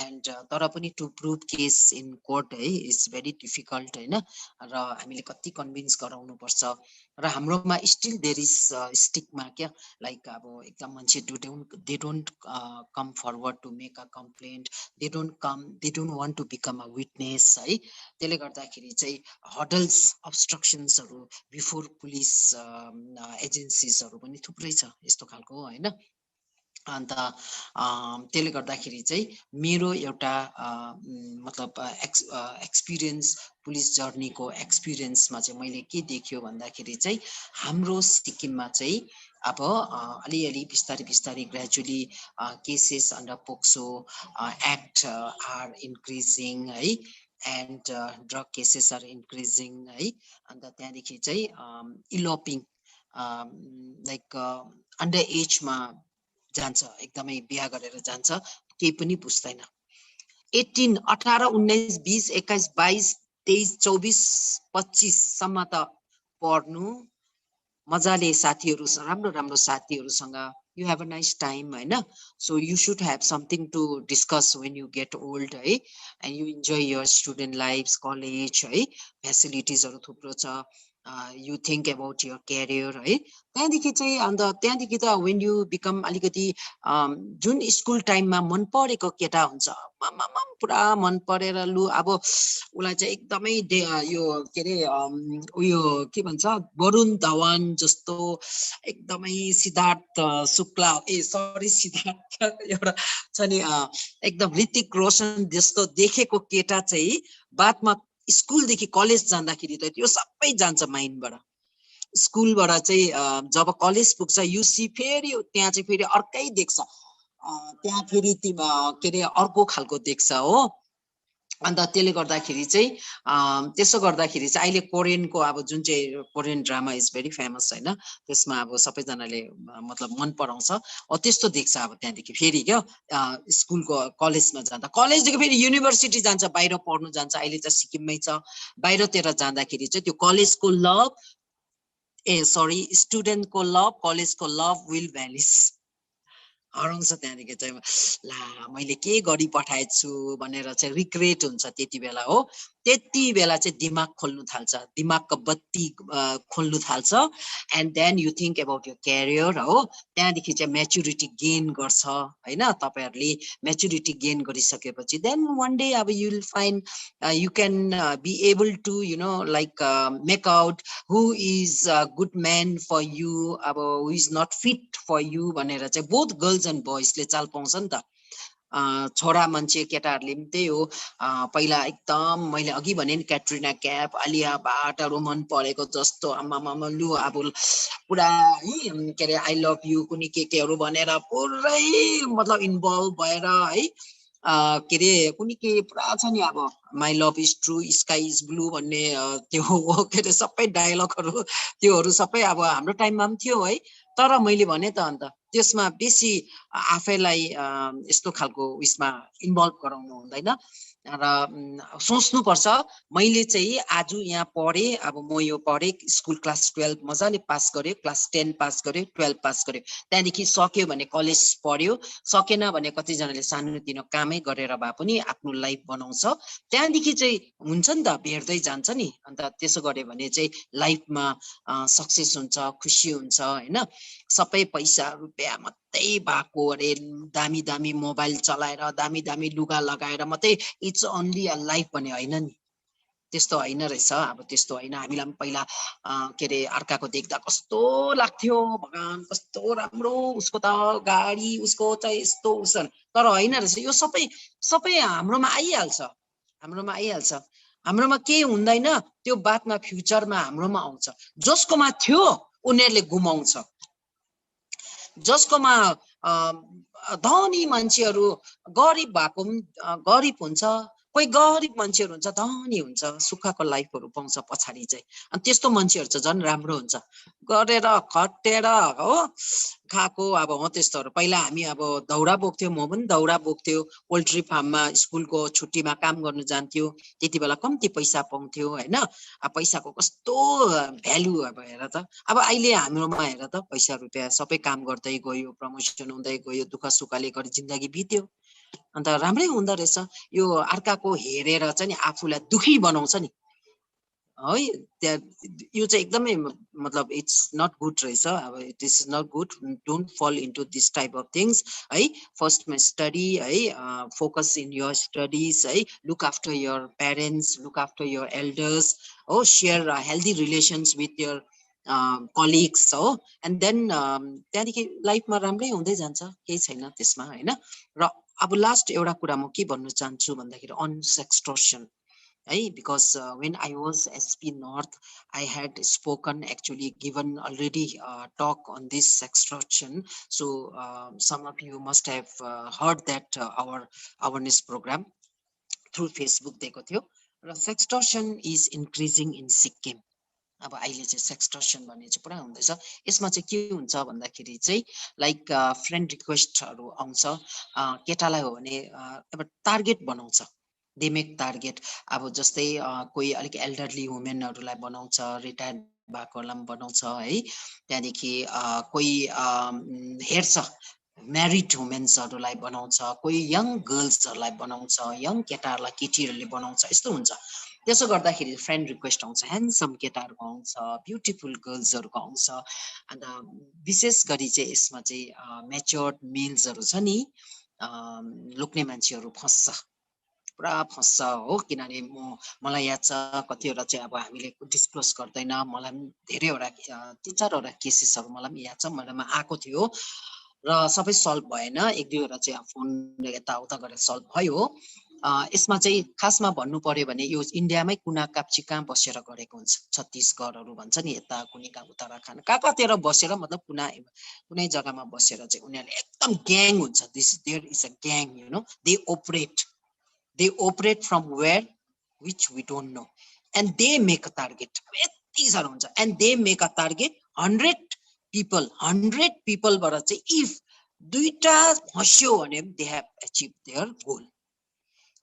एन्ड तर पनि to prove case in court है इट्स भेरी डिफिकल्ट हैन र हामीले कति कन्भिन्स गराउनु पर्छ र हाम्रोमा स्टिल देयर इज स्टिगमा क्या लाइक अब एकदम मान्छे they don't come forward to make a complaint they don't want to become a witness है त्यसले गर्दाखेरि चाहिँ हडल्स अब्स्ट्रक्सन्सहरू बिफोर पुलिस एजेन्सिजहरू पनि थुप्रै छ यस्तो खालको हैन अन्त त्यसले गर्दाखेरि चाहिँ मेरो एउटा मतलब एक्सपिरियन्स पुलिस जर्नीको एक्सपिरियन्समा चाहिँ मैले के देख्यो भन्दाखेरि चाहिँ हाम्रो सिक्किममा चाहिँ अब अलिअलि बिस्तारै gradually cases under POCSO act are increasing है and drug cases are increasing है अन्त त्यहाँदेखि चाहिँ इलोपिङ लाइक अन्डर एजमा जान्छ एकदमै बिहा गरेर जान्छ केही पनि बुझ्दैन 18 18 19 20 21 22 23 24 25 सम्म त पढ्नु मजाले साथीहरु राम्रो साथीहरुसँग you have a nice time हैन so you should have something to discuss when you get old है and you enjoy your student lives college है facilities हरु थुप्रो छ you think about your career है त्यहाँदेखि चाहिँ अन्त त्यहाँदेखि त when you become अलिकति जुन स्कुल टाइममा मन परेको केटा हुन्छ पुरा मन परेर लु अब उलाई चाहिँ एकदमै यो के रे उयो के भन्छ वरुण धवन जस्तो एकदमै सिद्धार्थ शुक्ला सरी सिद्धार्थ एउटा छ नि एकदम ऋतिक रोशन जस्तो देखेको केटा चाहिँ बादमा स्कुलदेखि कलेज जाँदाखेरि त त्यो सबै जान्छ माइन्डबाट स्कुलबाट चाहिँ जब कलेज पुग्छ युसी फेरि त्यहाँ चाहिँ फेरि अर्कै देख्छ त्यहाँ फेरि के रे अर्को खालको देख्छ हो अन्त त्यसले गर्दाखेरि चाहिँ त्यसो गर्दाखेरि चाहिँ अहिले कोरियनको अब जुन चाहिँ Korean drama is very famous हैन त्यसमा अब सबैजनाले मतलब मन पराउँछ त्यस्तो देख्छ अब त्यहाँदेखि फेरि क्या स्कुलको कलेजमा जाँदा कलेजदेखि फेरि युनिभर्सिटी जान्छ बाहिर पढ्नु जान्छ अहिले त सिक्किममै छ बाहिरतिर जाँदाखेरि चाहिँ त्यो कलेजको लभ स्टुडेन्टको लभ कलेजको लभ विल भ्यानिस हराउँछ त्यहाँदेखि चाहिँ ला मैले के गरी पठाएछु भनेर चाहिँ रिग्रेट हुन्छ त्यति बेला हो त्यति बेला चाहिँ दिमाग खोल्नु थाल्छ दिमागको बत्ती खोल्नु थाल्छ and then you think about your career हो त्यहाँदेखि चाहिँ म्याच्युरिटी गेन गर्छ होइन तपाईहरुले म्याच्युरिटी गेन गरिसकेपछि देन वान डे अब you will find you can be able to like make out who is a good man for you who is not fit for you भनेर चाहिँ both girls and boys ले चाल पाउँछ नि त छोरा मान्छे केटाहरुले पनि त्यही हो पहिला एकदम मैले अघि भने नि क्याट्रिना क्याफ आलिया भट्टहरु मन परेको जस्तो आमामामा लु अब पुरा है के रे आई लभ यु कुनी केहरु भनेर पुरै मतलब इन्भल्भ भएर है के रे कुनी के पुरा छ नि अब my love is true sky is blue भन्ने त्यो के रे सबै डायलगहरु त्योहरु सबै अब हाम्रो टाइममा पनि थियो है तर मैले भने त अन्त त्यसमा बेसी आफैलाई यस्तो खालको उइसमा इन्भल्भ गराउनु हुँदैन र सोच्नु पर्छ मैले चाहिँ आज यहाँ पढे अब म यो पढे स्कुल क्लास 12 मजाले पास गरे क्लास 10 पास गरे 12 पास गरे त्यहाँदेखि सक्यो भने कलेज पढ्यो सकेन भने कति जनाले सानोतिनो कामै गरेर भए पनि आफ्नो लाइफ बनाउँछ त्यहाँदेखि चाहिँ हुन्छ नि त भेट्दै जान्छ नि अन्त त्यसो गरे भने चाहिँ लाइफमा सक्सेस हुन्छ खुसी हुन्छ हैन सबै पैसा रुपैयाँ मात्रै भएको अरे दामी दामी मोबाइल चलाएर दामी दामी लुगा लगाएर मात्रै इट्स ओन्ली अ लाइफ भन्ने हैन नि त्यस्तो हैन रहेछ अब त्यस्तो हैन हामीलाई पनि पहिला के रे अर्काको देख्दा कस्तो लाग्थ्यो भगवान कस्तो राम्रो उसको त गाडी उसको चाहिँ यस्तो उसन तर हैन रहेछ यो सबै सबै हाम्रोमा आइहाल्छ हाम्रोमा केही हुँदैन त्यो बादमा फ्युचरमा हाम्रोमा आउँछ जसकोमा थियो उनीहरुले गुमाउँछ जसकोमा धनी मान्छेहरु गरिब भएको गरिब हुन्छ कोही गरिब मान्छेहरु हुन्छ धनी हुन्छ सुखको लाइफहरु पाउँछ पछाडी चाहिँ अनि त्यस्तो मान्छेहरु चाहिँ झन् राम्रो हुन्छ गरेर खटेर हो खाको अब हो त्यस्तोहरु पहिला हामी अब दौरा बोक्थ्यो म पनि दौरा बोक्थ्यो पोल्ट्री फार्ममा स्कुलको छुट्टीमा काम गर्न जान्थ्यो त्यति बेला कम्ती पैसा पाउँथ्यो हैन अब पैसाको कस्तो भ्यालु अब हेर त अब अहिले हाम्रोमा हेर त पैसा रुपैयाँ सबै काम गर्दै गयो प्रमोसन हुँदै गयो दुःख सुखले गरी जिन्दगी बित्यो अन्त राम्रै हुँदो रहेछ यो अर्काको हेरेर चाहिँ नि आफूलाई दुखी बनाउँछ नि है यो चाहिँ एकदमै मतलब इट्स नट गुड रहेछ अब it is not good don't fall into this type of things है फर्स्टमा स्टडी है फोकस इन योर स्टडिज है look after your parents look after your elders हो share healthy relations with your colleagues हो and then त्यहाँदेखि लाइफमा राम्रै हुँदै जान्छ केही छैन त्यसमा हैन र अब लास्ट एउटा कुरा म के भन्नु चाहन्छु भन्दाखेरि on सेक्सटोर्सन hey, because when I was SP North, I had spoken, actually given already talk on this sextortion. So some of you must have heard that our awareness program through Facebook देखो थियो र sextortion is increasing in Sikkim. अब अहिले चाहिँ सेक्सटर्सन भन्ने चाहिँ पुरा हुँदैछ यसमा चाहिँ के हुन्छ भन्दाखेरि चाहिँ लाइक फ्रेन्ड रिक्वेस्टहरु आउँछ केटालाई हो भने अब टार्गेट बनाउँछ दे मेक टार्गेट अब जस्तै कोही अलिक एल्डरली वुमेनहरुलाई बनाउँछ रिटायर्ड भएकोलाई बनाउँछ है त्यहाँदेखि कोही हेर्छ म्यारिड वुमेन्सहरुलाई बनाउँछ कोही यङ गर्ल्सहरुलाई बनाउँछ यङ केटाहरुलाई केटीहरुले बनाउँछ यस्तो हुन्छ त्यसो गर्दाखेरि फ्रेन्ड रिक्वेस्ट आउँछ ह्यान्डसम केटाहरुको आउँछ ब्युटिफुल गर्ल्सहरुको आउँछ अन्त विशेष गरी चाहिँ यसमा चाहिँ म्याच्योर्ड मेल्सहरु छ नि लुक्ने मान्छेहरु फस्छ पुरा फस्छ हो किनभने मलाई याद छ कतिवटा चाहिँ अब हामीले डिस्क्लोज गर्दैन मलाई धेरैवटा 3-4 वटा केसेसहरु मलाई याद छ मलाई आएको थियो र सबै सल्भ भएन एक दुईवटा चाहिँ फोन यताउता गरेर सल्भ भयो यसमा चाहिँ खासमा भन्नु पर्यो भने यो इन्डियामै कुना काप्ची कहाँ बसेर गरेको हुन्छ छत्तीसगढहरु भन्छ नि यता कुनै कहाँ उत्तराखण्ड कहाँतिर बसेर मतलब कुनै जग्गामा बसेर चाहिँ उनीहरुले एकदम ग्याङ हुन्छ this there is a gang you know they operate from where which we don't know and they make a target यति साह्रो हुन्छ and they make a target 100 people बाट चाहिँ if दुईटा फस्यो भने they have achieved their goal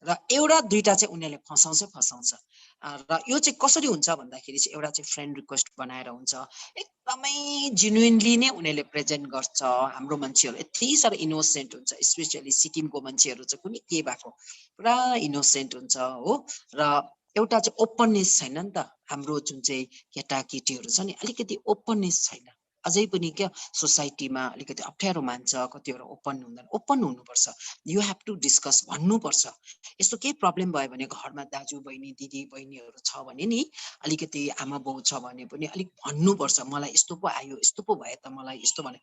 र एउटा दुईटा चाहिँ उनीहरूले फसाउँछ र यो चाहिँ कसरी हुन्छ भन्दाखेरि चाहिँ एउटा चाहिँ फ्रेन्ड रिक्वेस्ट बनाएर हुन्छ एकदमै जेन्युइनली नै उनीहरूले प्रेजेन्ट गर्छ हाम्रो मान्छेहरू यति साह्रो इनोसेन्ट हुन्छ स्पेसली सिक्किमको मान्छेहरू चाहिँ कुनै के भएको पुरा इनोसेन्ट हुन्छ हो र एउटा चाहिँ ओपननेस छैन नि त हाम्रो जुन चाहिँ केटाकेटीहरू छ नि अलिकति ओपननेस छैन अझै पनि क्या सोसाइटीमा अलिकति अप्ठ्यारो मान्छ कतिवटा ओपन हुँदैन ओपन हुनुपर्छ यु हेभ टु डिस्कस भन्नुपर्छ यस्तो केही प्रब्लम भयो भने घरमा दाजु बहिनी दिदी बहिनीहरू छ भने नि अलिकति आमा बाउ छ भने पनि अलिक भन्नुपर्छ मलाई यस्तो पो आयो यस्तो पो भयो त मलाई यस्तो भने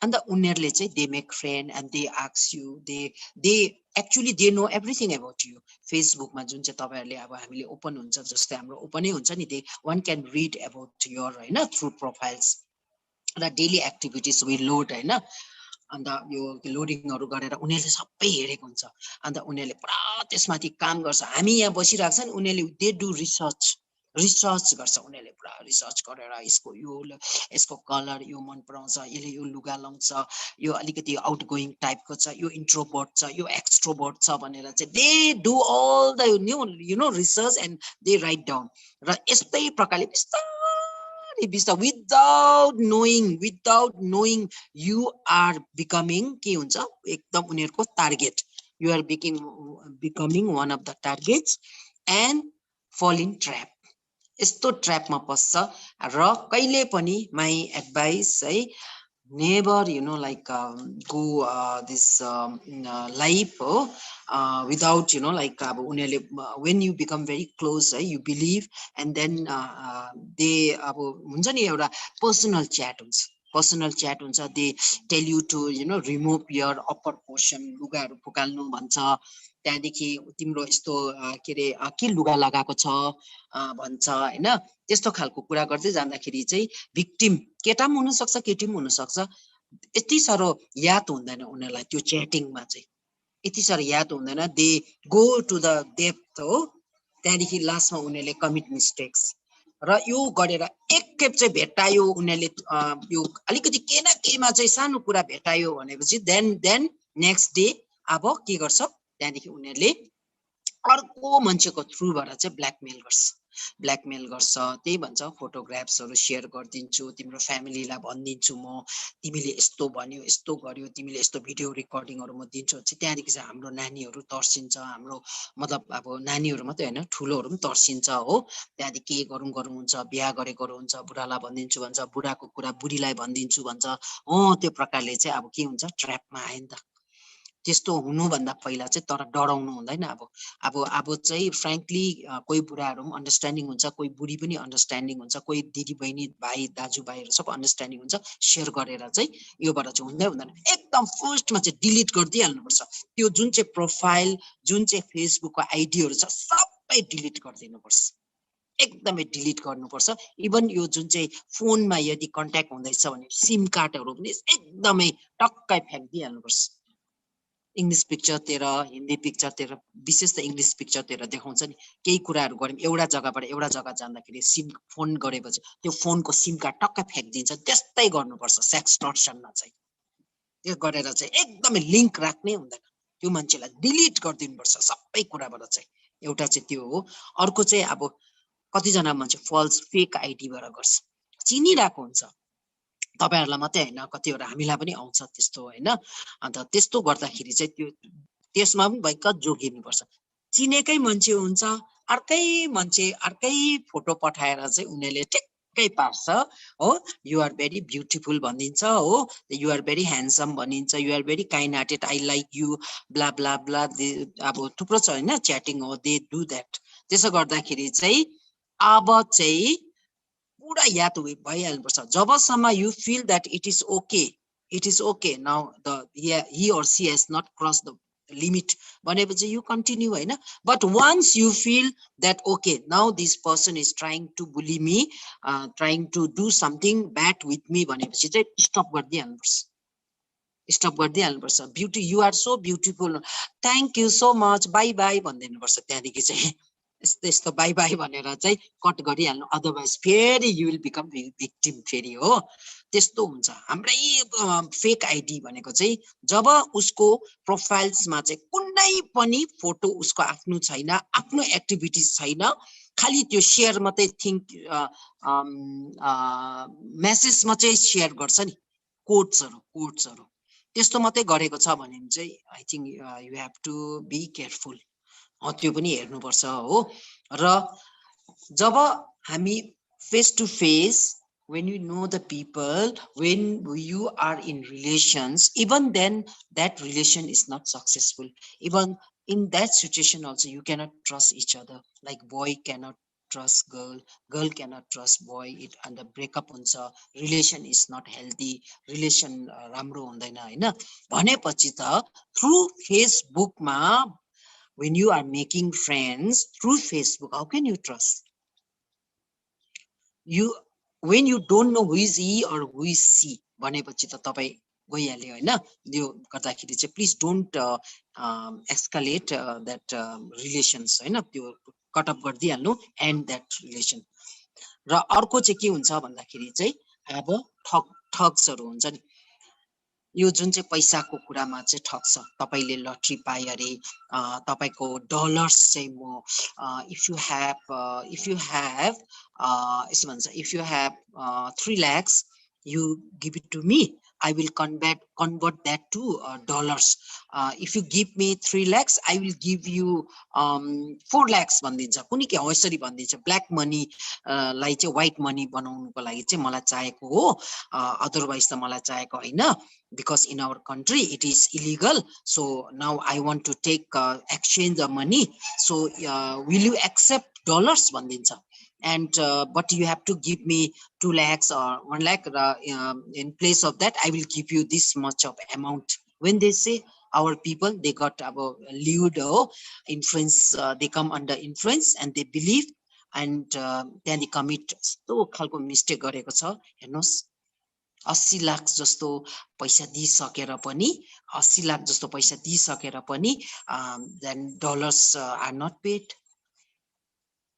अन्त उनीहरूले चाहिँ they make friend and they ask you they actually they know everything about you फेसबुकमा जुन चाहिँ तपाईँहरूले अब हामीले ओपन हुन्छ जस्तै हाम्रो ओपनै हुन्छ नि they one can read about your होइन थ्रु प्रोफाइल्स र डेली एक्टिभिटिज वी लोड होइन अन्त यो लोडिङहरू गरेर उनीहरूले सबै हेरेको हुन्छ अन्त उनीहरूले पुरा त्यसमाथि काम गर्छ हामी यहाँ बसिरहेको छ नि उनीहरूले दे डु रिसर्च गर्छ उनीहरूले पुरा रिसर्च गरेर यसको कलर यो मन पराउँछ यसले यो लुगा लाउँछ यो अलिकति आउट गोइङ टाइपको छ यो इन्ट्रोभर्ट छ यो एक्सट्रोभर्ट छ भनेर चाहिँ they do all the you know research and they write down र यस्तै प्रकारले without knowing you are becoming के हुन्छ एकदम उनीहरुको target you are becoming one of the targets and fall in trap यस्तो ट्र्यापमा पस्छ र कहिले पनि my advice है never go this life without अब उनीहरुले when you become very close you believe and then they अब हुन्छ नि एउटा पर्सनल च्याट हुन्छ they tell you to remove your upper portion लुगाहरु फुकाल्नु भन्छ त्यहाँदेखि तिम्रो यस्तो के लुगा लगाएको छ भन्छ हैन त्यस्तो खालको कुरा गर्दै जाँदाखेरि चाहिँ भिक्टिम केटा पनि हुन सक्छ केटी पनि हुन सक्छ यति सारो याद हुँदैन उनीहरुलाई त्यो च्याटिङमा चाहिँ यति सारो याद हुँदैन they go to the depth हो त्यहाँदेखि लास्टमा उनीहरुले कमिट मिस्टेक्स र यो गरेर एकखेप चाहिँ भेटायो उनीहरुले यो अलिकति के न केमा चाहिँ सानो कुरा भेटायो भनेपछि देन नेक्स्ट डे अब के गर्छ त्यहाँदेखि उनीहरुले अर्को मान्छेको थ्रुबाट चाहिँ ब्ल्याकमेल गर्छ त्यही भन्छ फोटोग्राफ्सहरु शेयर गर्दिन्छु तिम्रो फ्यामिलीलाई भन्दिन्छु म तिमीले यस्तो भन्यो यस्तो गर्यो तिमीले यस्तो भिडियो रेकर्डिङहरु म दिन्छु त्यहाँदेखि चाहिँ हाम्रो नानीहरु तर्सिन्छ हाम्रो मतलब अब नानीहरु मात्रै हैन ठुलोहरु पनि तर्सिन्छ हो त्यहाँदेखि के गरौँ हुन्छ बिहा गरेकोहरु हुन्छ बुढालाई भन्दिन्छु भन्छ बुढाको कुरा बुढीलाई भन्दिन्छु भन्छ त्यो प्रकारले चाहिँ अब के हुन्छ ट्र्यापमा आयो नि त त्यस्तो हुनुभन्दा पहिला चाहिँ तर डराउनु हुँदैन अब चाहिँ फ्र्याङ्कली कोही बुढाहरु पनि अन्डरस्ट्यान्डिङ हुन्छ कोही बुढी पनि अन्डरस्ट्यान्डिङ हुन्छ कोही दिदी बहिनी भाइ दाजुभाइहरु सब अन्डरस्ट्यान्डिङ हुन्छ शेयर गरेर चाहिँ योबाट चाहिँ हुँदैन एकदम फर्स्टमा चाहिँ डिलिट गरिदिहाल्नुपर्छ त्यो जुन चाहिँ प्रोफाइल जुन चाहिँ फेसबुकको आइडीहरु छ सबै डिलिट गरिदिनुपर्छ एकदमै डिलिट गर्नुपर्छ इभन यो जुन चाहिँ फोनमा यदि कन्ट्याक्ट हुँदैछ भने सिम कार्डहरु पनि एकदमै टक्कै फ्याक्दिहाल्नुपर्छ इंग्लिश पिक्चरतिर हिन्दी पिक्चरतिर विशेष त इंग्लिश पिक्चरतिर देखाउँछ नि केही कुराहरु गर्यौं एउटा जग्गाबाट एउटा जग्गा जाँदाखेरि सिम फोन गरेपछि त्यो फोनको सिम कार्ड टक्क फ्याक्दिन्छ त्यस्तै गर्नुपर्छ सेक्सटर्सनमा चाहिँ त्यो गरेर चाहिँ एकदमै लिंक राख्नै हुँदैन त्यो मान्छेलाई डिलिट गरिदिनुपर्छ सबै कुराबाट चाहिँ एउटा चाहिँ त्यो हो अर्को चाहिँ अब कति जना मान्छे फल्स फेक आइडीबाट गर्छ चिनिराको हुन्छ तपाईहरुलाई मात्रै हैन कतिवटा हामीलाई पनि आउँछ त्यस्तो हैन अन्त त्यस्तो गर्दाखेरि चाहिँ त्यो त्यसमा पनि भयंकर जोगिनुपर्छ चिनेकै मान्छे हुन्छ अर्कै मान्छे अर्कै फोटो पठाएर चाहिँ उनीहरुले ठिक्कै पार्छ हो यु आर भेरी ब्युटिफुल भनिन्छ हो यु आर भेरी ह्यान्डसम भनिन्छ you are very kind hearted I like you blah blah blah अब थुप्रो छ हैन च्याटिङ हो दे डु दैट त्यसो गर्दाखेरि चाहिँ अब चाहिँ पुरा याद भइहाल्नुपर्छ जबसम्म you feel that it is okay now the he or she has not crossed the limit भनेपछि यु कन्टिन्यू हैन but once you feel that okay now this person is trying to bully me trying to do something bad with me भनेपछि चाहिँ stop गरिदिहाल्नुपर्छ beauty you are so beautiful thank you so much bye bye भन्दिनुपर्छ त्यहाँदेखि चाहिँ यस्तो bye bye भनेर चाहिँ cut गरिहाल्नु अदरवाइज फेरि यु विल बिकम भिक्टिम फेरि हो त्यस्तो हुन्छ हाम्रै फेक आइडी भनेको चाहिँ जब उसको प्रोफाइल्समा चाहिँ कुनै पनि फोटो उसको आफ्नो छैन आफ्नो एक्टिभिटिज छैन खाली त्यो शेयर मात्रै थिंक मेसेजमा चाहिँ शेयर गर्छ नि कोट्सहरु त्यस्तो मात्रै गरेको छ भने चाहिँ I think you have to be careful त्यो पनि हेर्नुपर्छ हो र जब हामी face to face when you know the people, when you are in relations, even then that relation is not successful. Even in that situation also you cannot trust each other. Like boy cannot trust girl, girl cannot trust boy, it and the breakup huncha, relation is not healthy, relation राम्रो हुँदैन हैन भनेपछि त through Facebook ma when you are making friends through Facebook, how can you trust? You when you don't know who is he or who is she भनेपछि त तपाई गइहाल्यो हैन यो गर्दाखेरि चाहिँ please don't escalate that relations हैन त्यो cut off गर्दिहाल्नु एन्ड दैट रिलेसन र अर्को चाहिँ के हुन्छ भन्दाखेरि चाहिँ अब ठग्सहरु हुन्छ नि यो जुन चाहिँ पैसाको कुरामा चाहिँ ठग्छ तपाईले लटरी पाए अरे तपाईको डलर्स चाहिँ म if you have यसो भन्छ if you have 3 lakhs you give it to me, I will convert that to dollars. If you give me 3 lakhs, I will give you 4 lakhs भनिदिन्छ कुनै के हौसरी भनिदिन्छ ब्ल्याक मनी लाई चाहिँ व्हाइट मनी बनाउनुको लागि चाहिँ मलाई चाहिएको हो अदरवाइज त मलाई चाहिएको हैन because in our country it is illegal, so now I want to take exchange the money, so will you accept dollars भनिदिन्छ and but you have to give me 2 lakhs or 1 lakh in place of that I will give you this much of amount. When they say our people they got about lewd influence, they come under influence and they believe and then they commit so खालको mistake गरेको छ हेर्नुस् 80 लाख जस्तो पैसा दिइसकेर पनि 80 लाख जस्तो पैसा दिइसकेर पनि then dollars are not paid.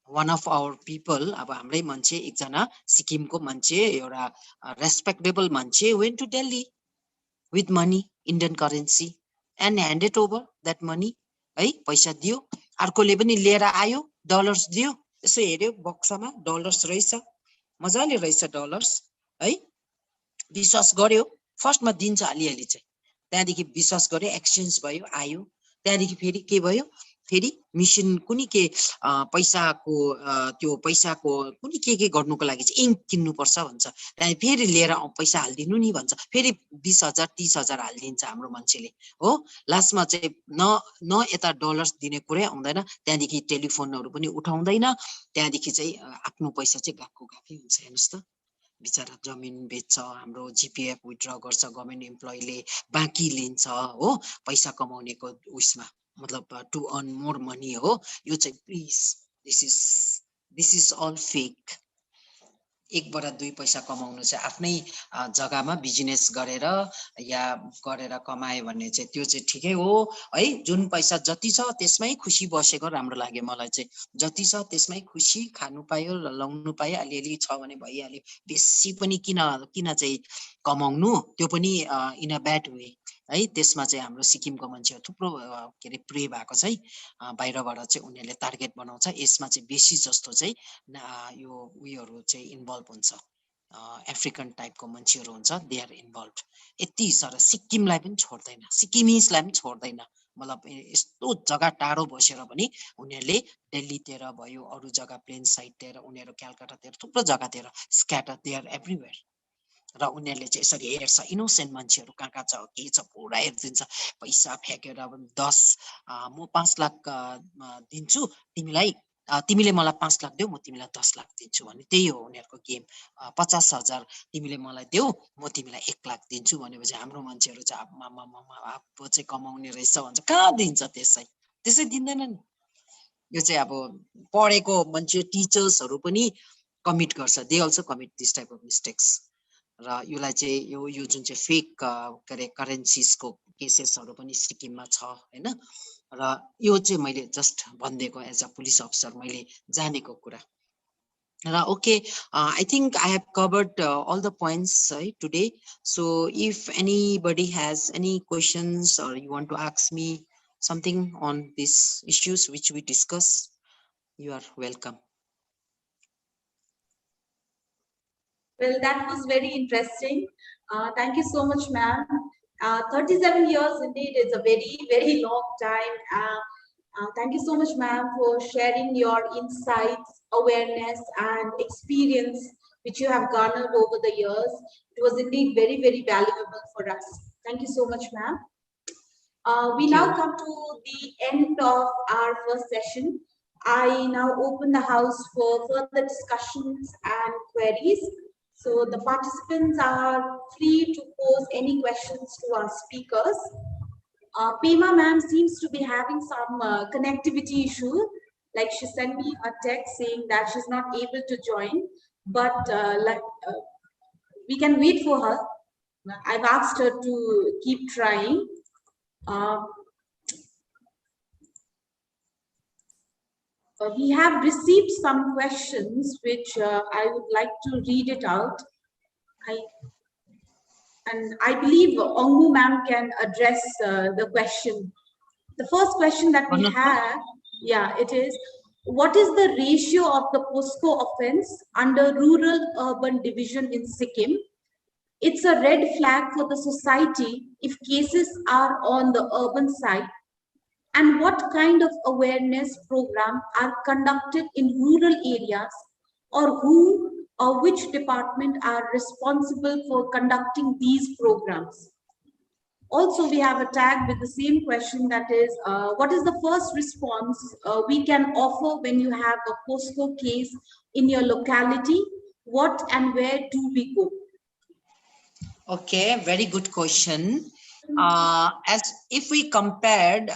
One of our people अब हाम्रै मान्छे एकजना सिक्किमको मान्छे एउटा रेस्पेक्टेबल मान्छे went to Delhi with money Indian currency and handed over that money है पैसा दियो अर्कोले पनि लिएर आयो डलर्स दियो यसो हेर्यो बक्सामा डलर्स रहेछ मजाले रहेछ डलर्स है विश्वास गर्यो फर्स्टमा दिन्छ अलिअलि चाहिँ त्यहाँदेखि विश्वास गर्यो एक्सचेन्ज भयो आयो त्यहाँदेखि फेरि के भयो फेरि मिशन कुनै के पैसाको त्यो पैसाको कुनै के गर्नुको लागि चाहिँ इङ्क किन्नु पर्छ भन्छ त्यहाँ फेरि लिएर पैसा हाल्दिनु नि भन्छ फेरि 20,000 30,000 हाल्दिन्छ हाम्रो मान्छेले हो लास्टमा चाहिँ न यता डलर्स दिने कुरै आउँदैन त्यहाँदेखि टेलिफोनहरु पनि उठाउँदैन त्यहाँदेखि चाहिँ आफ्नो पैसा चाहिँ गएकै हुन्छ हेर्नुस् त बिचारा जमिन बेच्छ हाम्रो जीपीएफ विथड्र गर्छ गभर्नमेन्ट एम्प्लोइले बाँकी लिन्छ हो पैसा कमाउनेको उस्मा मतलब to earn more money हो यो चाहिँ please this is all fake. एकबाट दुई पैसा कमाउनु चाहिँ आफ्नै जग्गामा बिजनेस गरेर या गरेर कमाए भन्ने चाहिँ त्यो चाहिँ ठिकै हो है जुन पैसा जति छ त्यसमै खुसी बसेको राम्रो लाग्यो मलाई चाहिँ जति छ त्यसमै खुसी खानु पायो लाउनु पायो अलिअलि छ भने भइहाल्यो बेसी पनि किन चाहिँ कमाउनु त्यो पनि इन अ ब्याड वे है त्यसमा चाहिँ हाम्रो सिक्किमको मान्छेहरु थुप्रो के रे प्रे भएको छ है बाहिरबाट चाहिँ उनीहरुले टार्गेट बनाउँछ यसमा चाहिँ बेसी जस्तो चाहिँ यो उयोहरु चाहिँ इन्भल्भ हुन्छ अफ्रिकन टाइपको मान्छेहरु हुन्छ दे आर इन्भल्भ यति सारा सिक्किमलाई पनि छोड्दैन सिक्किमिजलाई पनि छोड्दैन मतलब यस्तो जग्गा टाढो बसेर पनि उनीहरुले दिल्लीतिर भयो अरु जग्गा प्लेन साइडतिर उनीहरु कलकत्तातिर थुप्रो जग्गातिर स्क्याटर दे आर एभ्रीवेयर र उनीहरुले चाहिँ यसरी हेर्छ इनोसेन्ट मान्छेहरु कहाँ छ के छ पुरा हेर्दिन्छ पैसा फ्याकेर 10 म 5 लाख दिन्छु तिमीलाई तिमीले मलाई 5 लाख देऊ म तिमीलाई 10 लाख दिन्छु भन्ने त्यही हो उनीहरुको गेम 50,000 तिमीले मलाई देऊ म तिमीलाई 1 लाख दिन्छु भनेपछि हाम्रो मान्छेहरु चाहिँ अब चाहिँ कमाउने रहेछ भन्छ कहाँ दिन्छ त्यसै दिँदैन नि यो चाहिँ अब पढेको मान्छे टिचर्सहरु पनि कमिट गर्छ they also commit this type of mistakes र योलाई चाहिँ यो जुन चाहिँ फेक करेन्सीजको केसेसहरु पनि सिक्किममा छ हैन र यो चाहिँ मैले जस्ट भन्देको एज अ पुलिस अफिसर मैले जानेको कुरा Okay, I think I have covered all the points today. So if anybody has any questions or you want to ask me something on these issues which we discuss, you are welcome. Well, that was very interesting. Thank you so much, ma'am. 37 years indeed is a very, very long time. Thank you so much, ma'am, for sharing your insights, awareness, and experience which you have garnered over the years. It was indeed very, very valuable for us. Thank you so much, ma'am. We Thank now you. come to the end of our first session. I now open the house for further discussions and queries. So the participants are free to pose any questions to our speakers. Pema ma'am seems to be having some connectivity issue. Like she sent me a text saying that she's not able to join, but we can wait for her. I've asked her to keep trying. We have received some questions which I would like to read it out. I believe Ongu ma'am can address the question. The first question that we have, yeah, it is, what is the ratio of the POSCO offense under rural-urban division in Sikkim? It's a red flag for the society if cases are on the urban side. And what kind of awareness program are conducted in rural areas, or who or which department are responsible for conducting these programs? Also, we have a tag with the same question, that is, what is the first response we can offer when you have a POSCO case in your locality? What and where do we go? Okay, very good question. As if we compared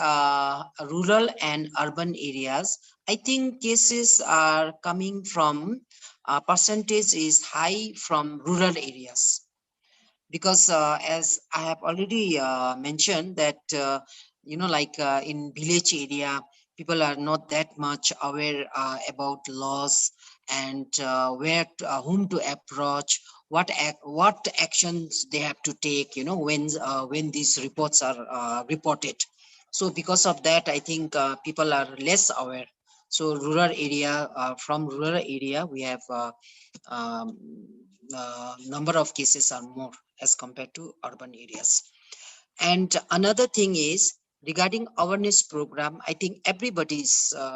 rural and urban areas, I think cases are coming from percentage is high from rural areas, because as I have already mentioned that like in village area, people are not that much aware about laws and whom to approach, what actions they have to take, when these reports are reported. So because of that, I think people are less aware. So from rural area we have um, number of cases are more as compared to urban areas. And another thing is regarding awareness program, I think everybody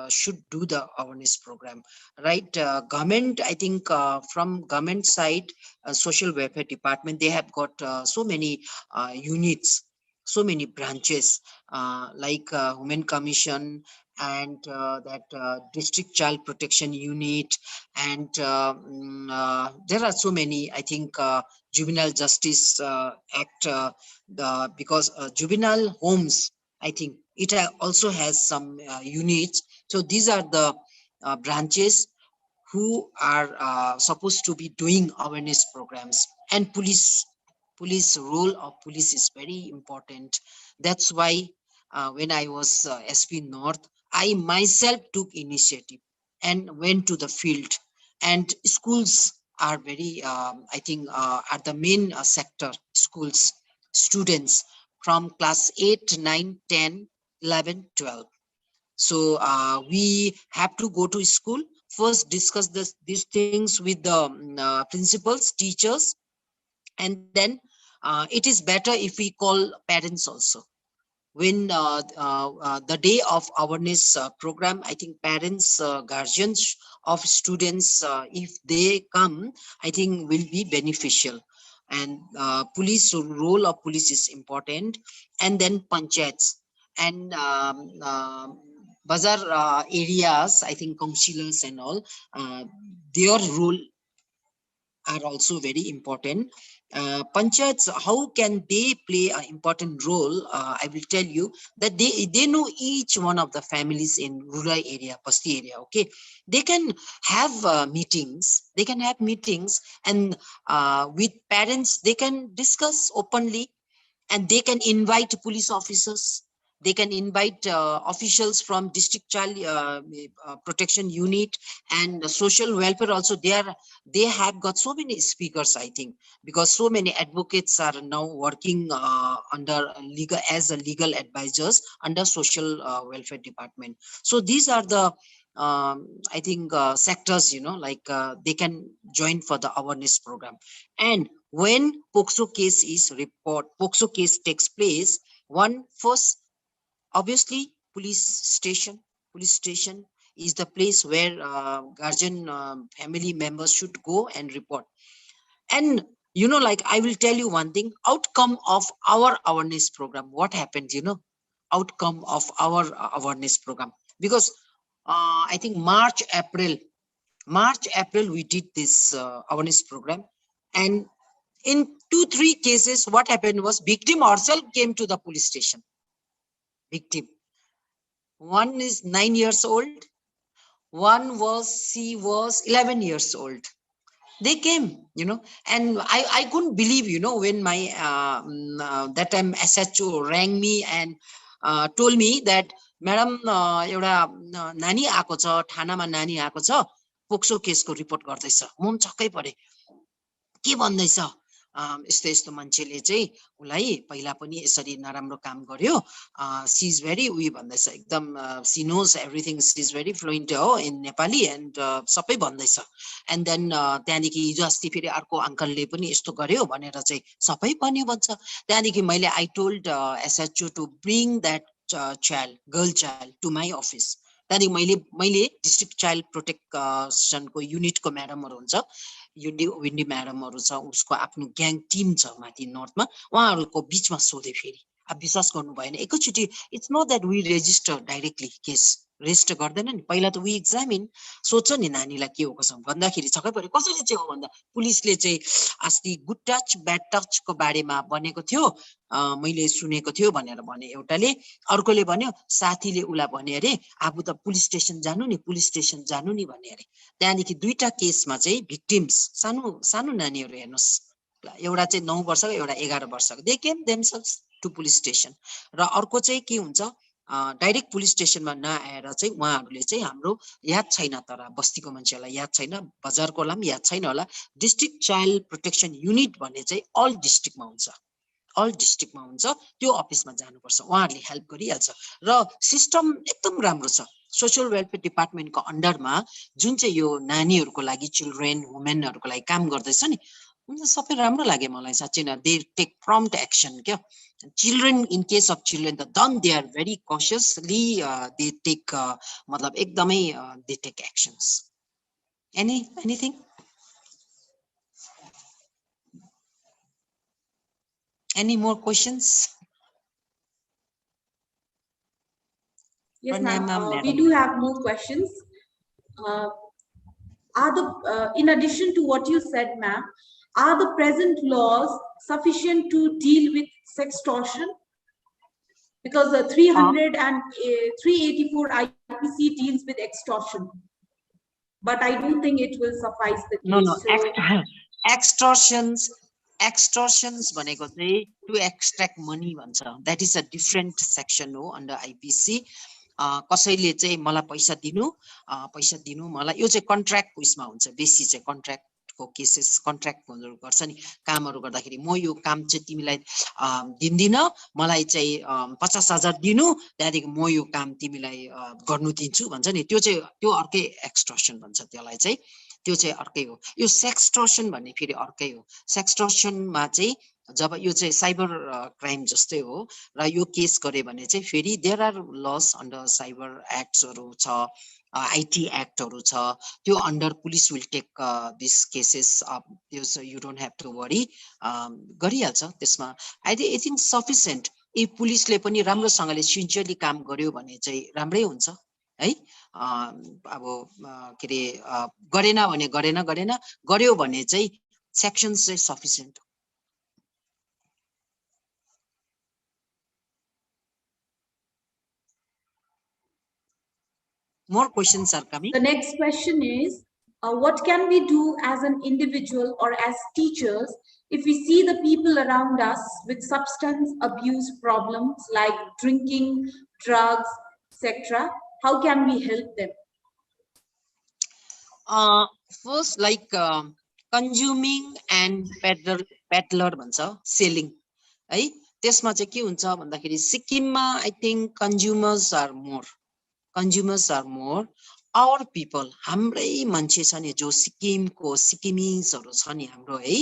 should do the awareness program, right? Government, I think from government side, social welfare department, they have got so many units, so many branches, like Women Commission and that district child protection unit, and there are so many, I think juvenile justice act, because juvenile homes, I think it also has some units. So these are the branches who are supposed to be doing awareness programs. And police role of police is very important. That's why when I was SP North, I myself took initiative and went to the field. And schools are very I think are the main sector. Schools, students from class 8, 9, 10, 11, 12. So we have to go to school, first discuss these things with the principals, teachers, and then it is better if we call parents also. When the day of awareness program, I think parents, guardians of students, if they come, I think will be beneficial. And police, so role of police is important. And then panchayats and bazaar areas, I think councillors and all, their role are also very important. Panchayats, how can they play an important role? I will tell you that they know each one of the families in rural area, Basti area. Okay, they can have meetings. They can have meetings, and with parents they can discuss openly, and they can invite police officers, They can invite officials from district child protection unit and social welfare also. They have got so many speakers, I think, because so many advocates are now working under legal as a legal advisors under social welfare department. So these are the I think sectors, like they can join for the awareness program. And when POXO case takes place, first, obviously, police station is the place where guardian family members should go and report. And like I will tell you one thing, outcome of our awareness program, what happened, outcome of our awareness program, because I think March, April, we did this awareness program. And in 2-3 cases, what happened was victim herself came to the police station. Victim. One is 9 years old. She was 11 years old. They came, and I couldn't believe, when my that time SHO rang me and told me that, Madam, एउटा नानी आएको छ, थानामा नानी आएको छ, POCSO केसको report गर्दैछ। म पनि छक्कै परे, के भन्दैछ? यस्तो यस्तो मान्छेले चाहिँ उलाई पहिला पनि यसरी नराम्रो काम गर्यो, सी इज भेरी वी भन्दैछ, एकदम she knows everything, she is very fluent हो इन नेपाली एन्ड सबै भन्दैछ। एन्ड देन त्यहाँदेखि हिजो अस्ति फेरि अर्को अङ्कलले पनि यस्तो गर्यो भनेर चाहिँ सबै भन्यो भन्छ। त्यहाँदेखि मैले I told SHO to bring that child, girl child to my office. त्यहाँदेखि मैले डिस्ट्रिक्ट चाइल्ड प्रोटेक्सनको युनिटको म्याडमहरू हुन्छ, विन्डी म्याडमहरू छ, उसको आफ्नो ग्याङ टिम छ माथि नर्थमा, उहाँहरूको बिचमा सोधे। फेरि अब विश्वास गर्नु भएन, एकैचोटि it's not that we register directly case, register गर्दैन नि, पहिला त वी एक्जामिन, सोध्छ नि नानीलाई के हो कसो भन्दाखेरि छक्कै पऱ्यो। कसैले चाहिँ हो भन्दा पुलिसले चाहिँ अस्ति गुड टच ब्याड टचको बारेमा बनेको थियो, मैले सुनेको थियो भनेर भने एउटाले, अर्कोले भन्यो साथीले उसलाई भन्यो अरे आफू त पुलिस स्टेसन जानु नि भन्ने अरे। त्यहाँदेखि 2टा केसमा चाहिँ भिक्टिम्स सानो नानीहरू, हेर्नुहोस्, एउटा चाहिँ 9 वर्षको, एउटा 11 वर्षको, they came themselves to police station. र अर्को चाहिँ के हुन्छ, डाइरेक्ट पुलिस स्टेसनमा नआएर चाहिँ उहाँहरूले चाहिँ, हाम्रो याद छैन, तर बस्तीको मान्छेहरूलाई याद छैन, बजारकोलाई पनि याद छैन होला, डिस्ट्रिक्ट चाइल्ड प्रोटेक्सन युनिट भन्ने चाहिँ अल डिस्ट्रिक्टमा हुन्छ, त्यो अफिसमा जानुपर्छ, उहाँहरूले हेल्प गरिहाल्छ। र सिस्टम एकदम राम्रो छ। सोसियल वेलफेयर डिपार्टमेन्टको अन्डरमा जुन चाहिँ यो नानीहरूको लागि, चिल्ड्रेन वुमेनहरूको लागि काम गर्दैछ नि, सबै राम्रो लाग्यो मलाई साँच्चै नै। दे टेक प्रम्प्ट एक्सन क्या। Children, in case of children त then they are very cautiously they take, मतलब एकदमै they take actions. Anything? Any more questions? Yes, ma'am. We do have more questions. In addition to what you said, ma'am, are the present laws sufficient to deal with sextortion? Because 300 and 384 IPC deals with extortion, but I don't think it will suffice the case. No. Extortions भनेको चाहिँ to extract money भन्छ, that is a different section हो under IPC. कसैले चाहिँ मलाई पैसा दिनु मलाई, यो चाहिँ कन्ट्र्याक्टको उसमा हुन्छ, बेसी चाहिँ कन्ट्र्याक्टको केसेस, कन्ट्र्याक्टहरू गर्छ नि, कामहरू गर्दाखेरि म यो काम चाहिँ तिमीलाई दिन्दिन, मलाई चाहिँ 50,000 दिनु, त्यहाँदेखि म यो काम तिमीलाई गर्नु दिन्छु भन्छ नि, त्यो अर्कै एक्सटर्सन भन्छ त्यसलाई चाहिँ, त्यो चाहिँ अर्कै हो। यो सेक्सटर्सन भन्ने फेरि अर्कै हो। सेक्सटर्सनमा चाहिँ जब यो चाहिँ साइबर क्राइम जस्तै हो, र यो केस गरे भने चाहिँ फेरि there are laws under cyber एक्ट्सहरू छ, IT एक्टहरू छ, त्यो under police will take this cases of, you don't have to worry, गरिहाल्छ त्यसमा। I think sufficient. यी पुलिसले पनि राम्रोसँगले सिन्सियरली काम गर्यो भने चाहिँ राम्रै हुन्छ है। अब के अरे गरेन भने गरेन, गर्यो भने चाहिँ सेक्सन्स चाहिँ sufficient. More questions are coming. The next question is, what can we do as an individual or as teachers If we see the people around us with substance abuse problems like drinking, drugs, etc., how can we help them? First, like consuming and peddler भन्छ selling है त्यसमा चाहिँ के हुन्छ भन्दाखेरि सिक्किममा I think consumers are more our people हाम्रै मान्छे छ नि जो सिक्किमको सिक्किमिजहरु छ नि हाम्रो है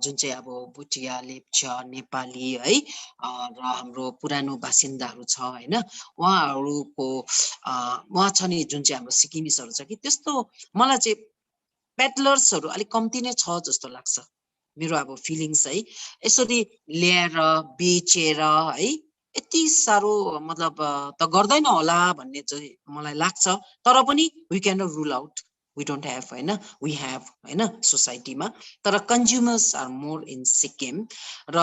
जुन चाहिँ अब भुटिया लेप्चा नेपाली है र हाम्रो पुरानो बासिन्दाहरु छ हैन उहाँहरुको उहाँ छ नि जुन चाहिँ हाम्रो सिक्किमिजहरु छ कि त्यस्तो मलाई चाहिँ पेडलर्सहरु अलि कम्ती नै छ जस्तो लाग्छ मेरो अब फिलिङ्स है यसरी ल्याएर बेचेर है यति सारो मतलब त गर्दैन होला भन्ने चाहिँ मलाई लाग्छ तर पनि we cannot rule out we don't have हैन we have हैन सोसाइटीमा तर consumers are more in Sikkim र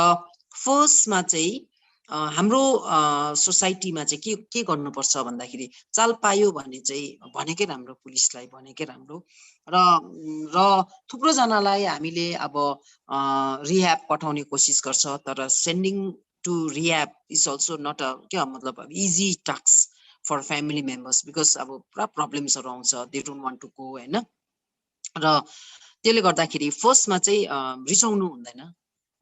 फर्स्ट मा चाहिँ हाम्रो सोसाइटीमा चाहिँ के गर्नुपर्छ भन्दाखेरि चाल पायो भने चाहिँ भनेकै राम्रो पुलिसलाई भनेकै राम्रो र थुप्रो जनालाई हामीले अब रिह्याब पठाउने कोसिस गर्छ तर sending to rehab is also not a easy task for family members because अब पुरा problems आउँछ they don't want to go हैन र त्यसले गर्दाखेरि फर्स्ट मा चाहिँ रिसाउनु हुँदैन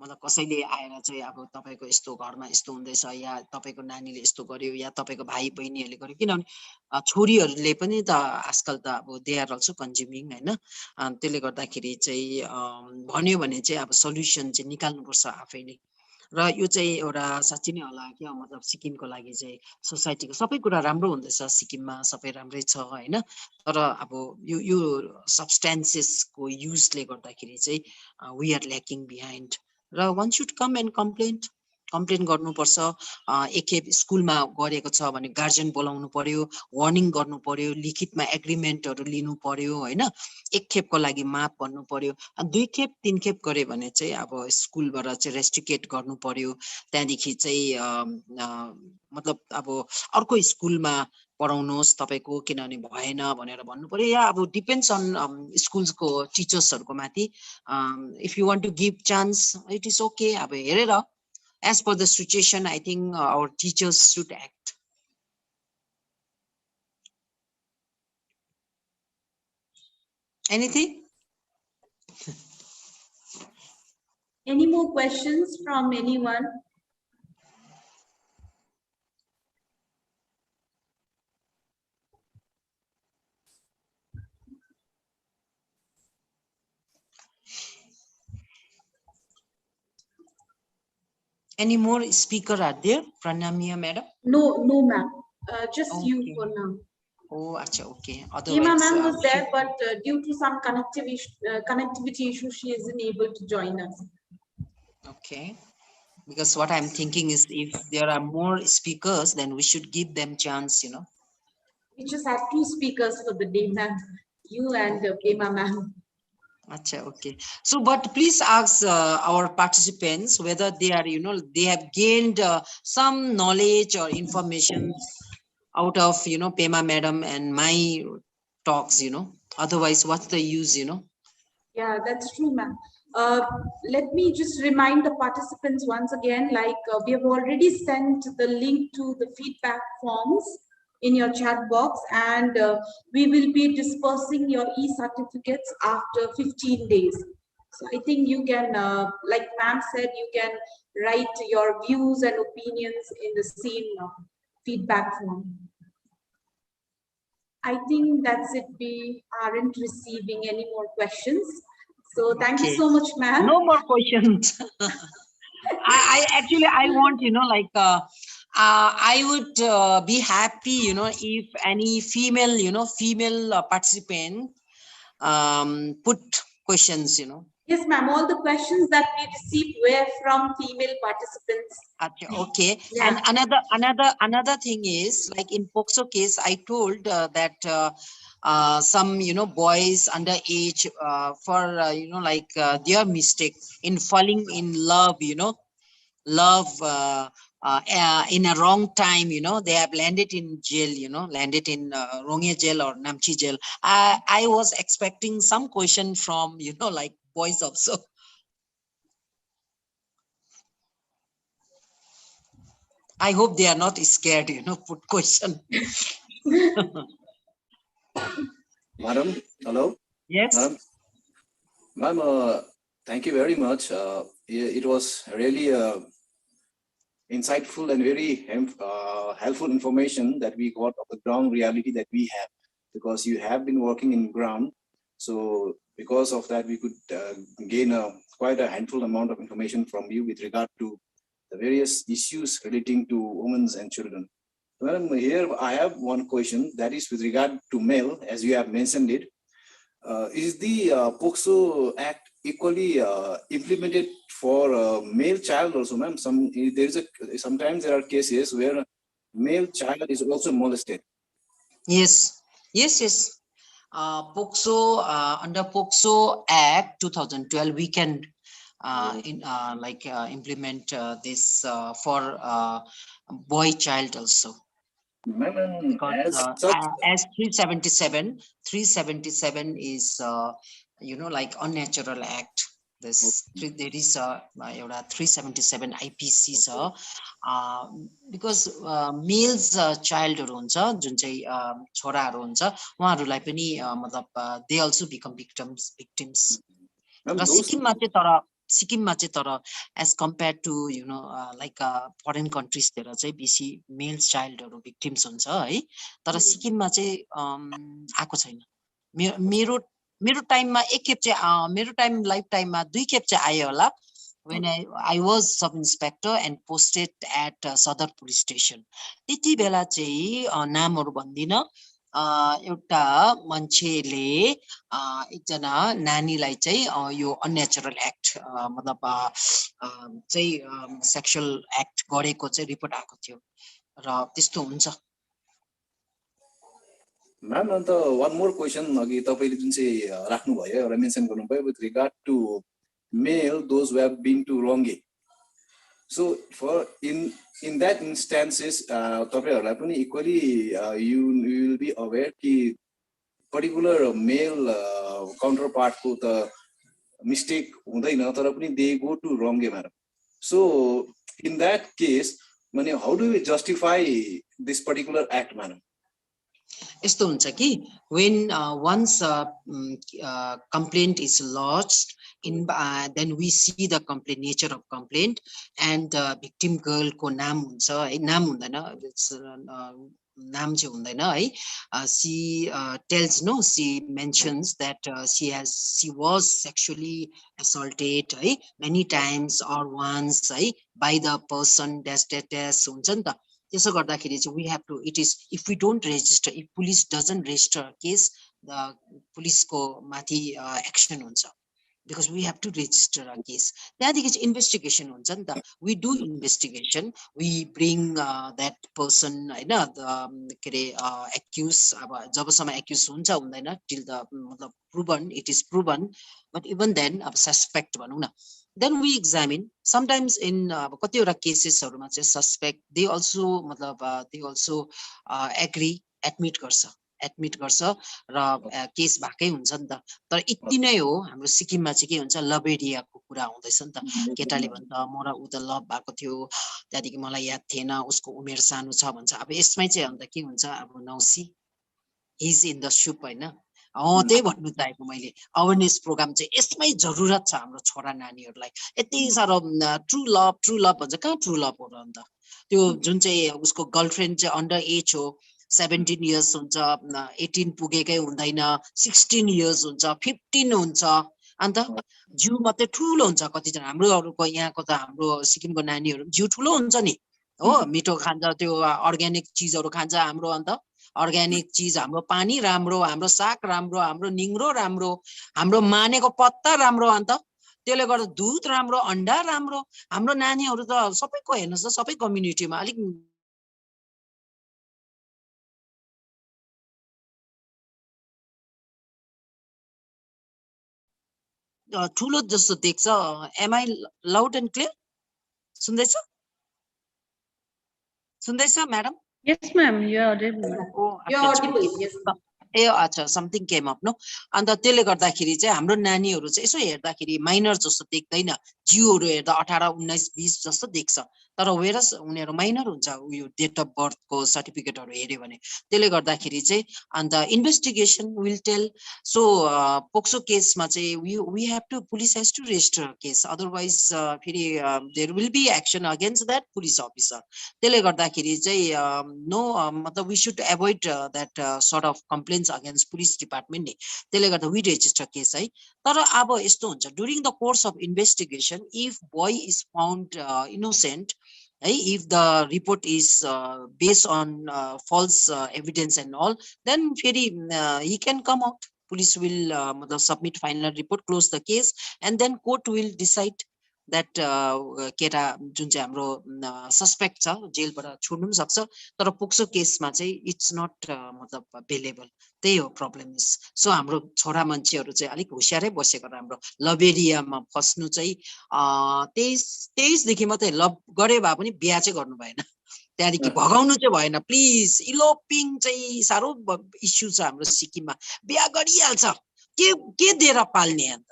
मतलब कसैले आएर चाहिँ अब तपाईको यस्तो घरमा यस्तो हुँदैछ या तपाईको नानीले यस्तो गर्यो या तपाईको भाइ बहिनीहरुले गर्यो किनभने छोरीहरुले पनि त आजकल त अब दे आर अल्सो कन्ज्युमिङ हैन त्यसले गर्दाखेरि चाहिँ भन्यो भने चाहिँ अब सल्युसन चाहिँ निकाल्नु पर्छ आफैले र यो चाहिँ एउटा साच्चै नै होला के मतलब सिक्किमको लागि चाहिँ सोसाइटीको सबै कुरा राम्रो हुँदैछ सिक्किममा सबै राम्रै छ हैन तर अब यो सब्स्टेन्सेसको युजले गर्दाखेरि चाहिँ वी आर ल्याकिङ बिहाइन्ड र one should come and complain गर्नुपर्छ एकखेप स्कुलमा गरेको छ भने गार्जियन बोलाउनु पर्यो वार्निङ गर्नु पर्यो लिखितमा एग्रीमेन्टहरु लिनु पर्यो हैन एकखेपको लागि माफ भन्नु पर्यो दुई खेप तीन खेप गरे भने चाहिँ अब स्कुलबाट चाहिँ रेस्ट्रिकेट गर्नु पर्यो त्यहाँदेखि चाहिँ मतलब अब अर्को स्कुलमा पढाउनुहोस् तपाईको किनभने भएन भनेर भन्नु पर्यो या अब डिपेन्ड्स अन स्कुलको टिचर्सहरुको माथि if you want to give chance it is okay अब हेरेर as per the situation I think our teachers should act. Anything? Any more questions from anyone? Any more speaker are there? Pranamya madam? No, ma'am. Just okay. You for now. Oh, acha, okay. Otherwise, Ema ma'am was there, but due to some connectivity issue, she isn't able to join us. Okay. Because what I'm thinking is if there are more speakers, then we should give them chance, you know. We just have 2 speakers for the day, ma'am. You and Ema ma'am. Acha, okay. So, but please ask our participants whether they are, you know, they have gained some knowledge or information out of, you know, Pema madam and my talks, you know. Otherwise, what's the use, you know? Yeah, that's true, ma'am. Let me just remind the participants once again, like we have already sent the link to the feedback forms in your chat box, and we will be dispersing your e-certificates after 15 days. So I think you can, like ma'am said, you can write your views and opinions in the same feedback form. I think that's it. We aren't receiving any more questions. So thank you so much, ma'am. No more questions. I actually, I want, you know, like, I would be happy, you know, if any female, you know, participant put questions, you know. Yes, ma'am. All the questions that we received were from female participants. Okay. Yeah. And another thing is, like in POCSO case, I told that some, you know, boys underage for, you know, like their mistake in falling in love, you know, in a wrong time, you know, they have landed in jail, you know, landed in Rongye jail or Namchi jail. I was expecting some question from, you know, like boys also. I hope they are not scared, put question. Madam, hello. Yes. Madam, ma'am, thank you very much. It was really insightful and very helpful information that we got of the ground reality that we have, because you have been working in ground. So because of that, we could gain quite a handful amount of information from you with regard to the various issues relating to women and children. Well, here I have one question that is with regard to male, as you have mentioned it. Is the POCSO Act equally implemented for male child also, ma'am? Sometimes there are cases where male child is also molested. Yes. POCSO, under POCSO Act 2012, we can implement this for boy child also. Because as 377 is like unnatural act. There is a 377 IPC because males childहरू हुन्छ जुन चाहिँ छोराहरू हुन्छ उहाँहरूलाई पनि मतलब they also become victims. र सिक्किममा चाहिँ तर as compared to like foreign countries तिर चाहिँ बेसी मेल्स चाइल्डहरू भिक्टिम्स हुन्छ है तर सिक्किममा चाहिँ आएको छैन मेरो टाइममा एक खेप चाहिँ मेरो लाइफ टाइममा 2 खेप चाहिँ आयो होला when I was sub inspector and posted at Sadar police station. त्यति बेला चाहिँ नामहरू भन्दिन एउटा मान्छेले एकजना नानीलाई चाहिँ यो अननेचुरल एक्ट मतलब चाहिँ सेक्सुअल एक्ट गरेको चाहिँ रिपोर्ट आएको थियो र त्यस्तो हुन्छ म्याम अन्त one more question अघि तपाईले जुन चाहिँ राख्नु भयो एउटा मेन्सन गर्नुभयो with regard to male those who have been to wrongly. So for in that instances तपाईहरुलाई पनि equally you will be aware कि particular male counterpart को त mistake हुँदैन तर पनि they go to wrong way madam. So in that case माने how do we justify this particular act madam? यस्तो हुन्छ कि when once complaint is lodged in then we see the complaint nature of complaint and victim girl को नाम हुन्छ है नाम हुँदैन नाम चाहिँ हुँदैन है she tells no she mentions that she was sexually assaulted है many times or once है by the person dash हुन्छ नि त त्यसो गर्दाखेरि चाहिँ we have to it is if we don't register if police doesn't register a case the police को माथि action हुन्छ because we have to register a case त्यहाँदेखि चाहिँ investigation हुन्छ नि त we do investigation we bring that person हैन के रे accused अब जबसम्म accused हुन्छ हुँदैन till the मतलब proven it is proven but even then अब suspect भनौं न then we examine sometimes in कतिवटा केसेसहरुमा चाहिँ suspect they also मतलब they also agree admit गर्छ र केस भएकै हुन्छ नि त तर यति नै हो हाम्रो सिक्किममा चाहिँ के हुन्छ लभ एरियाको कुरा हुँदैछ नि त केटाले भन्छ म र उ त लभ भएको थियो त्यहाँदेखि मलाई याद थिएन उसको उमेर सानो छ भन्छ अब यसमै चाहिँ अन्त के हुन्छ अब Nausi is in the soup हैन त्यही भन्नु चाहेको मैले अवेरनेस प्रोग्राम चाहिँ यसमै जरुरत छ हाम्रो छोरा नानीहरुलाई यति सारो ट्रु लभ भन्छ कहाँ ट्रु लभ हो र अन्त त्यो जुन चाहिँ उसको गर्लफ्रेन्ड चाहिँ अन्डर एज हो 17 years हुन्छ 18 पुगेकै हुँदैन 16 years हुन्छ 15 हुन्छ अन्त जिउ मात्रै ठुलो हुन्छ कतिजना हाम्रोहरुको यहाँको त हाम्रो सिक्किमको नानीहरु जिउ ठुलो हुन्छ नि हो मिठो खान्छ त्यो अर्ग्यानिक चीजहरु खान्छ हाम्रो अन्त अर्ग्यानिक चीज हाम्रो पानी राम्रो हाम्रो साग राम्रो हाम्रो निङ्रो राम्रो हाम्रो मानेको पत्ता राम्रो अन्त त्यसले गर्दा दूध राम्रो अण्डा राम्रो हाम्रो नानीहरु त सबैको हेर्नुस् त सबै कम्युनिटीमा अलिक ठुलो जस्तो देख्छ am I loud and clear सुन्दैछ madam Yes ma'am, you are audible. You are audible, yes. ए अच्छा समथिङ केम अप नो अन्त त्यसले गर्दाखेरि चाहिँ हाम्रो नानीहरु चाहिँ यसो हेर्दाखेरि माइनर जस्तो देख्दैन जियोहरू हेर्दा 18, 19, 20 जस्तो देख्छ तर वेरस उनीहरू माइनर हुन्छ उयो डेट अफ बर्थको सर्टिफिकेटहरू हेर्यो भने त्यसले गर्दाखेरि चाहिँ अन्त investigation will tell so POCSO केसमा चाहिँ we have to police has to register case otherwise फेरि there will be action against that police officer त्यसले गर्दाखेरि चाहिँ नो मतलब we should avoid that sort of complaints against police डिपार्टमेन्टले त्यसले गर्दा वी रेजिस्टर केस है तर अब यस्तो हुन्छ during the course of investigation if boy is found innocent if the report is based on false evidence and all then he can come out police will submit final report close the case and then court will decide that केटा जुन चाहिँ हाम्रो suspect छ जेलबाट छोड्नु पनि सक्छ तर पोक्सो केसमा चाहिँ इट्स नट मतलब अवेलेबल त्यही हो प्रब्लम इज सो हाम्रो छोरा मान्छेहरू चाहिँ अलिक होसियारै बसेको राम्रो लभ एरियामा फस्नु चाहिँ 23 देखि मात्रै लभ गरे भए पनि बिहा चाहिँ गर्नु भएन त्यहाँदेखि भगाउनु चाहिँ भएन प्लिज इलोपिङ चाहिँ साह्रो इस्यु छ हाम्रो सिक्किममा बिहा गरिहाल्छ के दिएर पाल्ने अन्त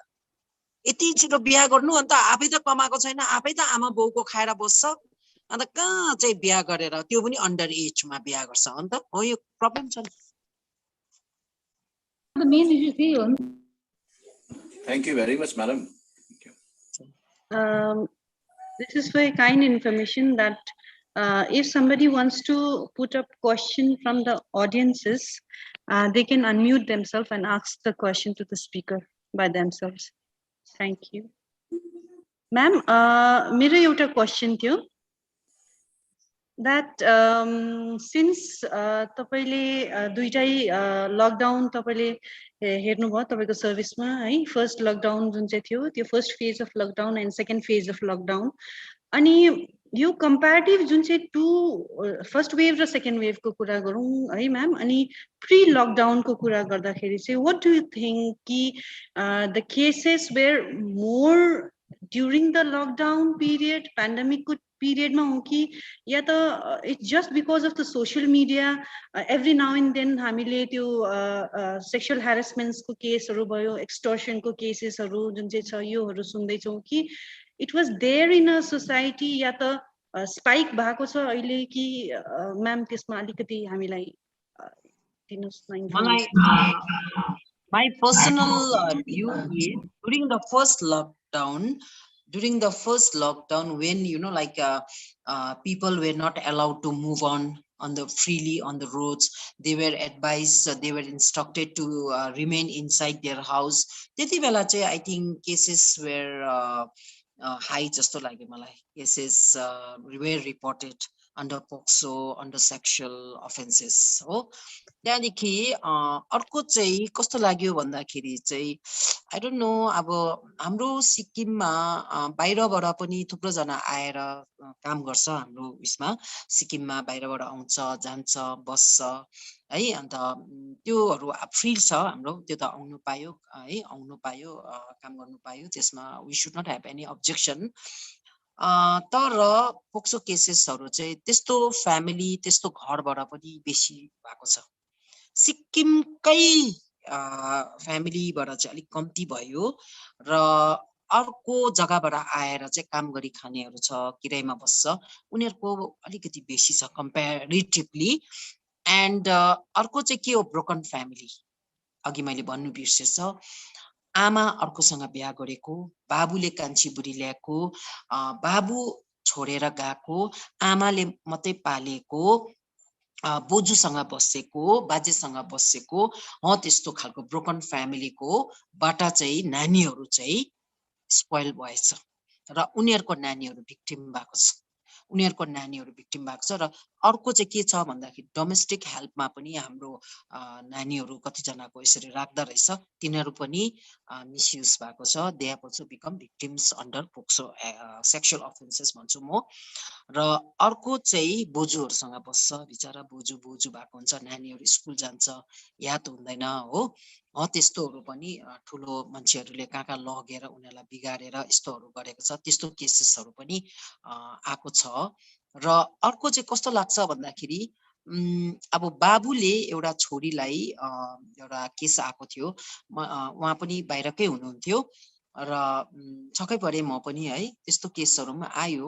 यति छिटो बिहा गर्नु अन्त आफै त कमाएको छैन आफै त आमा बाउको खाएर बस्छ अन्त कहाँ चाहिँ बिहा गरेर त्यो पनि अन्डर एजमा बिहा गर्छ अन्त हो यो प्रब्लम छ The main issue त्यही हो Thank you very much, madam. This is very kind information that if somebody wants to put up question from the audiences, they can unmute themselves and ask the question to the speaker by themselves. Thank you. Ma'am, मेरो एउटा question थियो that since तपाईले दुईटै lockdown तपाईले हेर्नुभयो तपाईको सर्भिसमा है first lockdown जुन चाहिँ थियो त्यो first phase of lockdown and second phase of lockdown अनि यो कम्प्यारेटिभ जुन चाहिँ फर्स्ट वेभ र सेकेन्ड वेभको कुरा गरौँ है म्याम अनि प्री लकडाउनको कुरा गर्दाखेरि चाहिँ व्हाट डु यु थिंक कि the cases were more during the lockdown period पेन्डेमिकको पिरियडमा हो कि या त it's just because of the social media every now and then हामीले त्यो सेक्सुअल ह्यारेसमेन्ट्सको केसहरू भयो एक्सटर्सनको केसेसहरू जुन चाहिँ छ योहरू सुन्दैछौँ कि it was there in a society या त स्पाइक भएको छ अहिले कि म्याम त्यसमा अलिकति हामीलाई दिनुस् न मलाई my personal view is during the first lockdown when like people were not allowed to move on the freely on the roads they were advised they were instructed to remain inside their house त्यति बेला चाहिँ I think cases were high जस्तो लाग्यो मलाई cases were reported under POCSO under sexual offenses हो त्यहाँदेखि अर्को चाहिँ कस्तो लाग्यो भन्दाखेरि चाहिँ I don't know अब हाम्रो सिक्किममा बाहिरबाट पनि थुप्रो जना आएर काम गर्छ हाम्रो उसमा सिक्किममा बाहिरबाट आउँछ जान्छ बस्छ है अन्त त्योहरू फ्री छ हाम्रो त्यो त आउनु पायो है आउनु पायो काम गर्नु पायो त्यसमा we should not have any objection तर पोक्सो केसेसहरू चाहिँ त्यस्तो फ्यामिली त्यस्तो घरबाट पनि बेसी भएको छ सिक्किमकै फ्यामिलीबाट चाहिँ अलिक कम्ती भयो र अर्को जग्गाबाट आएर चाहिँ काम गरी खानेहरू छ किरायमा बस्छ उनीहरूको अलिकति बेसी छ कम्प्यारेटिभली एन्ड अर्को चाहिँ के हो ब्रोकन फ्यामिली अघि मैले भन्नु बिर्सेछ आमा अर्कोसँग बिहा गरेको बाबुले कान्छी बुढी ल्याएको बाबु छोडेर गएको आमाले मात्रै पालेको बोजूसँग बसेको बाजेसँग बसेको त्यस्तो खालको ब्रोकन फ्यामिलीको बाट चाहिँ नानीहरू चाहिँ स्पोइल भएछ र उनीहरूको नानीहरू भिक्टिम भएको छ र अर्को चाहिँ के छ भन्दाखेरि डोमेस्टिक हेल्पमा पनि हाम्रो नानीहरू कतिजनाको यसरी राख्दा रहेछ तिनीहरू पनि मिसयुज भएको छ they have also become victims under POCSO sexual offences भन्छु म र अर्को चाहिँ बोजूहरूसँग बस्छ बिचारा बोजू भएको हुन्छ नानीहरू स्कुल जान्छ याद हुँदैन हो त्यस्तोहरू पनि ठुलो मान्छेहरूले कहाँ लगेर उनीहरूलाई बिगारेर यस्तोहरू गरेको छ त्यस्तो केसेसहरू पनि आएको छ र अर्को चाहिँ कस्तो लाग्छ भन्दाखेरि अब बाबुले एउटा छोरीलाई एउटा केस आएको थियो उहाँ पनि बाहिरकै हुनुहुन्थ्यो र छक्कै परे म पनि है, त्यस्तो केसहरुमा आयो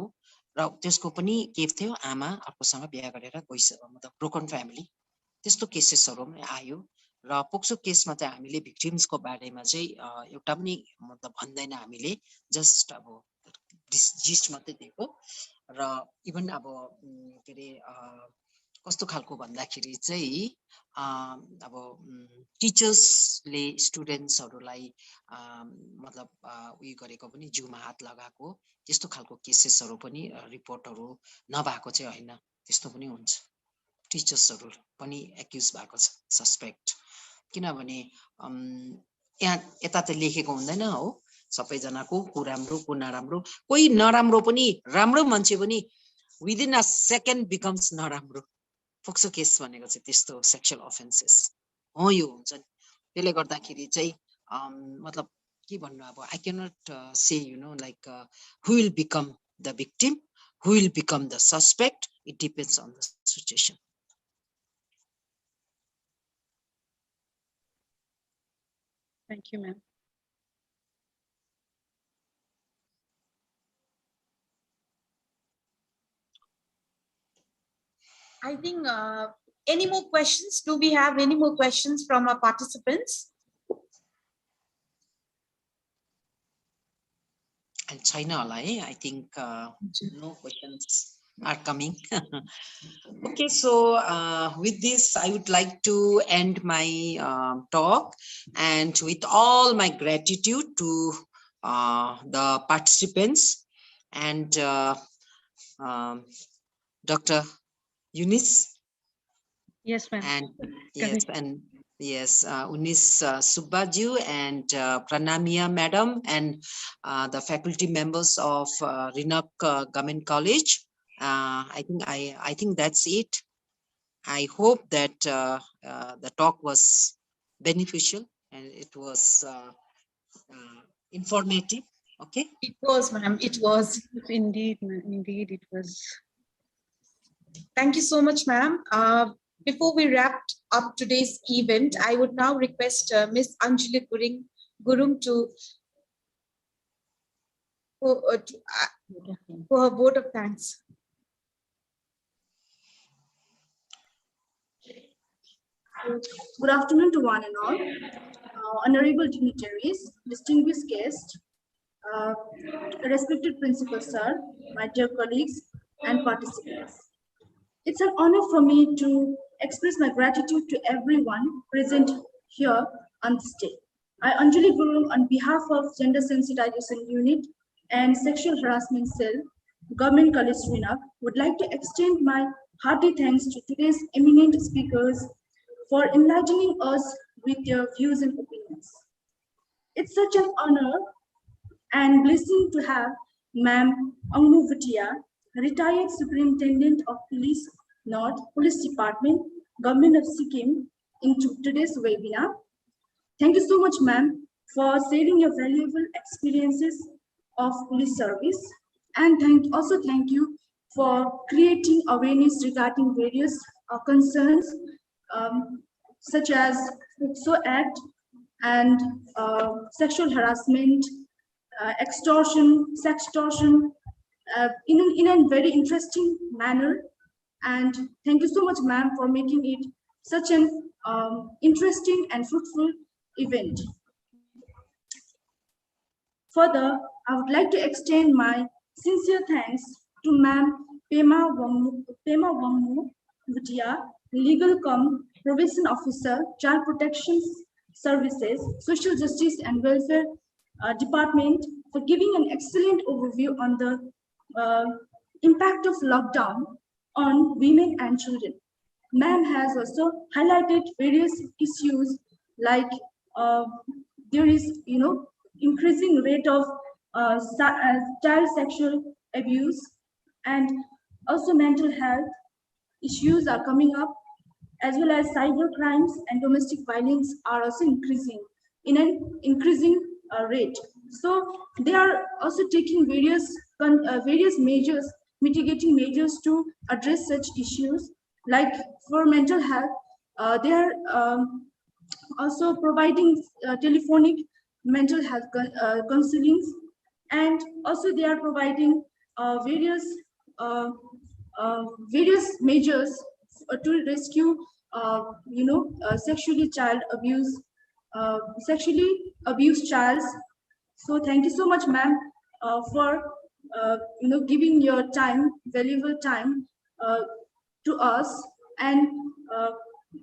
र त्यसको पनि के थियो, आमा अर्कोसँग बिहे गरेर मतलब ब्रोकन फ्यामिली, त्यस्तो केसेसहरु पनि आयो। र पोक्सो केसमा चाहिँ हामीले भिक्टिम्सको बारेमा चाहिँ एउटा पनि मतलब भन्दैन हामीले, जस्ट अब जिस्ट मात्रै दिएको। र इभन अब के अरे कस्तो खालको भन्दाखेरि चाहिँ अब टिचर्सले स्टुडेन्ट्सहरूलाई मतलब उयो गरेको पनि, जिउमा हात लगाएको, त्यस्तो खालको केसेसहरु पनि रिपोर्टहरु नभएको चाहिँ होइन, त्यस्तो पनि हुन्छ। टिचर्सहरु पनि एक्युज भएको छ, सस्पेक्ट। किनभने यहाँ यता त लेखेको हुँदैन हो सबैजनाको, को राम्रो को नराम्रो। कोही नराम्रो पनि, राम्रो मान्छे पनि विदिन अ सेकेन्ड बिकम्स नराम्रो। पोक्सो केस भनेको चाहिँ त्यस्तो सेक्सुअल अफेन्सेस हो, यो हुन्छ नि। त्यसले गर्दाखेरि चाहिँ मतलब के भन्नु, अब I cannot say you know like who will become the victim, who will become the suspect, it depends on the situation. Thank you, ma'am. I think any more questions? Do we have any more questions from our participants? And China, I think no questions are coming. Okay, so with this, I would like to end my talk, and with all my gratitude to the participants and Dr. Eunice. Yes, ma'am. And yes, Unis Subbaju and Pranamia Madam and the faculty members of Rinak Government College. I think that's it. I hope that the talk was beneficial and it was informative. Okay. It was, ma'am. It was. Indeed, indeed, it was. Thank you so much, ma'am. Before we wrapped up today's event, I would now request Ms. Anjali Gurung for her vote of thanks. Good afternoon to one and all. Honorable dignitaries, distinguished guests, respected principal sir, my dear colleagues and participants. It's an honor for me to express my gratitude to everyone present here on this day. I, Anjali Gurung, on behalf of Gender Sensitization Unit and Sexual Harassment Cell, Government College Rinak, would like to extend my hearty thanks to today's eminent speakers for enlightening us with their views and opinions. It's such an honor and blessing to have Ma'am Angmu Bhutia, retired Superintendent of Police, North Police Department, Government of Sikkim, into today's webinar. Thank you so much, ma'am, for sharing your valuable experiences of police service. And also thank you for creating awareness regarding various concerns such as POCSO Act and sexual harassment, extortion, sextortion, in a very interesting manner. And thank you so much, ma'am, for making it such an interesting and fruitful event. Further, I would like to extend my sincere thanks to Ma'am Pema Wangmu Bhutia, Legal Cum Probation Officer, Child Protection Services, Social Justice and Welfare Department, for giving an excellent overview on the impact of lockdown on women and children. Ma'am has also highlighted various issues like there is, increasing rate of child sexual abuse, and also mental health issues are coming up, as well as cyber crimes and domestic violence are also increasing in an increasing rate. So they are also taking various measures, mitigating measures to address such issues. Like for mental health, they are also providing telephonic mental health counseling, and also they are providing various measures to rescue, sexually abused child. So thank you so much, ma'am, for giving your time, valuable time, to us, and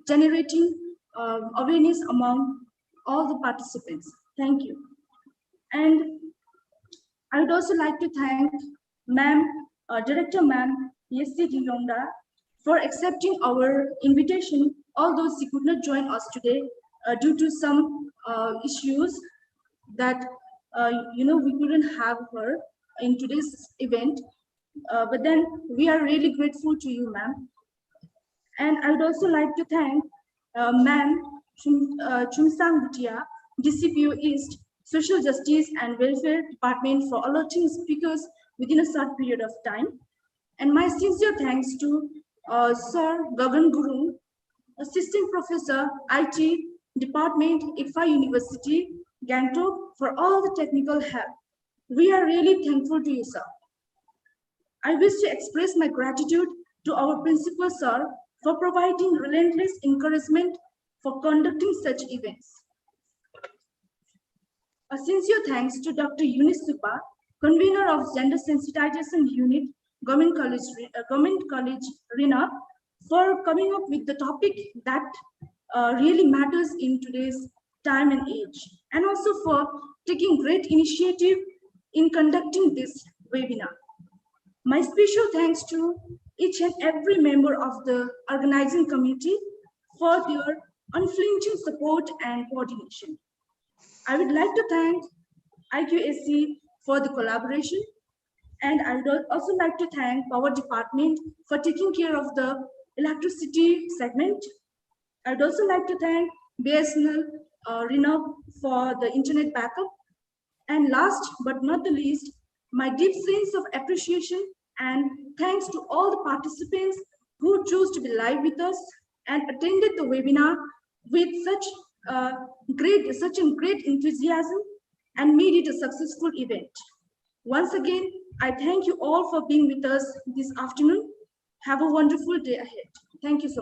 generating awareness among all the participants. Thank you. And I would also like to thank ma'am, Director ma'am, Yesi Dilonda, for accepting our invitation, although she could not join us today due to some issues that we couldn't have her in today's event. But then we are really grateful to you, ma'am. And I would also like to thank ma'am Chumsang Bhutia, DCPO East, Social Justice and Welfare Department, for alerting speakers within a short period of time. And my sincere thanks to Sir Gagan Gurung, Assistant Professor, IT Department, IFA University, Gangtok, for all the technical help. We are really thankful to you, sir. I wish to express my gratitude to our principal, sir, for providing relentless encouragement for conducting such events. A sincere thanks to Dr. Eunice Supa, convener of Gender Sensitization Unit, Government College, RINA, for coming up with the topic that really matters in today's time and age, and also for taking great initiative in conducting this webinar. My special thanks to each and every member of the organizing committee for their unflinching support and coordination. I would like to thank IQAC for the collaboration, and I would also like to thank Power Department for taking care of the electricity segment. I would also like to thank BSNL RINA for the internet backup. And last but not the least, my deep sense of appreciation and thanks to all the participants who chose to be live with us and attended the webinar with such great enthusiasm and made it a successful event. Once again, I thank you all for being with us this afternoon. Have a wonderful day ahead. Thank you so much.